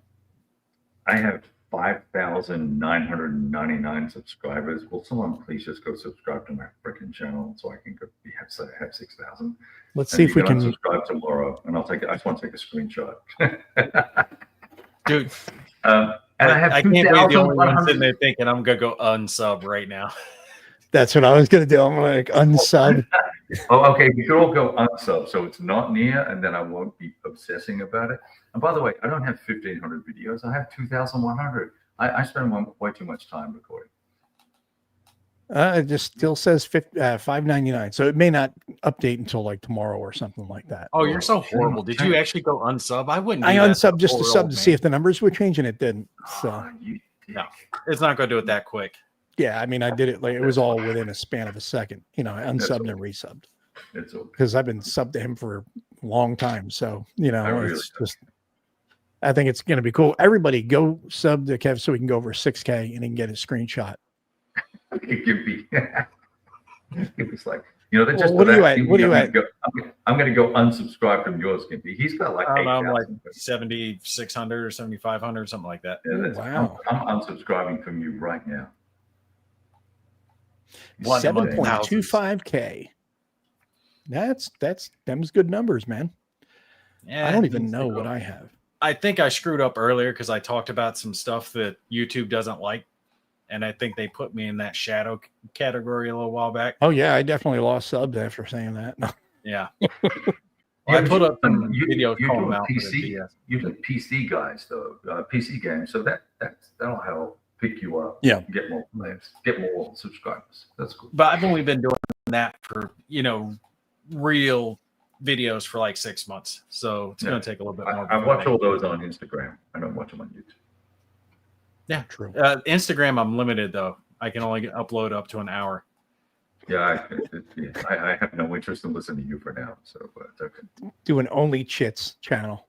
[SPEAKER 3] I have 5,999 subscribers. Will someone please just go subscribe to my freaking channel so I can have 6,000?
[SPEAKER 1] Let's see if we can
[SPEAKER 3] subscribe tomorrow, and I just want to take a screenshot.
[SPEAKER 2] Dude,
[SPEAKER 3] and I
[SPEAKER 2] can't be the only one
[SPEAKER 3] 2,100
[SPEAKER 2] sitting there thinking I'm gonna go unsub right now.
[SPEAKER 1] That's what I was going to do. I'm going to unsub.
[SPEAKER 3] Oh, okay. We could all go unsub, so it's not near, and then I won't be obsessing about it. And by the way, I don't have 1,500 videos. I have 2,100. I spend way too much time recording.
[SPEAKER 1] It just still says $5.99, so it may not update until like tomorrow or something like that.
[SPEAKER 2] Oh, you're so horrible. Did you actually go unsub? I wouldn't.
[SPEAKER 1] I
[SPEAKER 2] do that
[SPEAKER 1] unsubbed just to
[SPEAKER 2] poor
[SPEAKER 1] sub
[SPEAKER 2] old
[SPEAKER 1] to
[SPEAKER 2] man.
[SPEAKER 1] see if the numbers would change, and it didn't. So
[SPEAKER 2] No, it's not going to do it that quick.
[SPEAKER 1] yeah, I mean, I did it like it was all within a span of a second. I unsubbed and resubbed
[SPEAKER 3] It's okay.
[SPEAKER 1] because I've been subbed to him for a long time. So
[SPEAKER 3] really
[SPEAKER 1] it's just. I think it's going to be cool. Everybody go sub to Kev so we can go over 6K and he can get his screenshot.
[SPEAKER 3] It could be. It was like, they're just.
[SPEAKER 1] What are you at? What are you at?
[SPEAKER 3] I'm going to go unsubscribe from yours, Kimpy. He's got like
[SPEAKER 2] I don't know, I'm
[SPEAKER 3] 8,000.
[SPEAKER 2] like 7,600 or 7,500, something like that.
[SPEAKER 3] Yeah,
[SPEAKER 1] Wow.
[SPEAKER 3] I'm unsubscribing from you right now.
[SPEAKER 1] 7.25K. That's them's good numbers, man.
[SPEAKER 2] Yeah,
[SPEAKER 1] I don't even know what I have.
[SPEAKER 2] I think I screwed up earlier because I talked about some stuff that YouTube doesn't like, and I think they put me in that shadow category a little while back.
[SPEAKER 1] Oh yeah, I definitely lost subs after saying that. No.
[SPEAKER 2] Yeah. I put up some videos
[SPEAKER 3] you
[SPEAKER 2] calling
[SPEAKER 3] do
[SPEAKER 2] out for the
[SPEAKER 3] PC.
[SPEAKER 2] DS.
[SPEAKER 3] You do PC guys though, PC games. So that'll help pick you up.
[SPEAKER 1] Yeah.
[SPEAKER 3] Get more players, get more subscribers. That's cool.
[SPEAKER 2] But I've only been doing that for real videos for like 6 months, so it's going to take a little bit more.
[SPEAKER 3] I watch all those on Instagram. I don't watch them on YouTube.
[SPEAKER 2] Yeah,
[SPEAKER 1] True.
[SPEAKER 2] Instagram, I'm limited though. I can only upload up to an hour.
[SPEAKER 3] Yeah, I have no interest in listening to you for now. So it's okay.
[SPEAKER 1] Do an Only Chits channel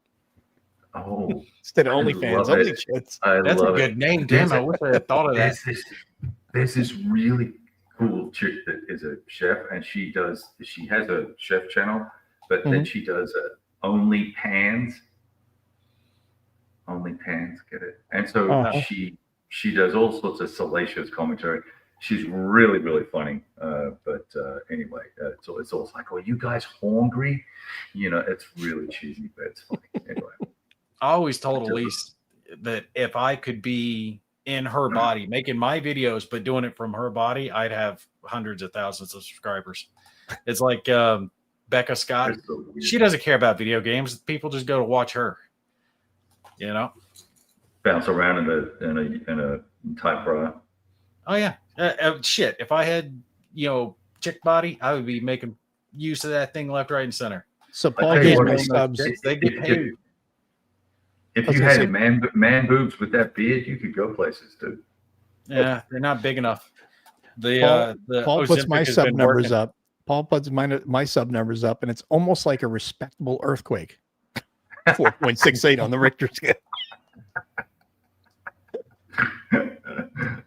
[SPEAKER 3] Oh,
[SPEAKER 1] instead of
[SPEAKER 3] I
[SPEAKER 1] OnlyFans.
[SPEAKER 3] love
[SPEAKER 1] Only
[SPEAKER 3] it.
[SPEAKER 1] Chits.
[SPEAKER 2] That's a
[SPEAKER 3] love
[SPEAKER 2] good
[SPEAKER 3] it.
[SPEAKER 2] name. Damn, I wish I had thought of that.
[SPEAKER 3] There's this really cool chick that is a chef, and she has a chef channel, but then she does only pans, get it? And so she does all sorts of salacious commentary. She's really, really funny. Anyway, it's always like, "Oh, you guys hungry?" It's really cheesy, but it's funny. Anyway,
[SPEAKER 2] I always told Elise that if I could be in her body, making my videos, but doing it from her body, I'd have hundreds of thousands of subscribers. It's like Becca Scott.
[SPEAKER 3] so weird.
[SPEAKER 2] She doesn't care about video games. People just go to watch her.
[SPEAKER 3] Bounce around in a tight bra.
[SPEAKER 2] Oh yeah, shit. If I had chick body, I would be making use of that thing left, right, and center.
[SPEAKER 1] So
[SPEAKER 3] I
[SPEAKER 1] Paul
[SPEAKER 3] tell you
[SPEAKER 1] gave
[SPEAKER 3] what,
[SPEAKER 1] my
[SPEAKER 3] if-
[SPEAKER 1] subs.
[SPEAKER 2] They get paid.
[SPEAKER 3] If
[SPEAKER 1] I was
[SPEAKER 3] you
[SPEAKER 1] gonna
[SPEAKER 3] had
[SPEAKER 1] say-
[SPEAKER 3] man boobs with that beard, you could go places, dude.
[SPEAKER 2] Yeah, they're not big enough.
[SPEAKER 1] Paul puts my
[SPEAKER 2] Ozempic has
[SPEAKER 1] sub
[SPEAKER 2] been
[SPEAKER 1] numbers
[SPEAKER 2] working.
[SPEAKER 1] up. Paul puts my sub numbers up, and it's almost like a respectable earthquake. 4.68 on the Richter scale.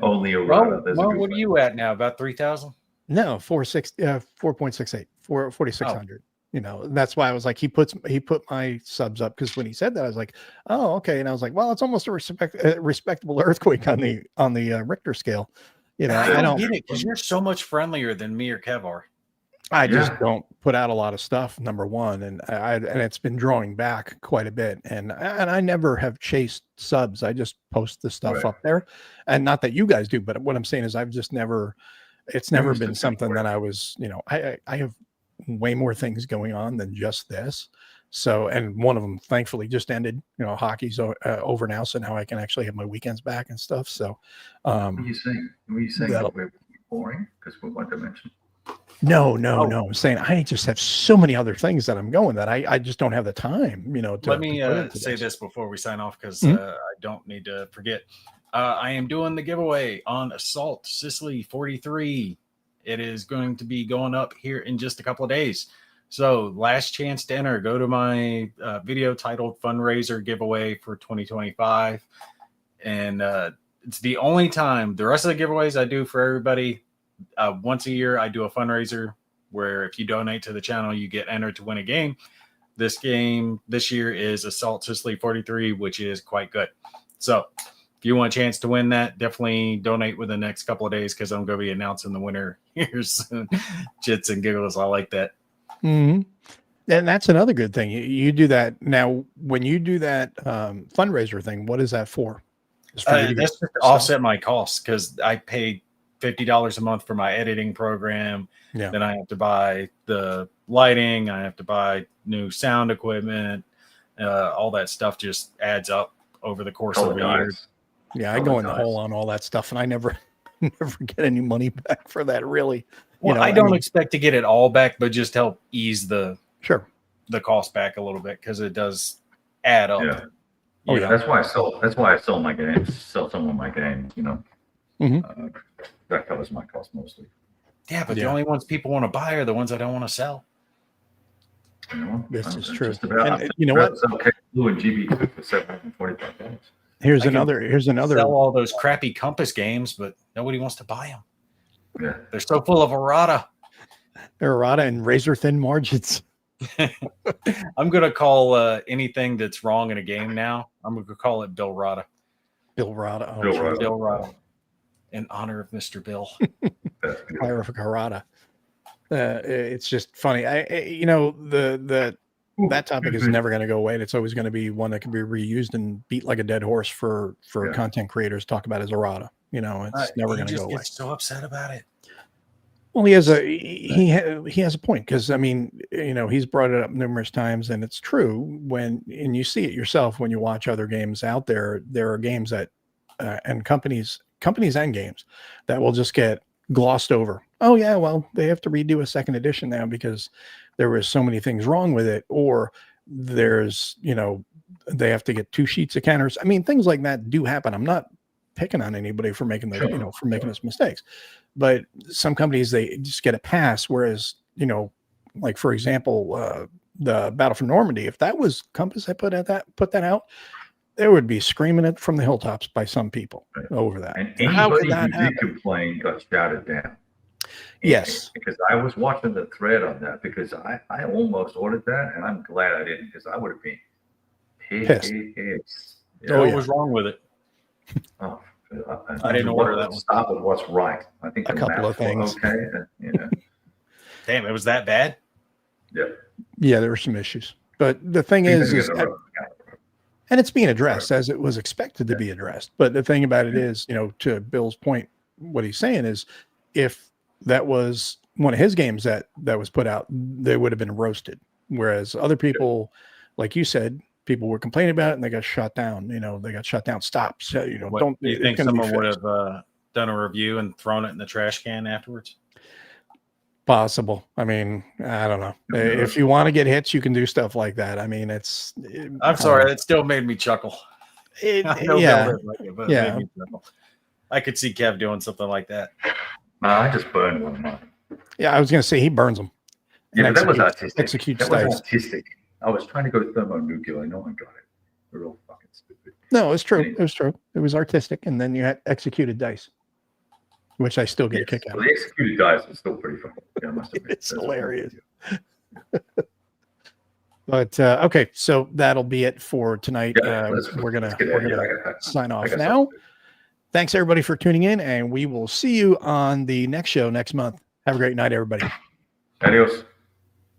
[SPEAKER 3] Only a
[SPEAKER 2] Well,
[SPEAKER 3] rata. There's a
[SPEAKER 2] well,
[SPEAKER 3] good
[SPEAKER 2] what are
[SPEAKER 3] one.
[SPEAKER 2] you at now? About 3,000?
[SPEAKER 1] No, 4.68, 4,600. You know, that's why I was like, he put my subs up, because when he said that, I was like, oh, okay. And I was like, well, it's almost a respectable earthquake on the Richter scale. You know,
[SPEAKER 2] I
[SPEAKER 1] I
[SPEAKER 2] don't
[SPEAKER 1] don't,
[SPEAKER 2] get it because you're so much friendlier than me or Kev are.
[SPEAKER 1] I just
[SPEAKER 3] Yeah.
[SPEAKER 1] don't put out a lot of stuff. Number one, and it's been drawing back quite a bit. And I never have chased subs. I just post the stuff
[SPEAKER 3] Right.
[SPEAKER 1] up there, and not that you guys do, but what I'm saying is I've just never. It's never
[SPEAKER 3] was
[SPEAKER 1] been
[SPEAKER 3] the
[SPEAKER 1] something
[SPEAKER 3] template.
[SPEAKER 1] that I was. I have way more things going on than just this. So, and one of them thankfully just ended. Hockey's over now, so now I can actually have my weekends back and stuff. So,
[SPEAKER 3] What are you saying? Were you saying
[SPEAKER 1] that'll-
[SPEAKER 3] that we're boring because we're one dimension?
[SPEAKER 1] no.
[SPEAKER 2] Oh.
[SPEAKER 1] I'm saying I just have so many other things that I'm going that I just don't have the time. To
[SPEAKER 2] Let me
[SPEAKER 1] put into
[SPEAKER 2] say this before we sign off because
[SPEAKER 1] Mhm.
[SPEAKER 2] I don't need to forget. I am doing the giveaway on Assault Sicily 43. It is going to be going up here in just a couple of days. So last chance to enter. Go to my video titled Fundraiser Giveaway for 2025. And it's the only time. The rest of the giveaways I do for everybody. Once a year, I do a fundraiser where if you donate to the channel, you get entered to win a game. This game this year is Assault Sicily 43, which is quite good. So if you want a chance to win that, definitely donate within the next couple of days because I'm going to be announcing the winner here soon. Jits and giggles. I like that.
[SPEAKER 1] Mm-hmm. And that's another good thing. You do that now. When you do that fundraiser thing, what is that for? Just for you to get
[SPEAKER 2] That's just to
[SPEAKER 1] stuff?
[SPEAKER 2] offset my costs because I paid $50 a month for my editing program.
[SPEAKER 1] Yeah.
[SPEAKER 2] Then I have to buy the lighting. I have to buy new sound equipment. All that stuff just adds up over the course of a year.
[SPEAKER 1] Yeah, I go in the hole on all that stuff, and I never get any money back for that. Really,
[SPEAKER 2] Well, I don't expect to get it all back, but just help ease the cost back a little bit because it does add up.
[SPEAKER 3] Yeah.
[SPEAKER 1] Oh, yeah.
[SPEAKER 3] That's why I sell my games. Sell some of my games. That covers my cost mostly.
[SPEAKER 2] Yeah, but the only ones people want to buy are the ones I don't want to sell.
[SPEAKER 1] This is true.
[SPEAKER 3] About,
[SPEAKER 1] And you know what?
[SPEAKER 3] Okay, Blue and GB2 for $745.
[SPEAKER 1] Here's another.
[SPEAKER 2] Sell all those crappy Compass games, but nobody wants to buy them.
[SPEAKER 3] Yeah,
[SPEAKER 2] they're so full of errata.
[SPEAKER 1] And razor thin margins.
[SPEAKER 2] I'm gonna call anything that's wrong in a game now. I'm gonna call it Bill Rada.
[SPEAKER 1] Bill Rada. Oh,
[SPEAKER 2] Bill Rada. In honor of Mr. Bill.
[SPEAKER 1] Tariff Rada. It's just funny. That topic is never going to go away, and it's always going to be one that can be reused and beat like a dead horse for content creators to talk about as errata. It's never going to go away.
[SPEAKER 2] Gets so upset about it.
[SPEAKER 1] Well, he has a point because he's brought it up numerous times, and it's true and you see it yourself when you watch other games out there. There are games that and companies and games that will just get glossed over. Oh yeah, well, they have to redo a second edition now because there was so many things wrong with it, or there's they have to get 2 sheets of counters. I mean, things like that do happen. I'm not picking on anybody for making those for making those mistakes, but some companies, they just get a pass, whereas like for example the Battle for Normandy, if that was Compass that put that out, there would be screaming it from the hilltops by some people over that.
[SPEAKER 3] And anybody who did complain got shouted down.
[SPEAKER 1] Yes.
[SPEAKER 3] Because I was watching the thread on that because I almost ordered that, and I'm glad I didn't because I would have been pissed.
[SPEAKER 2] What was wrong with it?
[SPEAKER 3] Oh,
[SPEAKER 2] I didn't order that one.
[SPEAKER 3] Stop at what's right. I think
[SPEAKER 1] a couple of things.
[SPEAKER 3] Okay.
[SPEAKER 2] Damn, it was that bad?
[SPEAKER 1] Yeah, there were some issues. But the thing is and it's being addressed as it was expected to be addressed. But the thing about it is, to Bill's point, what he's saying is if that was one of his games that was put out, they would have been roasted. Whereas other people, like you said, people were complaining about it and they got shut down. They got shut down. Stop. So,
[SPEAKER 2] do you think someone would have done a review and thrown it in the trash can afterwards?
[SPEAKER 1] Possible. I mean, I don't know. If you want to get hits, you can do stuff like that. I mean,
[SPEAKER 2] I'm sorry, it still made me chuckle. I know
[SPEAKER 1] yeah,
[SPEAKER 2] Bill didn't like it, but
[SPEAKER 1] yeah.
[SPEAKER 2] it made me chuckle. I could see Kev doing something like that.
[SPEAKER 3] I just burned one up.
[SPEAKER 1] Yeah, I was going to say he burns them.
[SPEAKER 3] Yeah, but that was artistic.
[SPEAKER 1] Executes
[SPEAKER 3] That was
[SPEAKER 1] dice.
[SPEAKER 3] artistic. I was trying to go thermonuclear. No one got it. We're all fucking stupid.
[SPEAKER 1] No, it's true. It was true. It was artistic, and then you had executed dice, which I still get a kick out.
[SPEAKER 3] Well, the executed dice was still pretty funny. Yeah, I must admit.
[SPEAKER 1] It's
[SPEAKER 3] That's
[SPEAKER 1] hilarious.
[SPEAKER 3] what
[SPEAKER 1] But okay, so that'll be it for tonight.
[SPEAKER 3] Yeah,
[SPEAKER 1] we're gonna
[SPEAKER 3] get out of here.
[SPEAKER 1] sign off
[SPEAKER 3] I got
[SPEAKER 1] now. Thanks everybody for tuning in, and we will see you on the next show next month. Have a great night, everybody.
[SPEAKER 3] Adios.